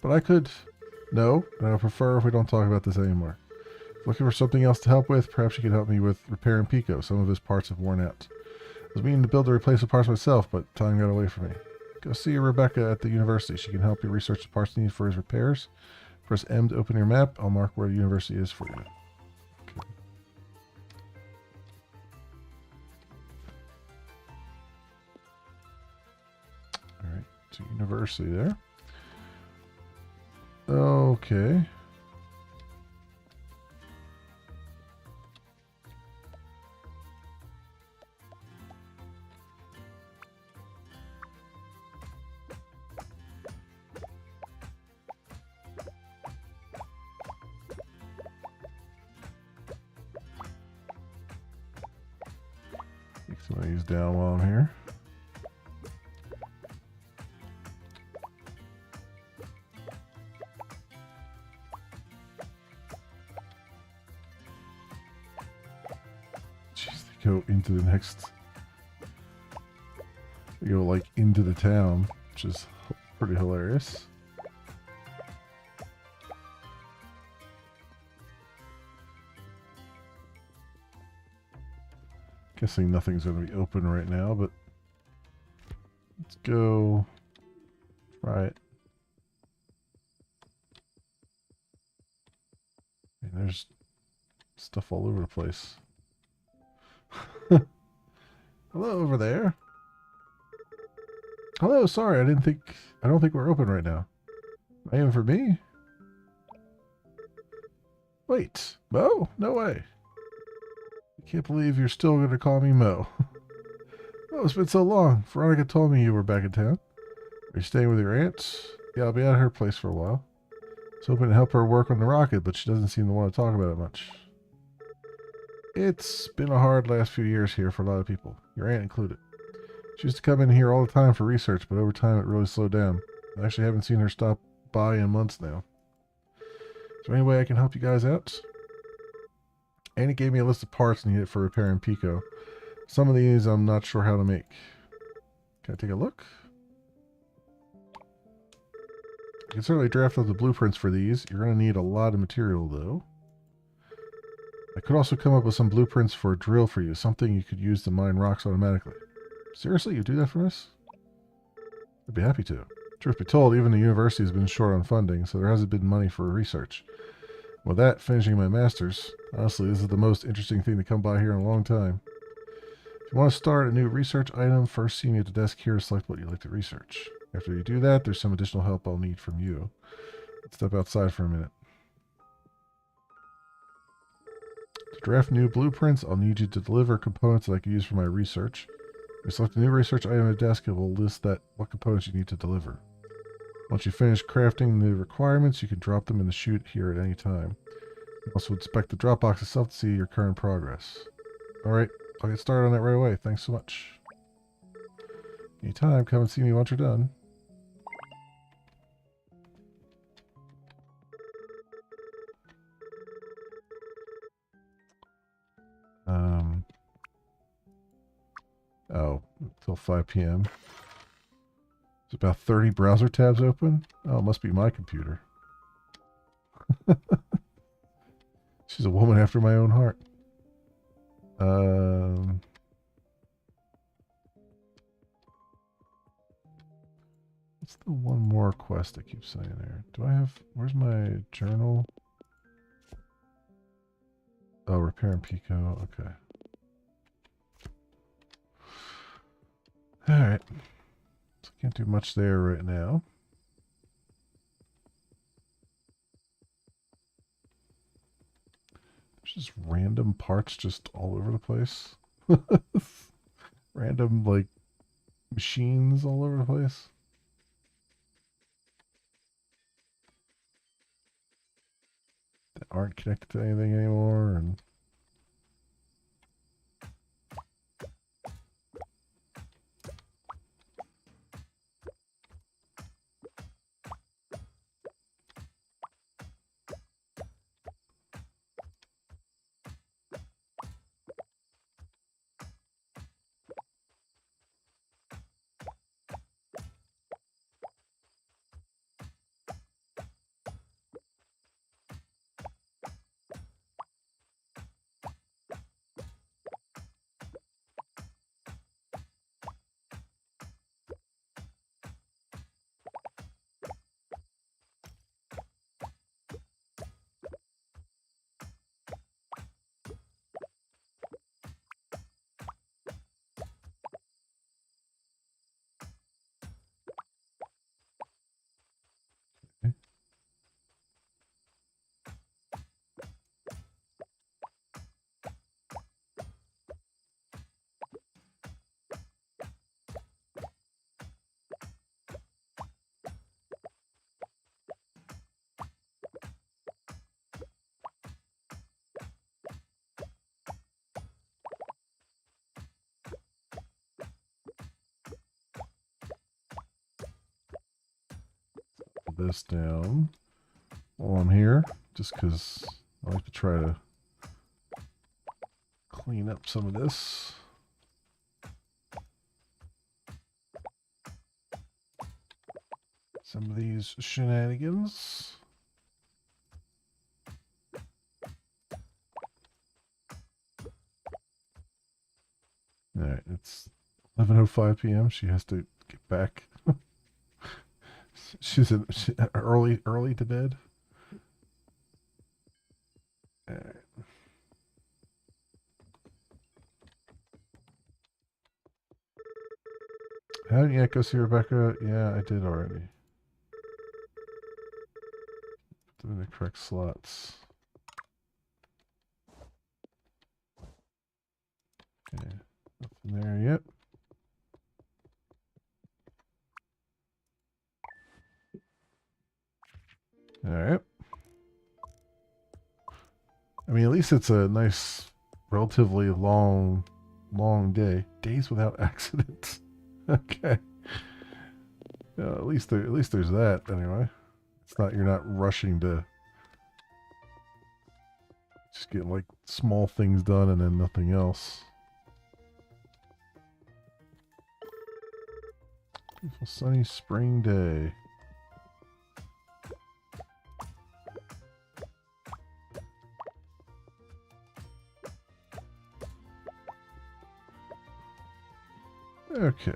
But I could... No, and I would prefer if we don't talk about this anymore. If looking for something else to help with, perhaps you could help me with repairing Pico. Some of his parts have worn out. I was meaning to build the replacement parts myself, but time got away from me. Go see Rebecca at the university. She can help you research the parts needed for his repairs. Press M to open your map. I'll mark where the university is for you. Okay. Alright, to university there. Okay. Take some of these down while I'm here. Go into the next, go like into the town, which is pretty hilarious. Guessing nothing's going to be open right now, but let's go try it. And there's stuff all over the place. Hello over there. Hello, sorry, I don't think we're open right now. Aim for me? Wait, Mo? No way. I can't believe you're still going to call me Mo. Oh, it's been so long. Veronica told me you were back in town. Are you staying with your aunt? Yeah, I'll be at her place for a while. I was hoping to help her work on the rocket, but she doesn't seem to want to talk about it much. It's been a hard last few years here for a lot of people, your aunt included. She used to come in here all the time for research, but over time it really slowed down. I actually haven't seen her stop by in months now. Is there any way I can help you guys out? Annie gave me a list of parts needed for repairing Pico. Some of these I'm not sure how to make. Can I take a look? You can certainly draft up the blueprints for these. You're going to need a lot of material though. I could also come up with some blueprints for a drill for you, something you could use to mine rocks automatically. Seriously, you do that for us? I'd be happy to. Truth be told, even the university has been short on funding, so there hasn't been money for research. With that, finishing my master's, honestly, this is the most interesting thing to come by here in a long time. If you want to start a new research item, first see me at the desk here to select what you'd like to research. After you do that, there's some additional help I'll need from you. Let's step outside for a minute. To draft new blueprints, I'll need you to deliver components that I can use for my research. You select a new research item at the desk. It will list what components you need to deliver. Once you finish crafting the requirements, you can drop them in the chute here at any time. You also inspect the drop box itself to see your current progress. Alright, I'll get started on that right away. Thanks so much. Anytime, come and see me once you're done. Oh, until 5 p.m. There's about 30 browser tabs open. Oh, it must be my computer. She's a woman after my own heart. What's the one more quest I keep saying there? Do I have... Where's my journal? Oh, repair and Pico. Okay. Alright. So can't do much there right now. There's just random parts just all over the place. Random, like, machines all over the place. That aren't connected to anything anymore, and... this down while I'm here, just because I like to try to clean up some of this. Some of these shenanigans. Alright, it's 11:05 p.m. She has to get back. She's early to bed. Alright. Haven't yet go see Rebecca? Yeah, I did already. Put them in the correct slots. Okay, nothing there yet. Alright. I mean, at least it's a nice, relatively long day. Days without accidents. Okay. At least there's that anyway. It's not, you're not rushing to just get like small things done and then nothing else. Beautiful sunny spring day. Okay.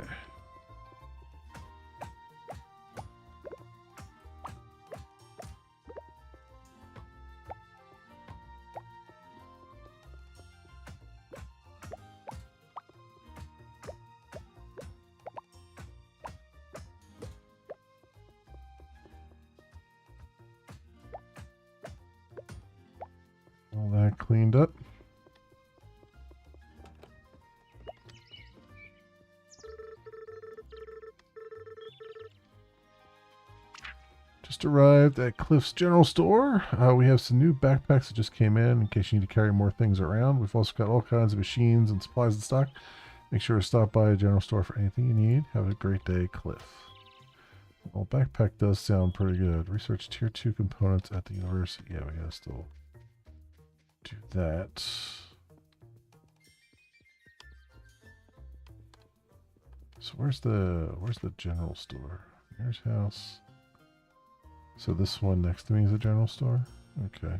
All that cleaned up. just arrived at Cliff's General Store. We have some new backpacks that just came in case you need to carry more things around. We've also got all kinds of machines and supplies in stock. Make sure to stop by a general store for anything you need. Have a great day, Cliff. Well, backpack does sound pretty good. Research tier 2 components at the university. Yeah, we gotta still do that. So where's the general store? Here's house. So this one next to me is a general store? Okay.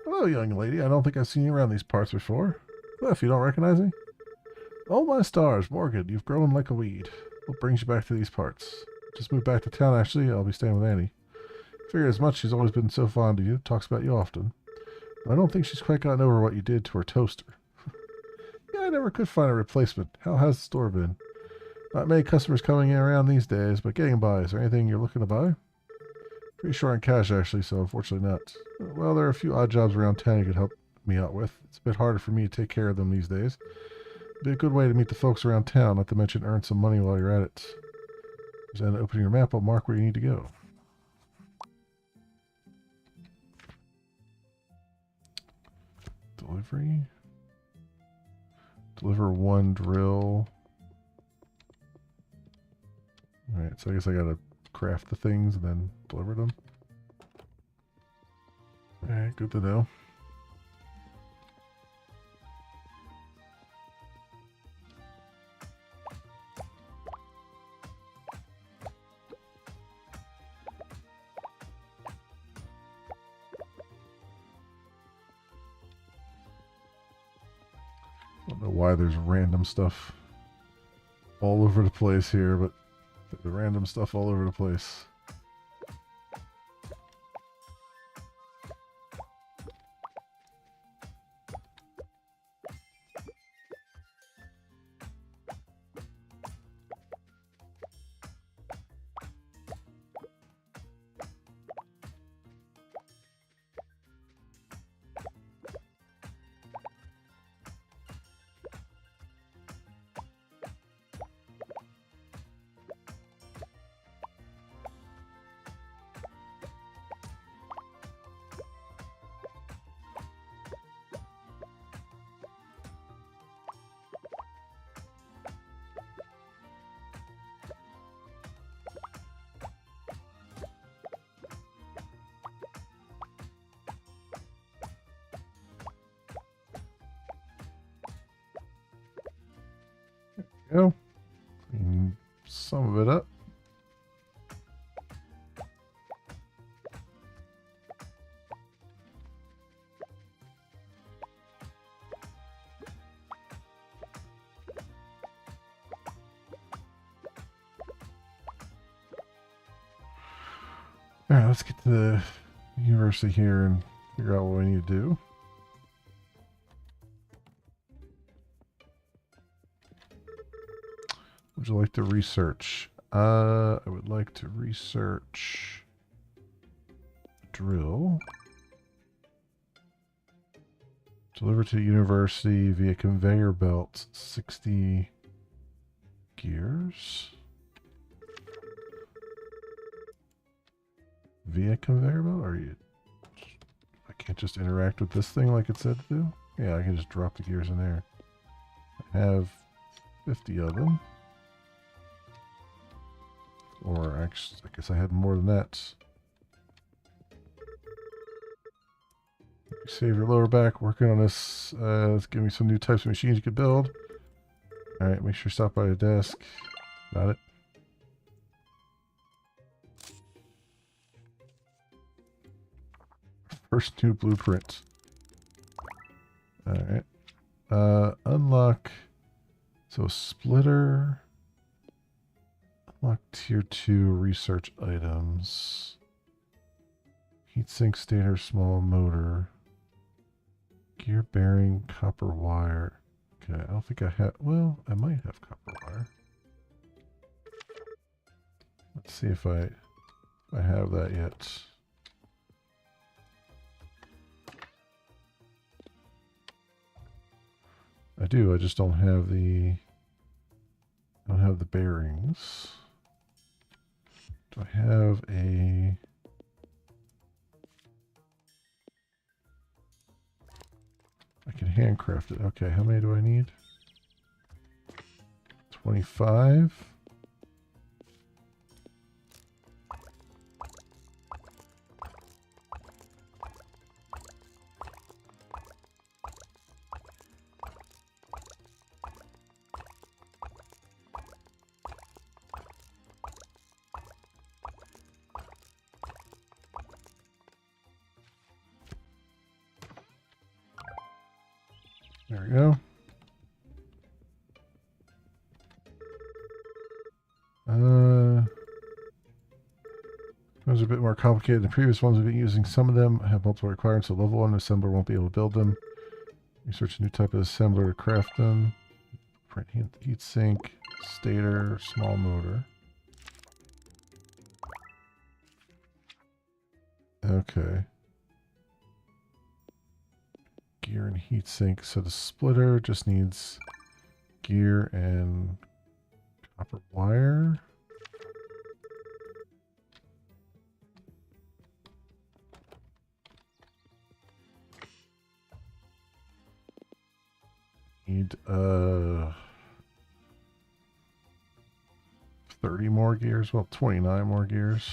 Hello, young lady. I don't think I've seen you around these parts before. Cliff, you don't recognize me? Oh my stars, Morgan, you've grown like a weed. What brings you back to these parts? Just moved back to town, actually. I'll be staying with Annie. Figure as much. She's always been so fond of you. Talks about you often. But I don't think she's quite gotten over what you did to her toaster. Yeah, I never could find a replacement. How has the store been? Not many customers coming in around these days, but getting by. Is there anything you're looking to buy? Pretty short on cash, actually, so unfortunately not. Well, there are a few odd jobs around town you could help me out with. It's a bit harder for me to take care of them these days. Be a good way to meet the folks around town, not to mention earn some money while you're at it. Then opening your map, I'll mark where you need to go. Delivery. Deliver one drill. Alright, so I guess I gotta craft the things and then deliver them. Alright, good to know. I don't know why there's random stuff all over the place here, but there's random stuff all over the place. Go. Clean some of it up. Alright, let's get to the university here and figure out what we need to do. Would you like to research? I would like to research drill. Deliver to university via conveyor belt, 60 gears. Via conveyor belt? Or you? I can't just interact with this thing like it said to do? Yeah, I can just drop the gears in there. I have 50 of them. Or actually, I guess I had more than that. Save your lower back. Working on this. Let's give me some new types of machines you could build. Alright, make sure you stop by the desk. Got it. First new blueprint. Alright. Unlock. So splitter. Unlock tier 2 research items. Heatsink stator, small motor. Gear bearing, copper wire. Okay, I don't think I have. Well, I might have copper wire. Let's see if I have that yet. I do, I just don't have the I don't have the bearings. Do I have a... I can handcraft it. Okay, how many do I need? 25. There we go. Those are a bit more complicated than previous ones we've been using. Some of them have multiple requirements, so level 1 assembler won't be able to build them. Research a new type of assembler to craft them. Print heat sink, stator, small motor. Okay. Gear and heat sink. So the splitter just needs gear and copper wire. Need 30 more gears. Well, 29 more gears.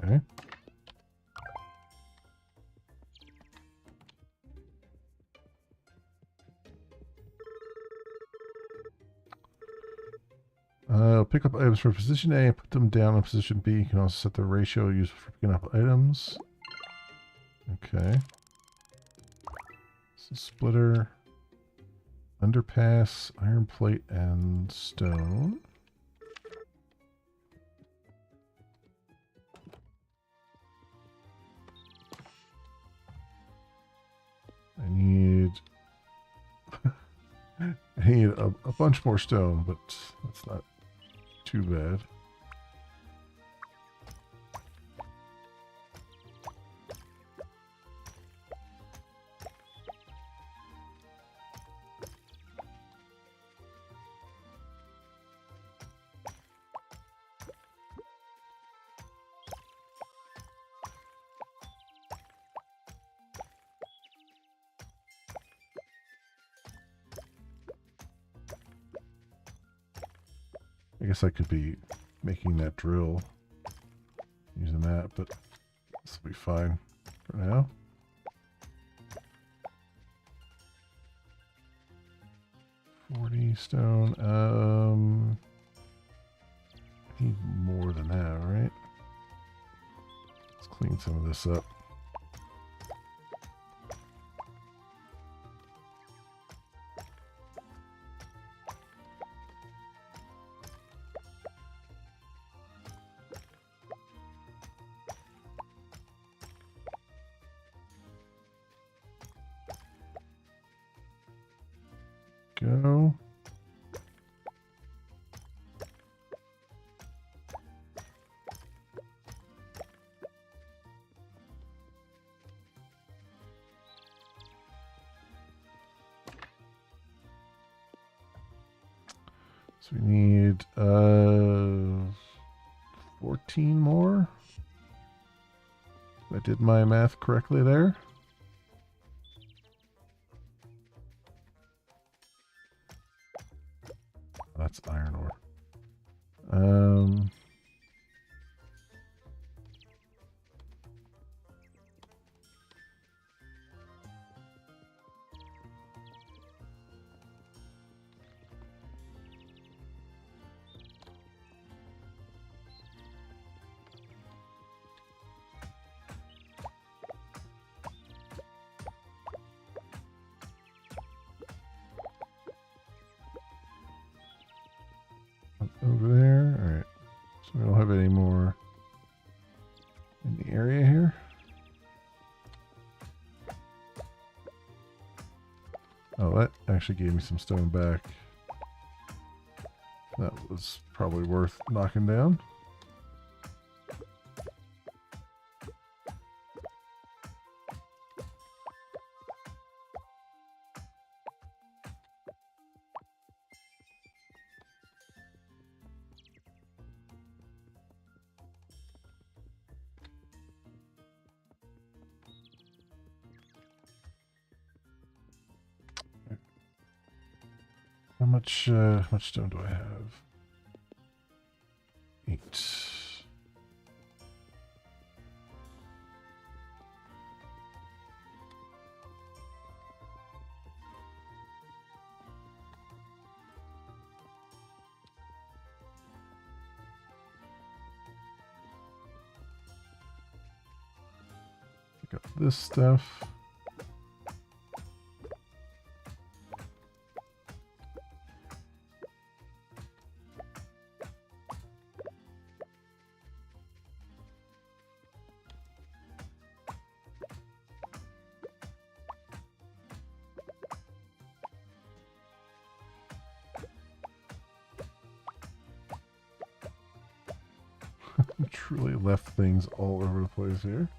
Okay. Pick up items from position A and put them down in position B. You can also set the ratio used for picking up items. Okay. So splitter, underpass, iron plate, and stone. I need I need a bunch more stone, but that's not too bad. I guess I could be making that drill using that, but this will be fine for now. $40 stone. I need more than that, right? Let's clean some of this up. Go. So we need 14 more. I did my math correctly there. That's iron ore. Over there. All right. So we don't have any more area here. Oh, that actually gave me some stone back. That was probably worth knocking down. How much stone do I have? 8. Pick up this stuff. Truly left things all over the place here.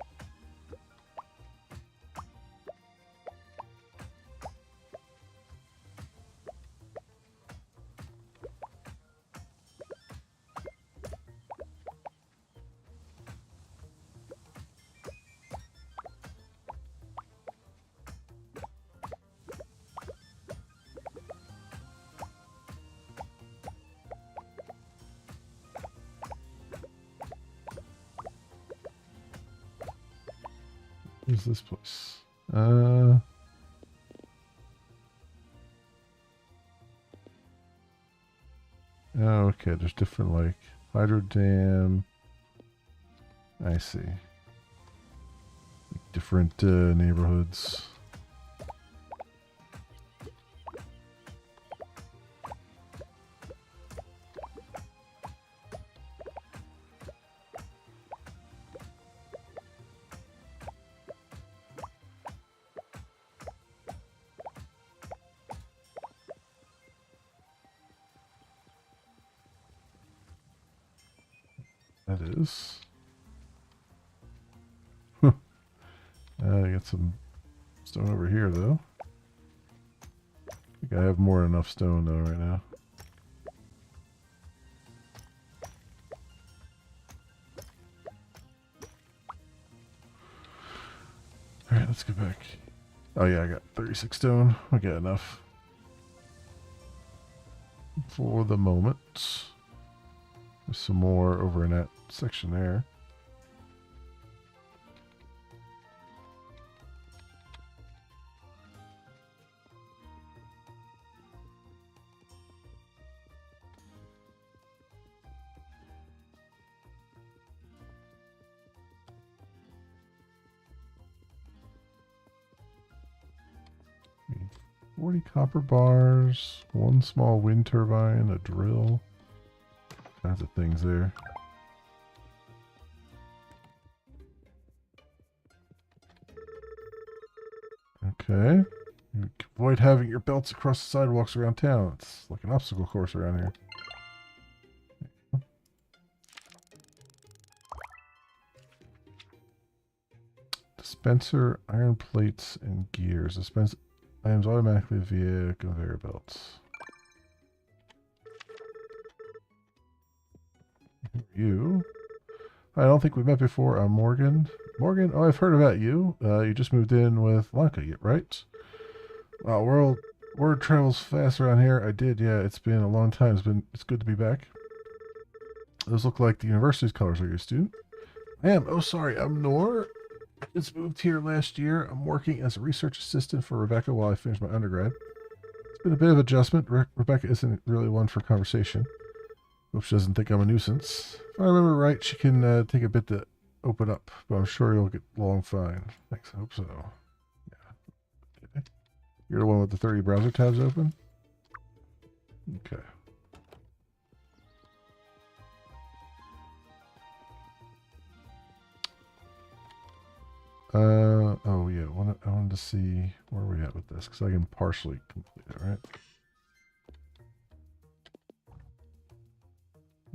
Where's this place? Oh, okay, there's different, like, hydro dam. I see. Different neighborhoods. That is. I got some stone over here, though. I think I have more than enough stone, though, right now. Alright, let's get back. Oh yeah, I got 36 stone. I got enough. For the moment. There's some more over in that section there. Need 40 copper bars, 1 small wind turbine, a drill. Kinds of things there. Okay. You avoid having your belts across the sidewalks around town. It's like an obstacle course around here. Dispenser, iron plates, and gears. Dispense items automatically via conveyor belts. You. I don't think we met before. I'm Morgan. Morgan? Oh, I've heard about you. You just moved in with Lanka, right? Wow, word travels fast around here. I did, yeah. It's been a long time. It's good to be back. Those look like the university's colors. Are you a student? I am. Oh, sorry. I'm Nor. Just moved here last year. I'm working as a research assistant for Rebecca while I finish my undergrad. It's been a bit of adjustment. Rebecca isn't really one for conversation. Hope she doesn't think I'm a nuisance. If I remember right, she can take a bit to open up, but I'm sure you'll get along fine. Thanks, I hope so. Yeah. Okay. You're the one with the 30 browser tabs open? Okay. Oh yeah, I wanted to see where we at with this because I can partially complete it, right?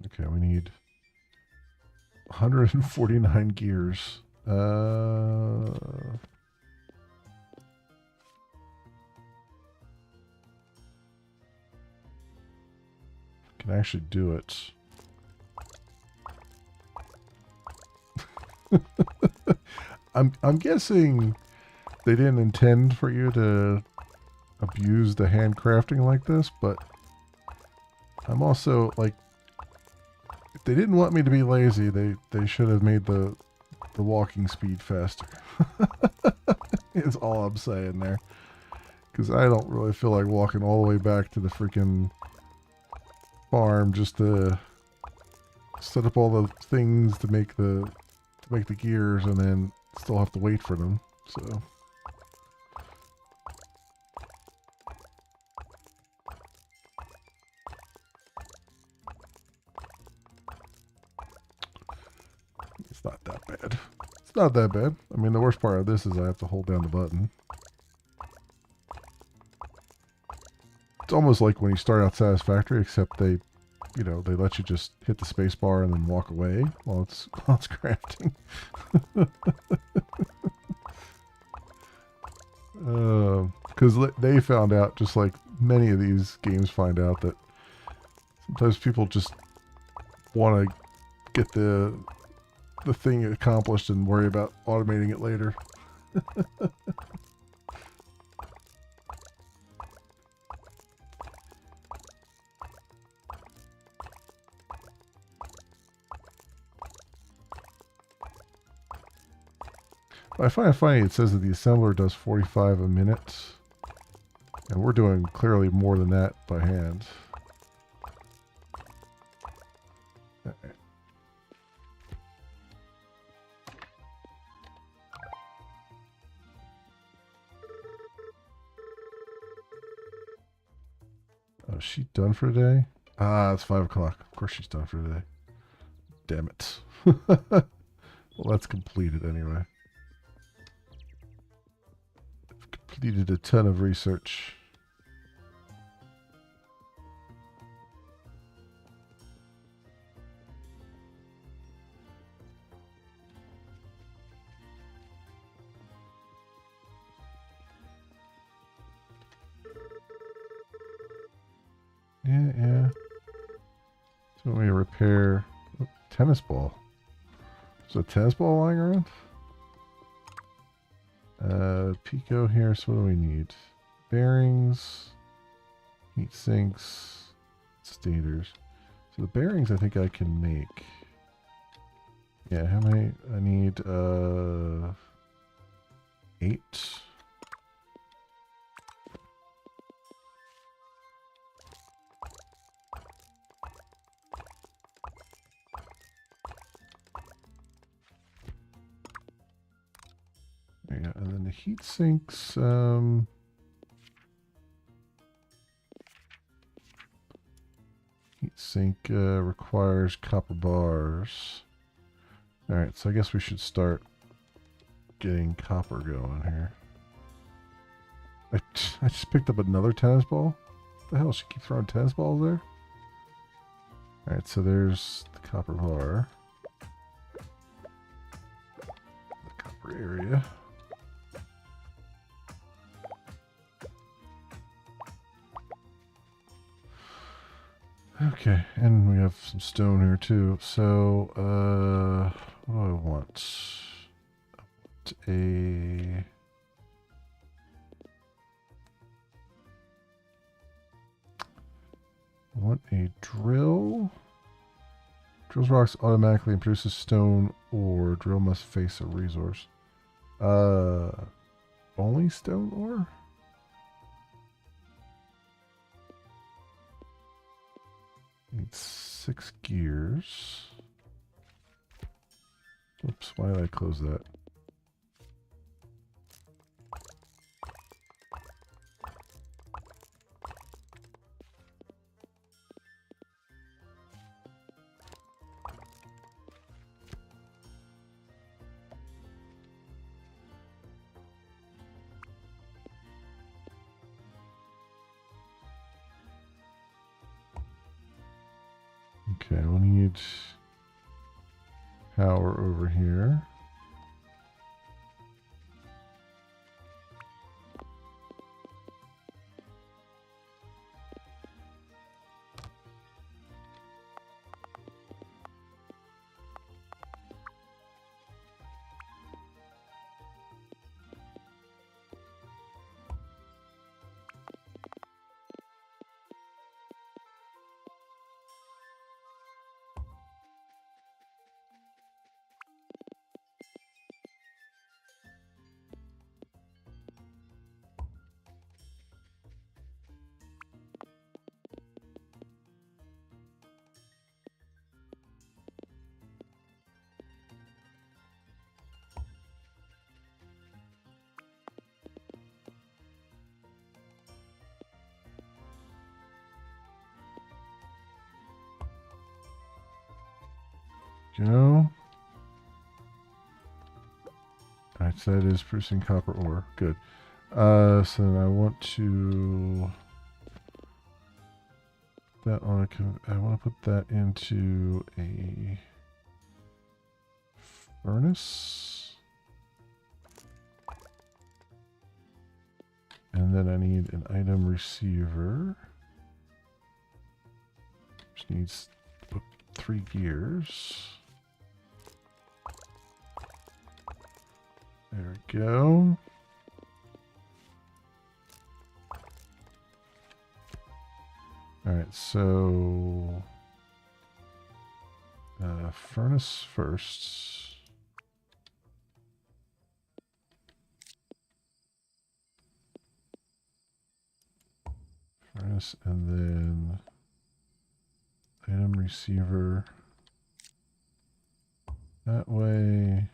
Okay, we need 149 gears. Can actually do it. I'm guessing they didn't intend for you to abuse the handcrafting like this, but I'm also like, if they didn't want me to be lazy, they should have made the walking speed faster. Is all I'm saying there. Because I don't really feel like walking all the way back to the freaking farm just to set up all the things to make the gears and then still have to wait for them. So it's not that bad. It's not that bad. I mean, the worst part of this is I have to hold down the button. It's almost like when you start out Satisfactory, except they, you know, they let you just hit the space bar and then walk away while it's crafting. Because they found out, just like many of these games find out, that sometimes people just want to get the thing accomplished and worry about automating it later. I find it funny, it says that the assembler does 45 a minute, and we're doing clearly more than that by hand. Oh, is she done for today? Ah, it's 5 o'clock. Of course she's done for today. Damn it. Well, that's completed anyway. I've completed a ton of research. Yeah. So we repair tennis ball. There's a tennis ball lying around? Pico here, so what do we need? Bearings, heat sinks, stators. So the bearings I think I can make. Yeah, how many? I need 8. Yeah, and then the heat sinks, heat sink requires copper bars. Alright, so I guess we should start getting copper going here. I just picked up another tennis ball? What the hell? She keeps throwing tennis balls there? Alright, so there's the copper bar. The copper area. Okay, and we have some stone here too. So, what do I want? I want a drill. Drills rocks automatically and produces stone, or drill must face a resource. Only stone ore? Need 6 gears. Oops, why did I close that? Okay, we need power over here. Go. Alright, so that is producing copper ore. Good. So then I want to that on I want to put that into a furnace. And then I need an item receiver. Which needs 3 gears. There we go. Alright, so furnace first. Furnace and then item receiver that way.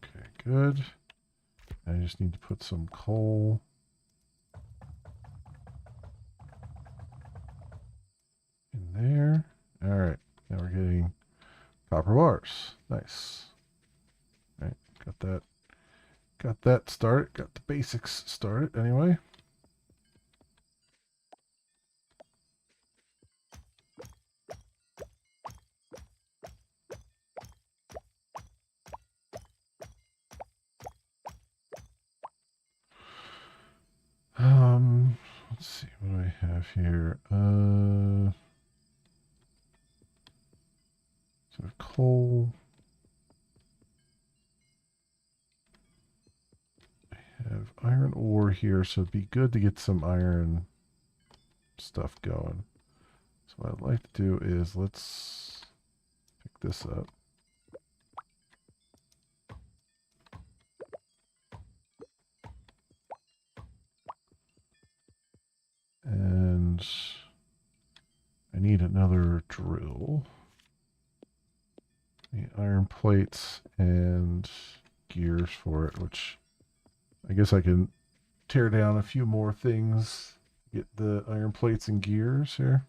Okay, good. I just need to put some coal in there. All right, now we're getting copper bars. Nice. All right, got that started. Got the basics started anyway. Let's see, what do I have here? So coal. I have iron ore here, so it'd be good to get some iron stuff going. So what I'd like to do is let's pick this up. And I need another drill. Need iron plates and gears for it, which I guess I can tear down a few more things. Get the iron plates and gears here.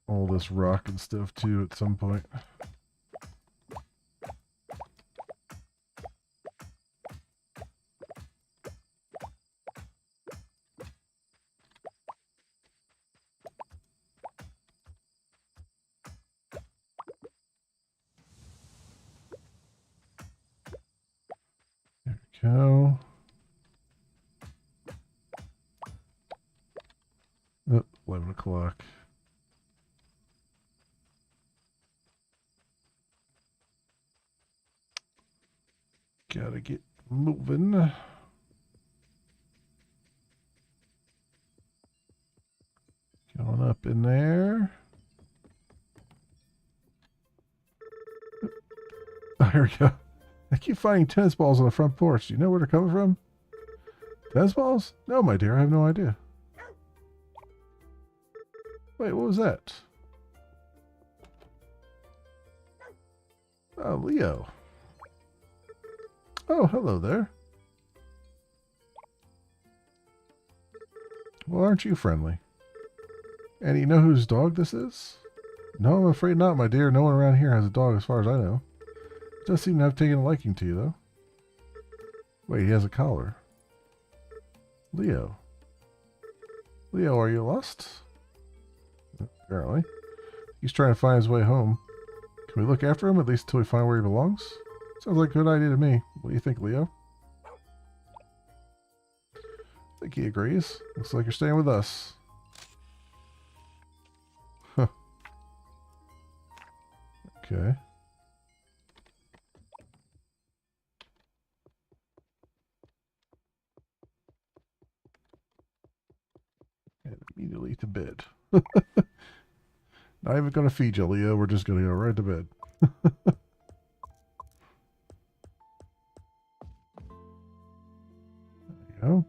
All this rock and stuff too at some point. There we go. Oh, 11 o'clock. Gotta get moving. Going up in there. here we go. I keep finding tennis balls on the front porch. Do you know where they're coming from? Tennis balls? No, my dear, I have no idea. Wait, what was that? Oh, Leo. Oh, hello there. Well, aren't you friendly? And you know whose dog this is? No, I'm afraid not, my dear. No one around here has a dog as far as I know. It does seem to have taken a liking to you, though. Wait, he has a collar. Leo. Leo, are you lost? Apparently. He's trying to find his way home. Can we look after him, at least until we find where he belongs? Sounds like a good idea to me. What do you think, Leo? I think he agrees. Looks like you're staying with us. Huh. Okay. And immediately to bed. Not even going to feed you, Leo. We're just going to go right to bed. There you go.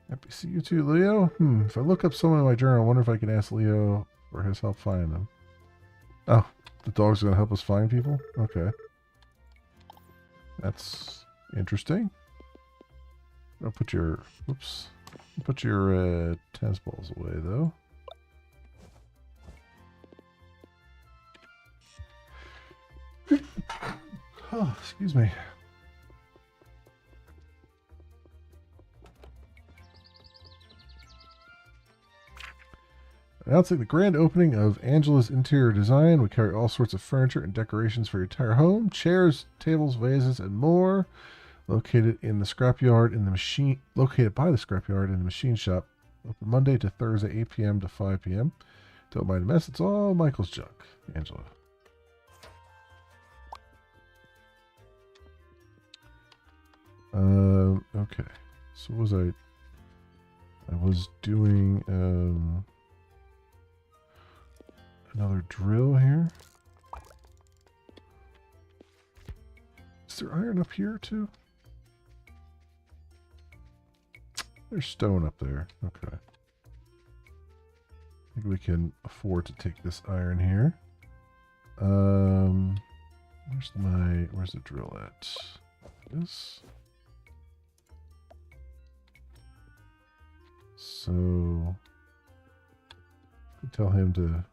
Happy to see you too, Leo. If I look up someone in my journal, I wonder if I can ask Leo for his help finding them. Oh, the dog's going to help us find people? Okay. That's interesting. I'll put your, whoops. Put your tennis balls away, though. Oh, excuse me. Announcing the grand opening of Angela's Interior Design. We carry all sorts of furniture and decorations for your entire home. Chairs, tables, vases, and more. Located by the scrapyard in the machine shop. Open Monday to Thursday, 8 p.m. to 5 p.m. Don't mind a mess. It's all Michael's junk. Angela. Okay. So what was I was doing another drill here. Is there iron up here too? There's stone up there. Okay. I think we can afford to take this iron here. Where's the drill at? This. So tell him to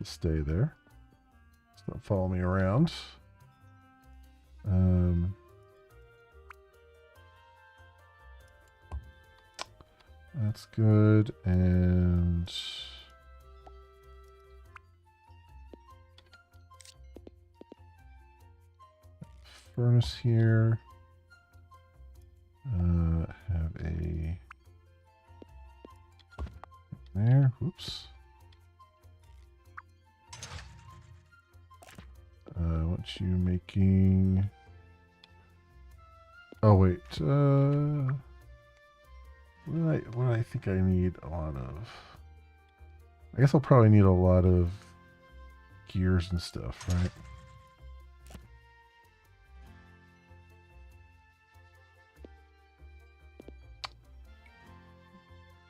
stay there. Let's not follow me around. That's good. And furnace here. Have a there. Whoops. I want you making. Oh wait. What do I think I need a lot of? I guess I'll probably need a lot of gears and stuff, right?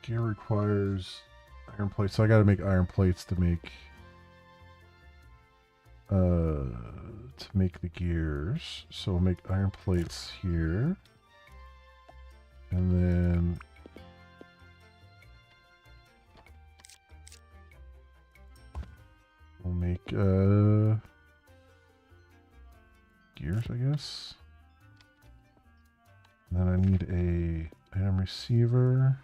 Gear requires iron plates, so I gotta make iron plates to make the gears. So we'll make iron plates here. And then we'll make gears, I guess. And then I need a item receiver.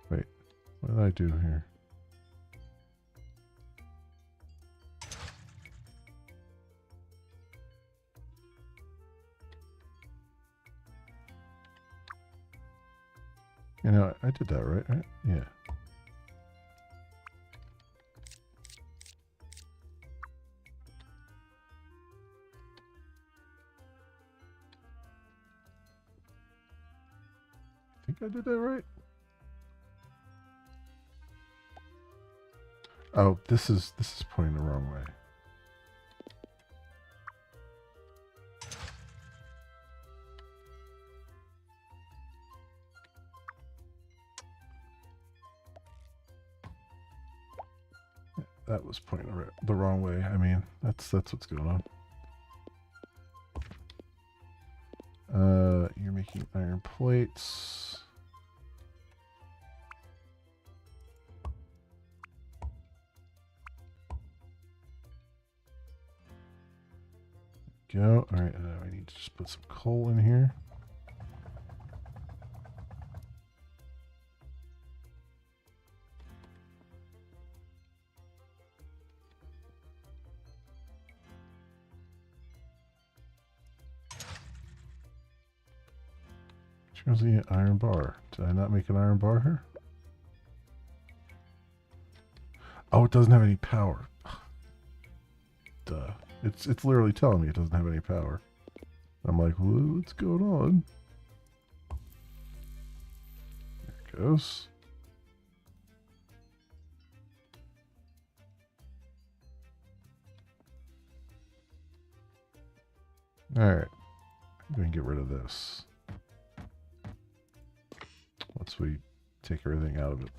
Wait, what did I do here? You know, I did that right? Yeah. I think I did that right. Oh, this is pointing the wrong way. That was pointing the wrong way. I mean, that's what's going on. You're making iron plates. Go. All right, I need to just put some coal in here. Here's the iron bar. Did I not make an iron bar here? Oh, it doesn't have any power. Duh. It's literally telling me it doesn't have any power. I'm like, what's going on? There it goes. Alright. I'm going to get rid of this. Once we take everything out of it.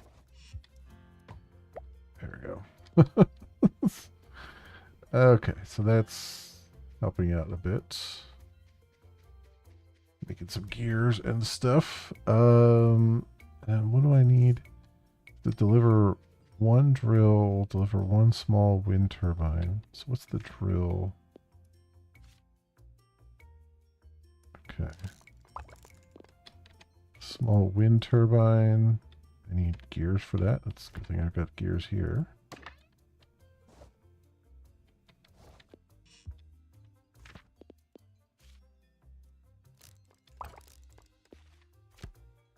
There we go. Okay, so that's helping out a bit. Making some gears and stuff. And what do I need to deliver one drill, deliver one small wind turbine? So what's the drill? Okay. Small wind turbine. I need gears for that. That's a good thing I've got gears here.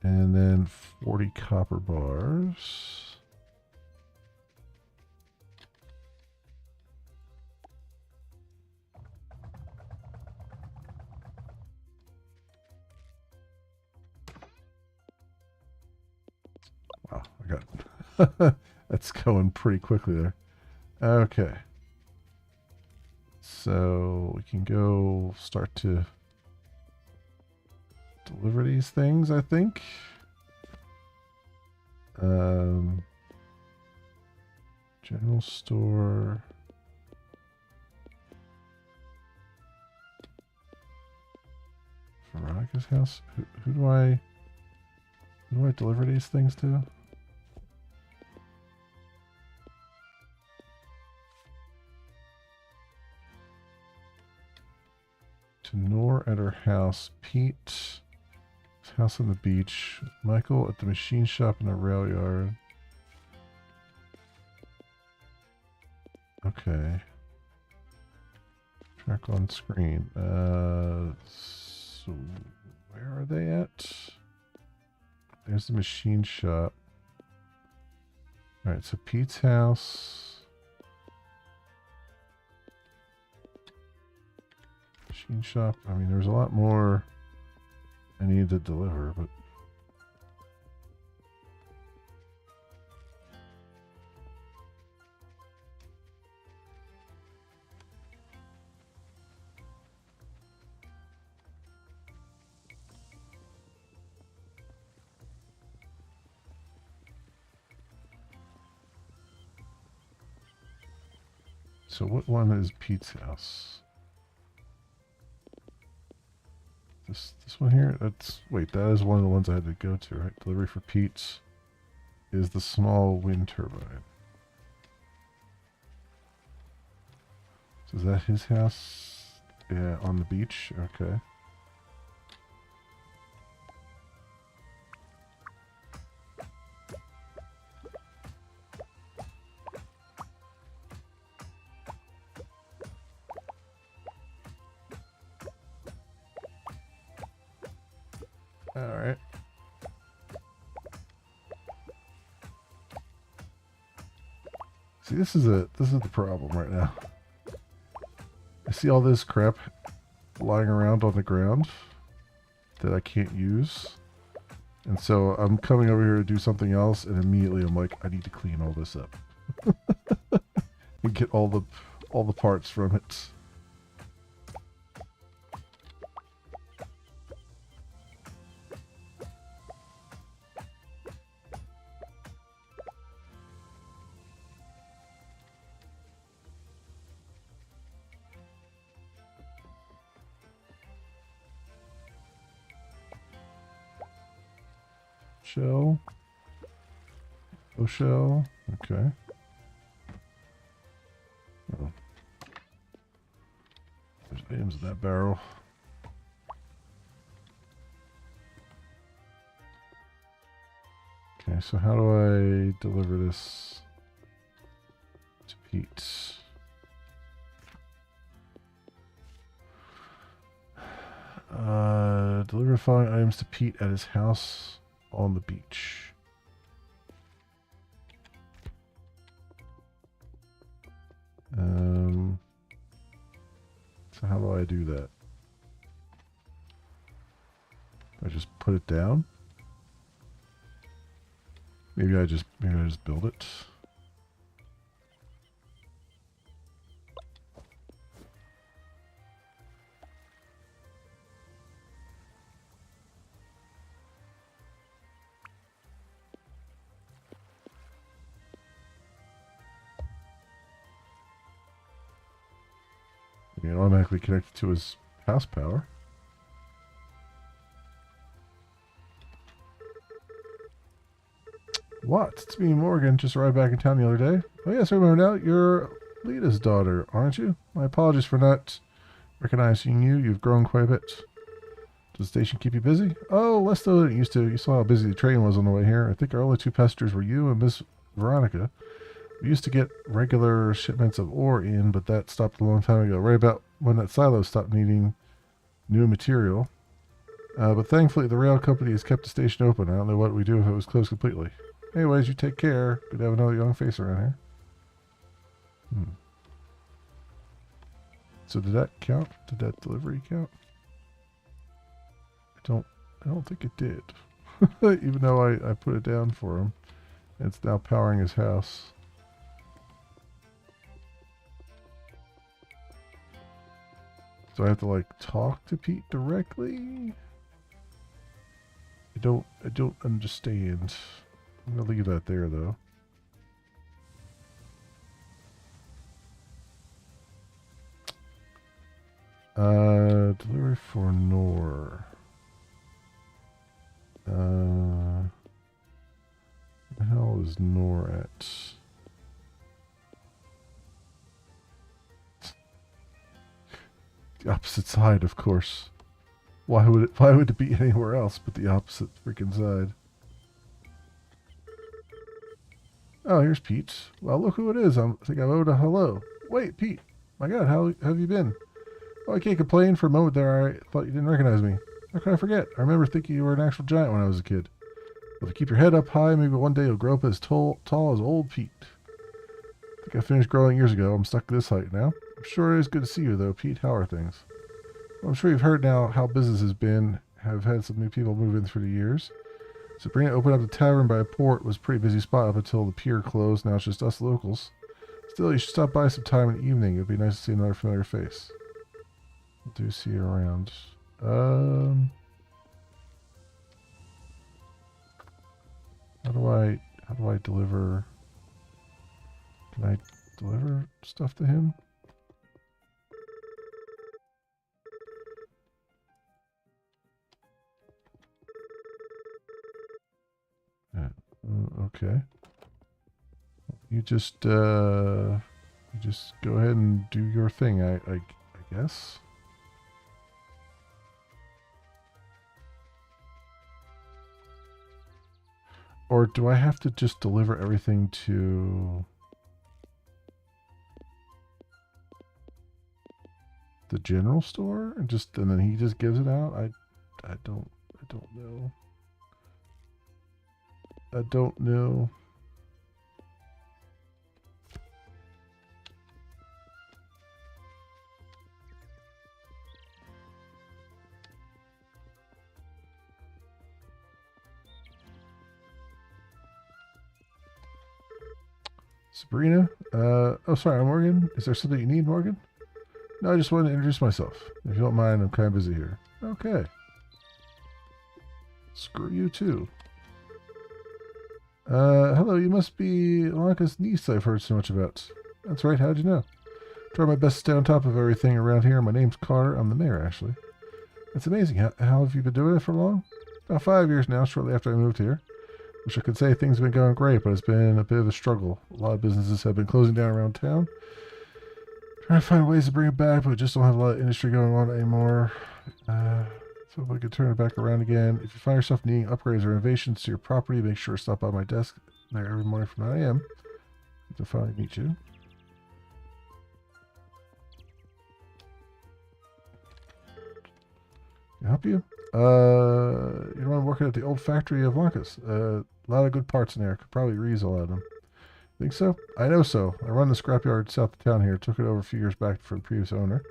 And then 40 copper bars. Wow, I got that's going pretty quickly there. Okay. So we can go start to deliver these things, I think. General store. Veronica's house. Who do I deliver these things to? To Nor at her house. Pete. House on the beach. Michael at the machine shop in the rail yard. Okay. Track on screen. So where are they at? There's the machine shop. Alright, so Pete's house. Machine shop. I mean, there's a lot more I need to deliver, but so what one is Pete's house? This one here? Wait, that is one of the ones I had to go to, right? Delivery for Pete's is the small wind turbine. So is that his house? Yeah, on the beach? Okay. Alright. See, this is the problem right now. I see all this crap lying around on the ground that I can't use. And so I'm coming over here to do something else, and immediately I'm like, I need to clean all this up. And get all the parts from it. Shell. Oh, shell. Okay. Oh. There's items in that barrel. Okay, so how do I deliver this to Pete? Deliver following items to Pete at his house on the beach. So how do I do that? I just put it down? Maybe I just build it. It automatically connected to his house power. What? It's me, Morgan. Just arrived back in town the other day. Oh yes, I remember now. You're Lita's daughter, aren't you? My apologies for not recognizing you. You've grown quite a bit. Does the station keep you busy? Oh, less than it used to. You saw how busy the train was on the way here. I think our only two passengers were you and Miss Veronica. We used to get regular shipments of ore in, but that stopped a long time ago, right about when that silo stopped needing new material. But thankfully, the rail company has kept the station open. I don't know what we'd do if it was closed completely. Anyways, you take care. Good to have another young face around here. So did that count? Did that delivery count? I don't think it did. Even though I put it down for him. It's now powering his house. So I have to like talk to Pete directly? I don't understand. I'm gonna leave that there though. Delivery for Nor. Where the hell is Nor at? The opposite side, of course. Why would it be anywhere else but the opposite freaking side? Oh, here's Pete. Well, look who it is. I think I'm owed a hello. Wait, Pete. My God, how have you been? Oh, I can't complain. For a moment there, I thought you didn't recognize me. How could I forget? I remember thinking you were an actual giant when I was a kid. Well, if you keep your head up high, maybe one day you'll grow up as tall as old Pete. I think I finished growing years ago. I'm stuck at this height now. I'm sure it is good to see you, though, Pete. How are things? Well, I'm sure you've heard now how business has been. Have had some new people move in through the years. Sabrina opened up the tavern by a port. It was a pretty busy spot up until the pier closed. Now it's just us locals. Still, you should stop by sometime in the evening. It would be nice to see another familiar face. I do see you around. How do I deliver? Can I deliver stuff to him? Okay. You just go ahead and do your thing, I guess. Or do I have to just deliver everything to the general store and then he just gives it out? I don't know. I don't know. Sabrina? Oh, sorry, I'm Morgan. Is there something you need, Morgan? No, I just wanted to introduce myself. If you don't mind, I'm kind of busy here. Okay. Screw you, too. Hello, you must be Lanka's niece I've heard so much about. That's right, how'd you know? Try my best to stay on top of everything around here. My name's Carter. I'm the mayor, actually. That's amazing. How have you been doing it for long? About 5 years now, shortly after I moved here. Wish I could say things have been going great, but it's been a bit of a struggle. A lot of businesses have been closing down around town. Trying to find ways to bring it back, but just don't have a lot of industry going on anymore. So if I could turn it back around again. If you find yourself needing upgrades or renovations to your property, make sure to stop by my desk there every morning from 9 a.m. To finally meet you. Can I help you? You know, I'm working at the old factory of Lanka's. A lot of good parts in there. Could probably reuse a lot of them. Think so? I know so. I run the scrapyard south of town here. Took it over a few years back for the previous owner.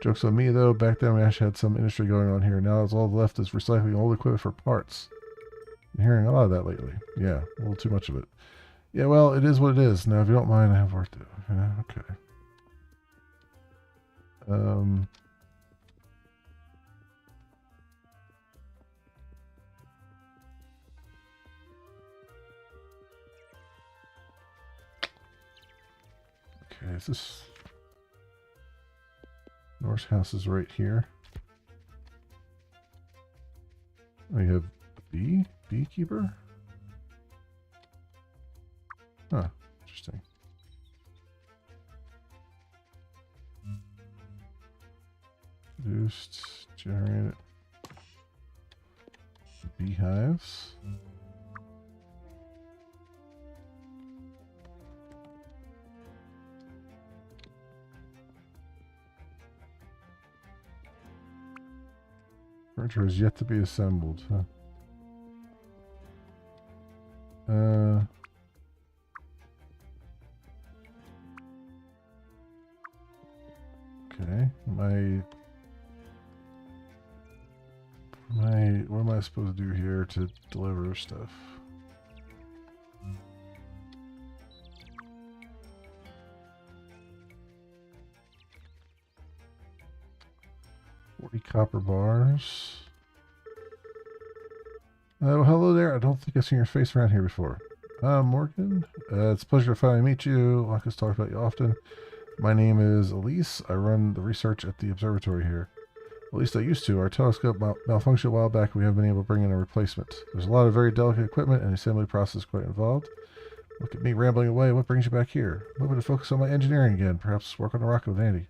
Joke's on me, though. Back then, we actually had some industry going on here. Now, all left is recycling old equipment for parts. I'm hearing a lot of that lately. Yeah, a little too much of it. Yeah, well, it is what it is. Now, if you don't mind, I have work to do. Yeah, okay. Okay, is this... Nor's house is right here. Oh, you have a beekeeper? Huh, interesting. Produced, generated beehives. Furniture is yet to be assembled, huh? Okay. What am I supposed to do here to deliver stuff? Copper bars. Well, hello there. I don't think I've seen your face around here before. Morgan. It's a pleasure to finally meet you. Lanka's talked about you often. My name is Elise. I run the research at the observatory here. At least I used to. Our telescope malfunctioned a while back. We haven't been able to bring in a replacement. There's a lot of very delicate equipment and the assembly process is quite involved. Look at me rambling away. What brings you back here? I'm hoping to focus on my engineering again. Perhaps work on a rocket with Andy.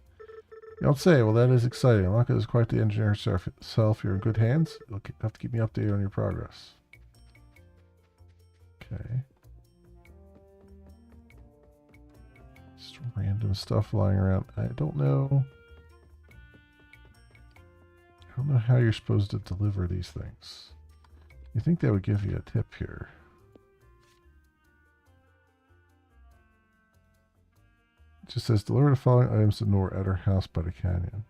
You don't say. Well, that is exciting. Lanka is quite the engineer herself. You're in good hands. You'll have to keep me updated on your progress. Okay. Just random stuff lying around. I don't know how you're supposed to deliver these things. You think they would give you a tip here. It just says deliver the following items to Nor at her house by the canyon.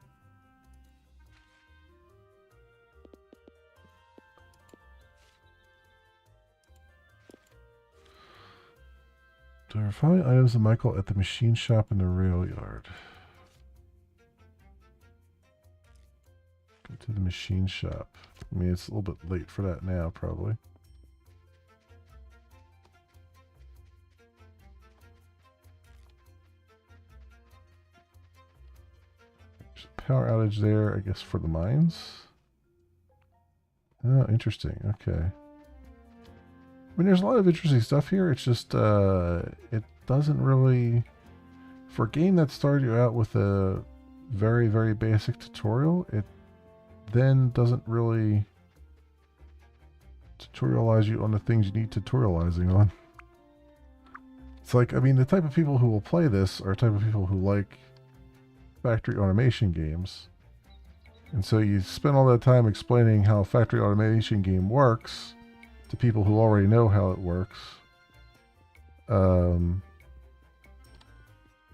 Deliver the following items to Michael at the machine shop in the rail yard. Go to the machine shop. I mean, it's a little bit late for that now, probably. Power outage there, I guess, for the mines. Oh, interesting. Okay. I mean, there's a lot of interesting stuff here. It's just, it doesn't really... For a game that started you out with a very, very basic tutorial, it then doesn't really tutorialize you on the things you need tutorializing on. It's like, I mean, the type of people who will play this are the type of people who like factory automation games, and so you spend all that time explaining how a factory automation game works to people who already know how it works, and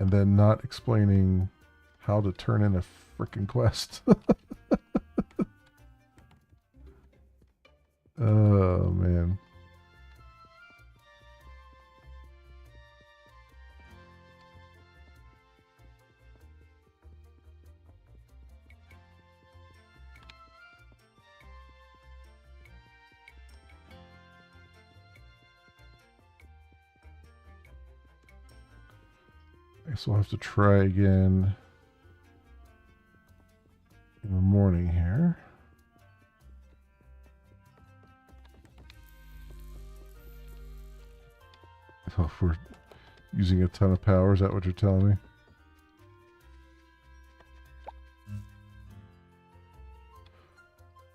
then not explaining how to turn in a freaking quest. Oh man. I guess we'll have to try again in the morning here. So if we're using a ton of power, is that what you're telling me?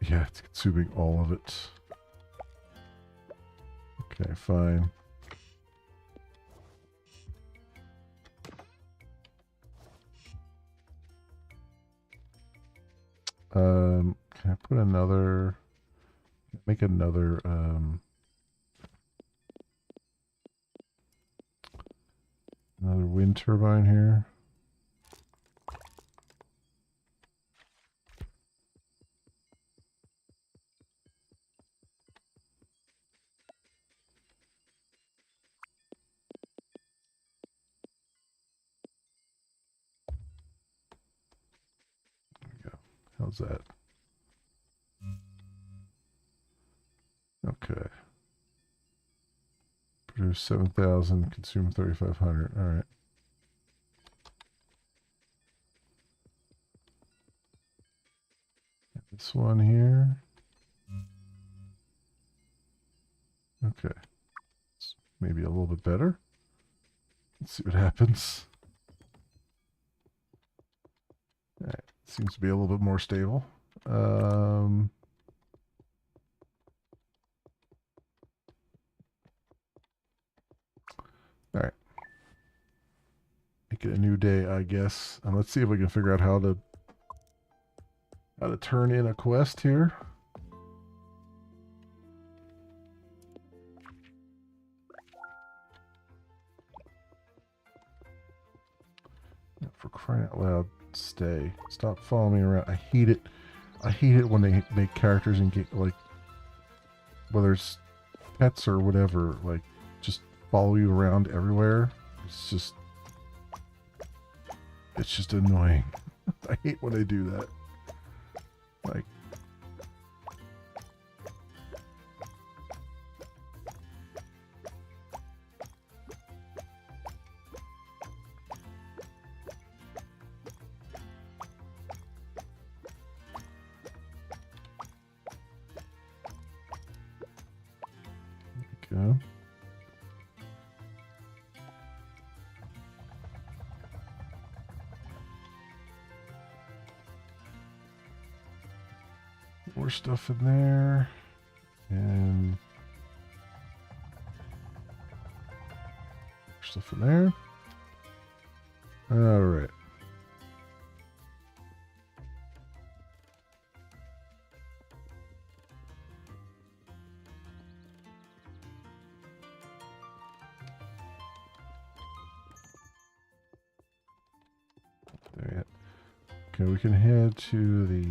Yeah, it's consuming all of it. Okay, fine. Can I put another... Make another, another wind turbine here. There we go. How's that? Okay. Produce 7,000, consume 3,500. All right. This one here. Okay. It's maybe a little bit better. Let's see what happens. All right. Seems to be a little bit more stable. All right. Make it a new day, I guess. And let's see if we can figure out how to turn in a quest here. For crying out loud, stay. Stop following me around. I hate it. I hate it when they make characters and get, like, whether it's pets or whatever, like, just follow you around everywhere. It's just annoying. I hate when they do that. Like, go. More stuff in there. And more stuff in there. All right. There. Okay, we can head to the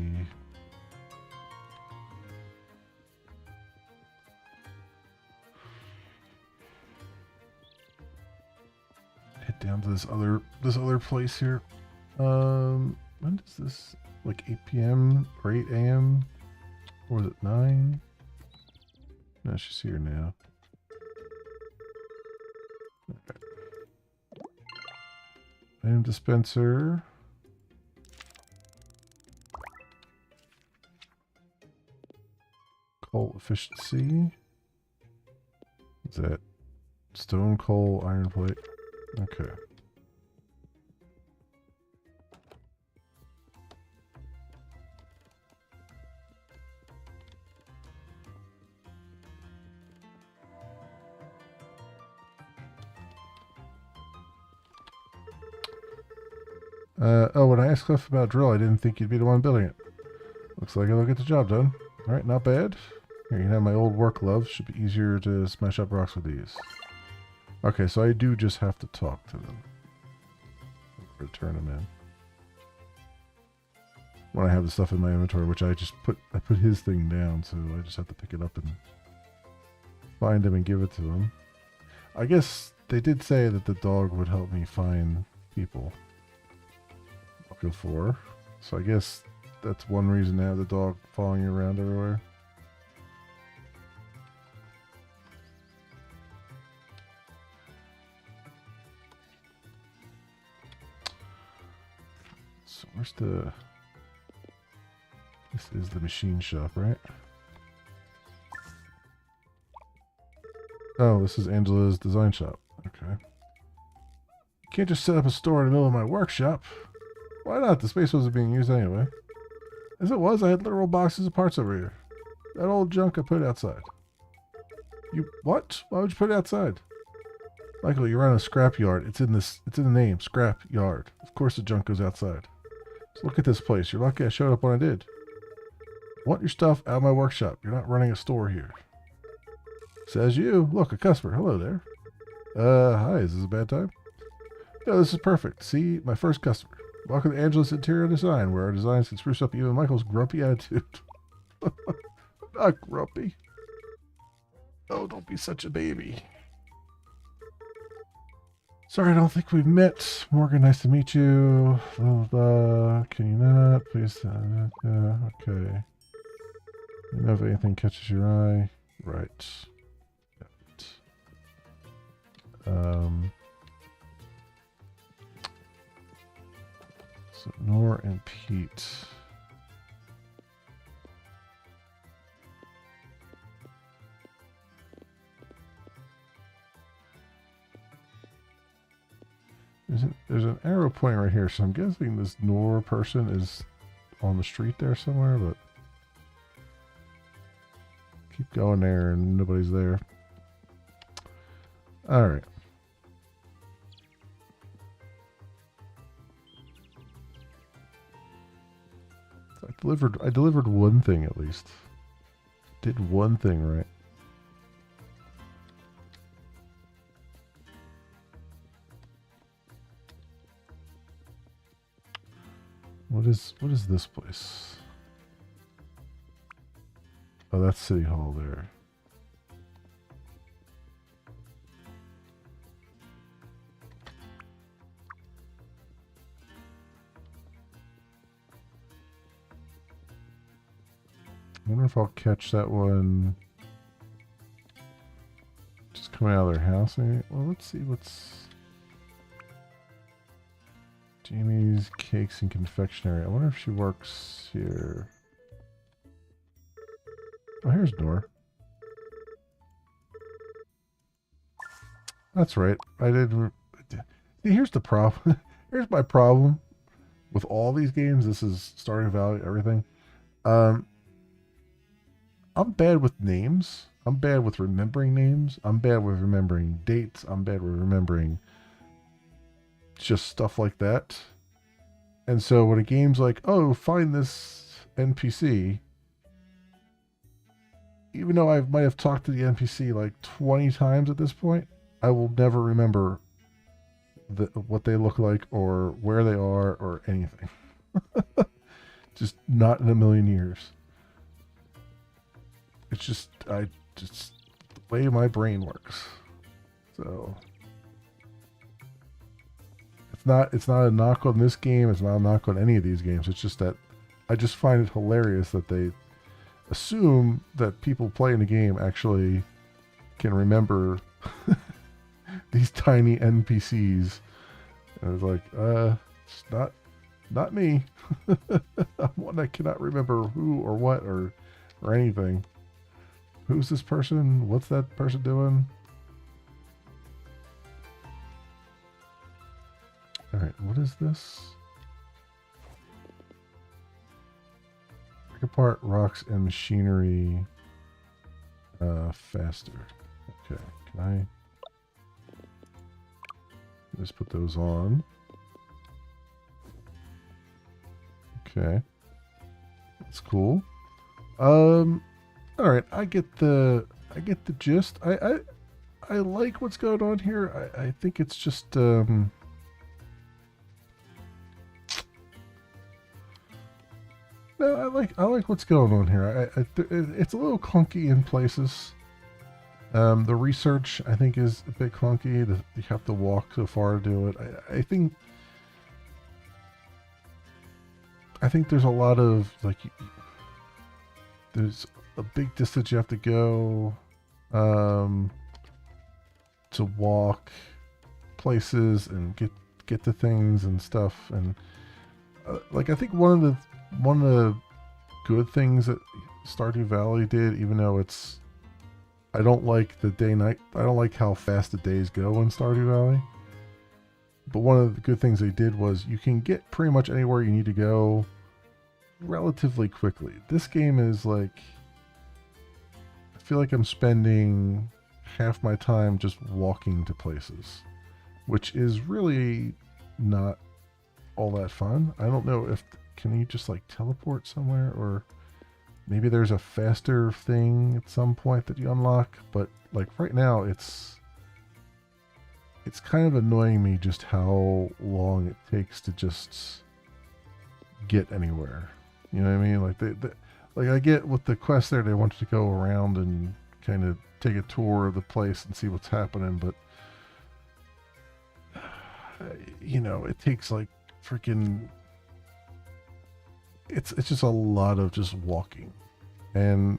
down to this other place here. When does this, like 8 p.m. or 8 a.m. or is it 9? No, she's here now. Okay. Item dispenser. Coal efficiency. Is that stone, coal, iron plate? Okay. Oh, when I asked Cliff about drill, I didn't think you'd be the one building it. Looks like I'll get the job done. Alright, not bad. Here, you can have my old work gloves. Should be easier to smash up rocks with these. Okay, so I do just have to talk to them. Return them in. When I have the stuff in my inventory, which I put his thing down, so I just have to pick it up and find him and give it to him. I guess they did say that the dog would help me find people I'm looking for. So I guess that's one reason to have the dog following you around everywhere. So where's the... This is the machine shop, right? Oh, this is Angela's design shop. Okay. You can't just set up a store in the middle of my workshop. Why not? The space wasn't being used anyway. As it was, I had literal boxes of parts over here. That old junk I put outside. You what? Why would you put it outside? Michael, you're on a scrap yard. It's in the name, scrap yard. Of course the junk goes outside. So look at this place. You're lucky I showed up when I did. Want your stuff out of my workshop. You're not running a store here. Says you. Look, a customer. Hello there. Hi, is this a bad time? No, this is perfect. See, my first customer. Welcome to Angela's Interior Design, where our designs can spruce up even Michael's grumpy attitude. I'm not grumpy. Oh, don't be such a baby. Sorry, I don't think we've met. Morgan, nice to meet you. Can you not? Please. Okay. You know if anything catches your eye. Right. So Nor and Pete. There's an arrow pointing right here, so I'm guessing this Nor person is on the street there somewhere, but keep going there and nobody's there. Alright. I delivered one thing at least. Did one thing right. What is this place? Oh, that's City Hall there. I wonder if I'll catch that one just coming out of their house. Maybe? Well, let's see what's... Jamie's Cakes and Confectionery. I wonder if she works here. Oh, here's Nor. That's right. I did... See, here's the problem. Here's my problem with all these games. This is Stardew Valley, everything. I'm bad with names. I'm bad with remembering names. I'm bad with remembering dates. I'm bad with remembering just stuff like that. And so when a game's like, oh, find this NPC, even though I might have talked to the NPC like 20 times at this point, I will never remember what they look like or where they are or anything. Just not in a million years. It's just the way my brain works. So it's not a knock on this game, it's not a knock on any of these games. It's just that I just find it hilarious that they assume that people playing the game actually can remember these tiny NPCs. And it's like, it's not me. I'm one that cannot remember who or what or anything. Who's this person? What's that person doing? Alright, what is this? Break apart rocks and machinery faster. Okay, can I just put those on? Okay. That's cool. All right, I get the gist. I like what's going on here. I think it's just no, I like what's going on here. It's a little clunky in places. The research I think is a bit clunky. You have to walk so far to do it. I think there's a lot of like there's a big distance you have to go to walk places and get to things and stuff, and like I think one of the good things that Stardew Valley did, even though it's I don't like the day night. I don't like how fast the days go in Stardew Valley. But one of the good things they did was you can get pretty much anywhere you need to go relatively quickly. This game is like I feel like I'm spending half my time just walking to places, which is really not all that fun. I don't know if can you just like teleport somewhere, or maybe there's a faster thing at some point that you unlock, but like right now it's kind of annoying me just how long it takes to just get anywhere. You know what I mean? Like like I get with the quest there, they want you to go around and kind of take a tour of the place and see what's happening, but you know, it takes like freaking it's just a lot of just walking. And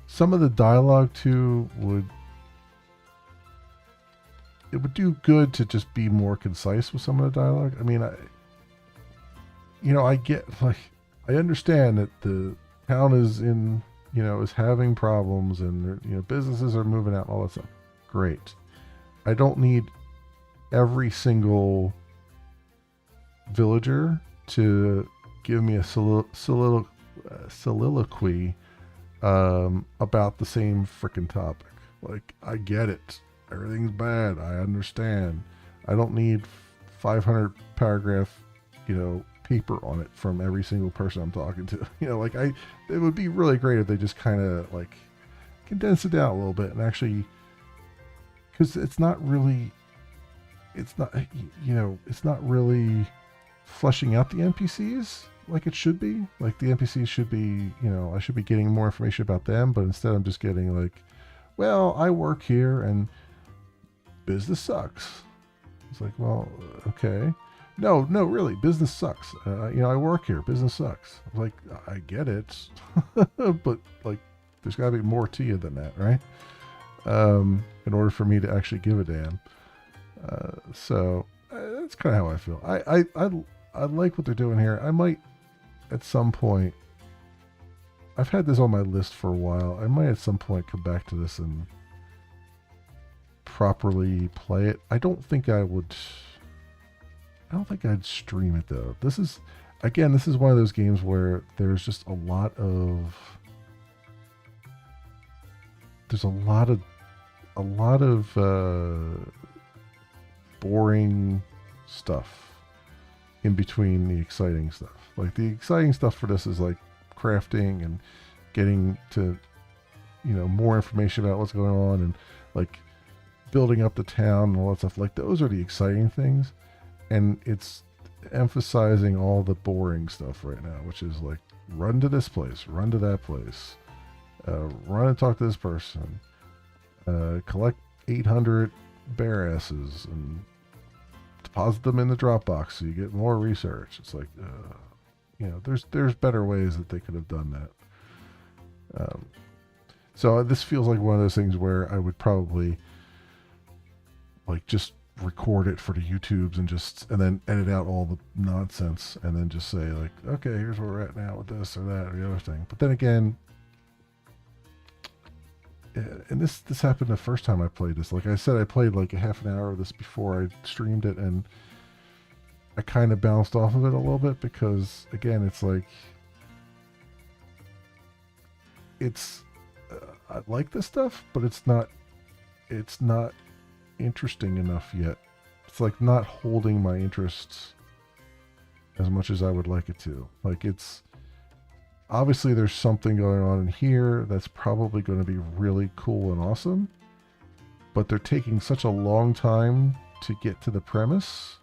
some of the dialogue too would do good to just be more concise with some of the dialogue. I mean, I get like I understand that the town is in, is having problems and businesses are moving out and all that stuff. Great. I don't need every single villager to give me a soliloquy about the same freaking topic. Like, I get it. Everything's bad. I understand. I don't need 500 paragraph, paper on it from every single person I'm talking to. It would be really great if they just kind of like condense it down a little bit and actually, because it's not really fleshing out the NPCs like it should be. Like the NPCs should be, I should be getting more information about them, but instead I'm just getting like, well, I work here and business sucks. It's like, well, okay. No, really, business sucks. I work here. Business sucks. Like, I get it, but like, there's got to be more to you than that, right? In order for me to actually give a damn. So that's kind of how I feel. I like what they're doing here. I might, at some point, I've had this on my list for a while. I might at some point come back to this and properly play it. I don't think I'd stream it though. This is one of those games where there's just a lot of boring stuff in between the exciting stuff. Like the exciting stuff for this is like crafting and getting to more information about what's going on and like building up the town and all that stuff. Like those are the exciting things, and it's emphasizing all the boring stuff right now, which is like run to this place, run to that place, run and talk to this person, collect 800 bear asses and deposit them in the Dropbox so you get more research. It's like, there's better ways that they could have done that. So this feels like one of those things where I would probably like just record it for the YouTubes and then edit out all the nonsense and then just say like, okay, here's where we're at now with this or that or the other thing. But then again, and this happened the first time I played this. Like I said, I played like a half an hour of this before I streamed it, and I kind of bounced off of it a little bit because, again, it's like I like this stuff, but it's not interesting enough yet. It's like not holding my interests as much as I would like it to. Like it's obviously there's something going on in here that's probably going to be really cool and awesome, but they're taking such a long time to get to the premise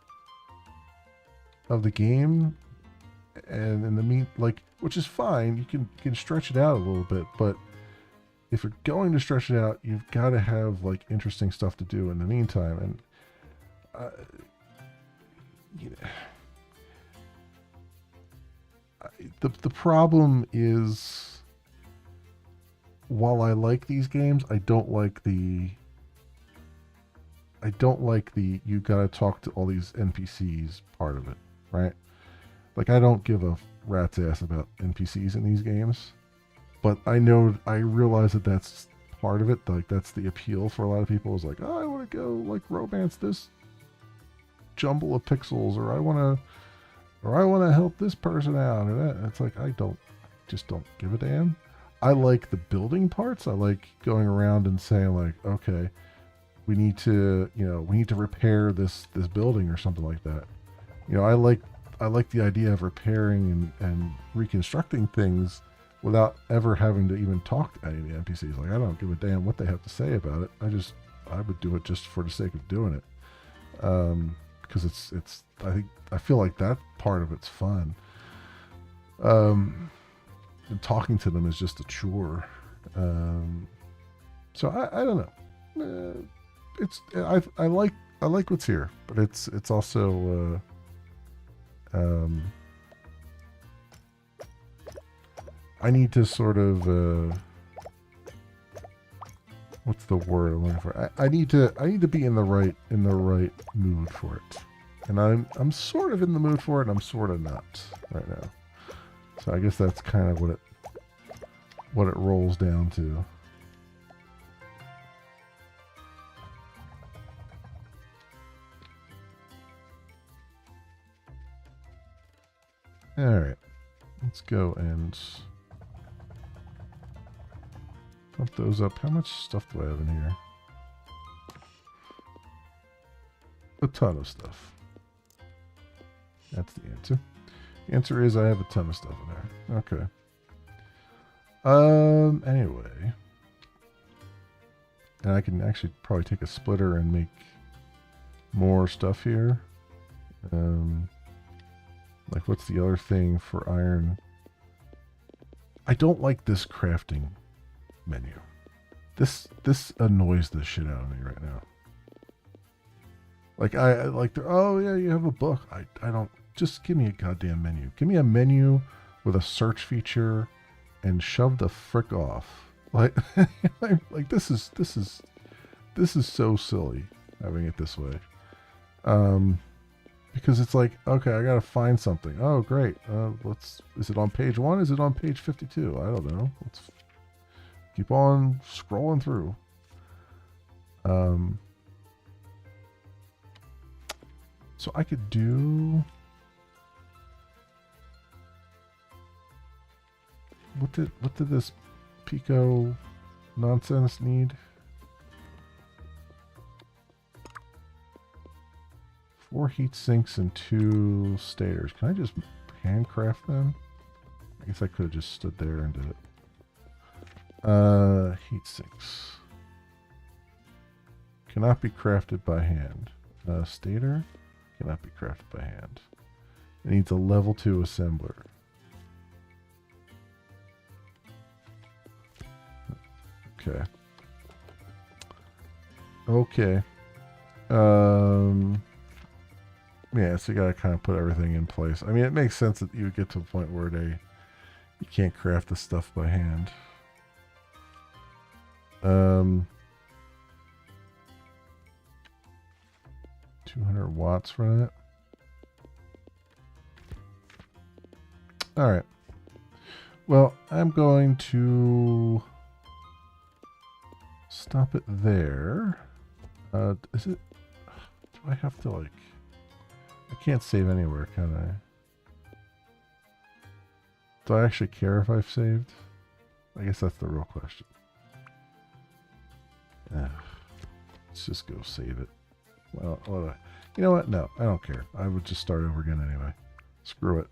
of the game, and in the which is fine. You can stretch it out a little bit, but if you're going to stretch it out, you've got to have like interesting stuff to do in the meantime. And the problem is, while I like these games, I don't like the you gotta talk to all these NPCs part of it, right? Like, I don't give a rat's ass about NPCs in these games, but I realize that that's part of it. Like, that's the appeal for a lot of people, is like, oh, I want to go like romance this jumble of pixels, or I want to help this person out, or that. It's like, just don't give a damn. I like the building parts. I like going around and saying like, okay, we need to repair this building or something like that. I like the idea of repairing and reconstructing things without ever having to even talk to any of the NPCs. Like, I don't give a damn what they have to say about it. I would do it just for the sake of doing it. Because I feel like that part of it's fun. And talking to them is just a chore. So I don't know. I like what's here, but it's also I need to sort of what's the word I'm looking for? I need to be in the right mood for it, and I'm sort of in the mood for it, and I'm sort of not right now. So I guess that's kind of what it rolls down to. All right, let's go and pump those up. How much stuff do I have in here? A ton of stuff. That's the answer. The answer is I have a ton of stuff in there. Okay. Anyway. And I can actually probably take a splitter and make more stuff here. Like, what's the other thing for iron? I don't like this crafting menu. This annoys the shit out of me right now. Like, I like, oh yeah, you have a book. I don't, just give me a goddamn menu. Give me a menu with a search feature and shove the frick off. Like, like this is so silly having it this way. Because it's like, okay, I gotta find something. Oh, great. Is it on page 1? Is it on page 52? I don't know. Let's keep on scrolling through. So I could do... What did this Pico nonsense need? 4 heat sinks and 2 stators. Can I just handcraft them? I guess I could have just stood there and did it. Heat sinks. Cannot be crafted by hand. Stator? Cannot be crafted by hand. It needs a level 2 assembler. Okay. Okay. Yeah, so you gotta kind of put everything in place. I mean, it makes sense that you would get to a point where you can't craft the stuff by hand. 200 watts for that. All right. Well, I'm going to stop it there. Is it? Do I have to like? I can't save anywhere, can I? Do I actually care if I've saved? I guess that's the real question. Let's just go save it. Well, you know what? No, I don't care. I would just start over again anyway. Screw it.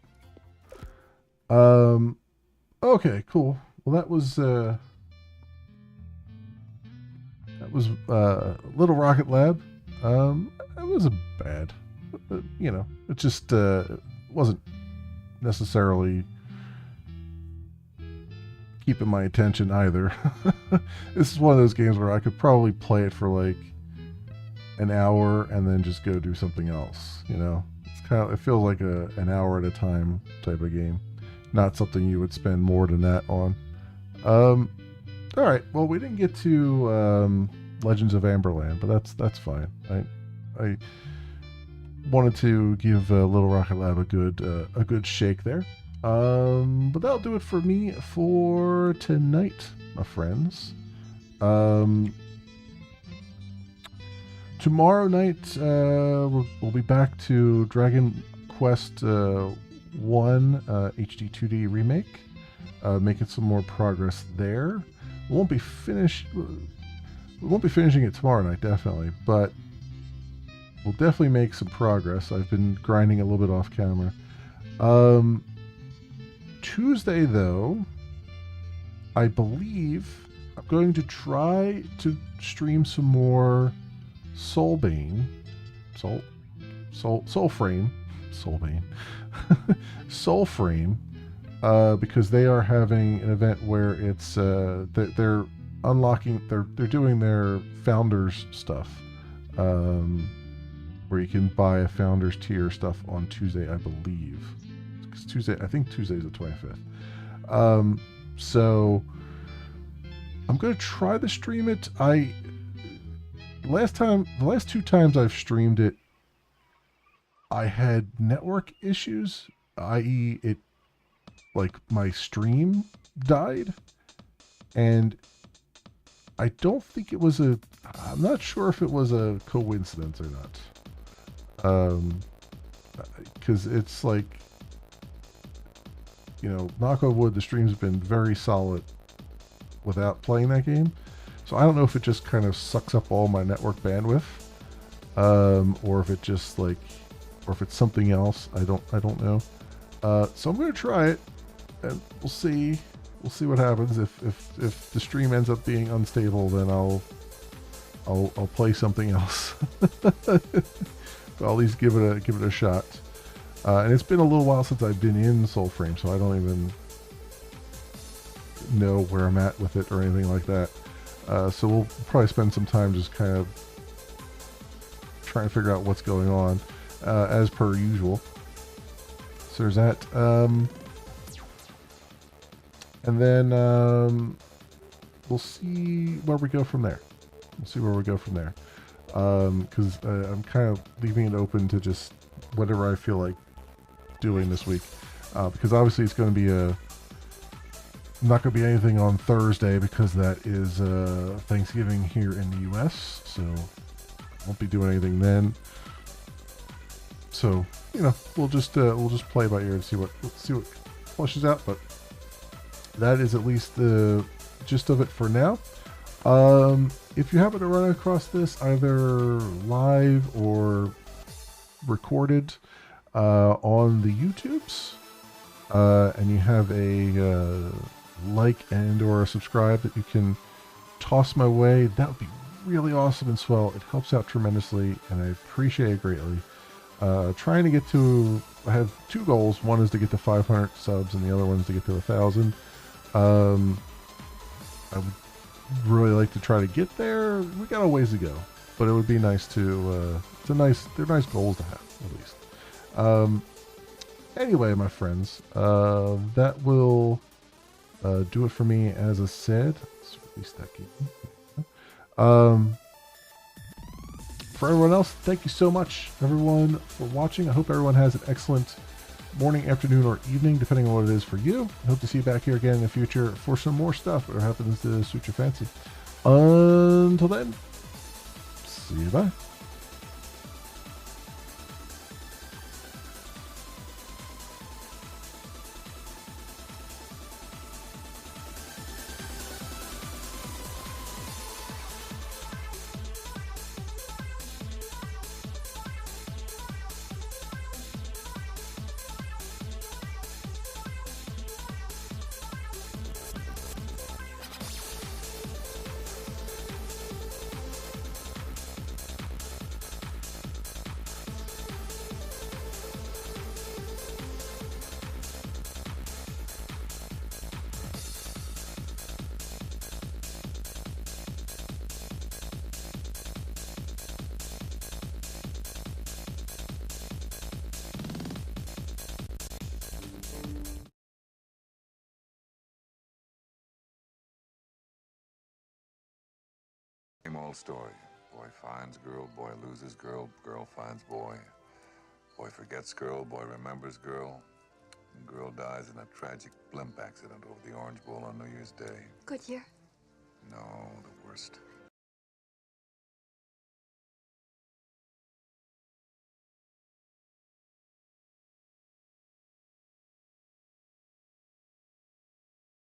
Okay, cool. Well, that was Little Rocket Lab. It wasn't bad. You know, it just wasn't necessarily keeping my attention either. This is one of those games where I could probably play it for like an hour and then just go do something else. You know, it feels like an hour at a time type of game, not something you would spend more than that on. All right, well, we didn't get to Legends of Amberland, but that's fine. wanted to give Little Rocket Lab a good shake there. But that'll do it for me for tonight, my friends. Tomorrow night, we'll be back to Dragon Quest 1 HD 2D remake, making some more progress there. We won't be finishing it tomorrow night, definitely, but we'll definitely make some progress. I've been grinding a little bit off camera. Tuesday, though, I believe I'm going to try to stream some more Soulbane, Soulframe, Soulframe, because they are having an event where it's they're unlocking, they're doing their founders stuff, where you can buy a founders tier stuff on Tuesday, I believe. I think Tuesday's the 25th. So I'm gonna try to stream it. The last two times I've streamed it, I had network issues, i.e., it, like, my stream died, and I don't think it was I'm not sure if it was a coincidence or not. Because it's like, knock on wood, the stream's been very solid without playing that game. So I don't know if it just kind of sucks up all my network bandwidth, or if it just or if it's something else. I don't know. So I'm gonna try it, and we'll see what happens. If the stream ends up being unstable, then I'll play something else. But I'll at least give it a shot. And it's been a little while since I've been in Soulframe, so I don't even know where I'm at with it or anything like that. So we'll probably spend some time just kind of trying to figure out what's going on, as per usual. So there's that. And then we'll see where we go from there. Because I'm kind of leaving it open to just whatever I feel like doing this week. Because obviously it's going to be not going to be anything on Thursday, because that is Thanksgiving here in the U.S. So won't be doing anything then. So we'll just play by ear and see what flushes out. But that is at least the gist of it for now. If you happen to run across this either live or recorded on the YouTubes, and you have a like and or a subscribe that you can toss my way, that would be really awesome and swell. It helps out tremendously, and I appreciate it greatly. Trying to get to, I have two goals. One is to get to 500 subs, and the other one is to get to 1,000. I would really like to try to get there. We got a ways to go, but it would be nice to. They're nice goals to have, at least. Anyway, my friends, that will do it for me. As I said, let's release that game. For everyone else, thank you so much, everyone, for watching. I hope everyone has an excellent morning, afternoon, or evening, depending on what it is for you. I hope to see you back here again in the future for some more stuff that happens to suit your fancy. Until then, see you, bye. Same old story. Boy finds girl, boy loses girl, girl finds boy. Boy forgets girl, boy remembers girl. And girl dies in a tragic blimp accident over the Orange Bowl on New Year's Day. Good year. No, the worst.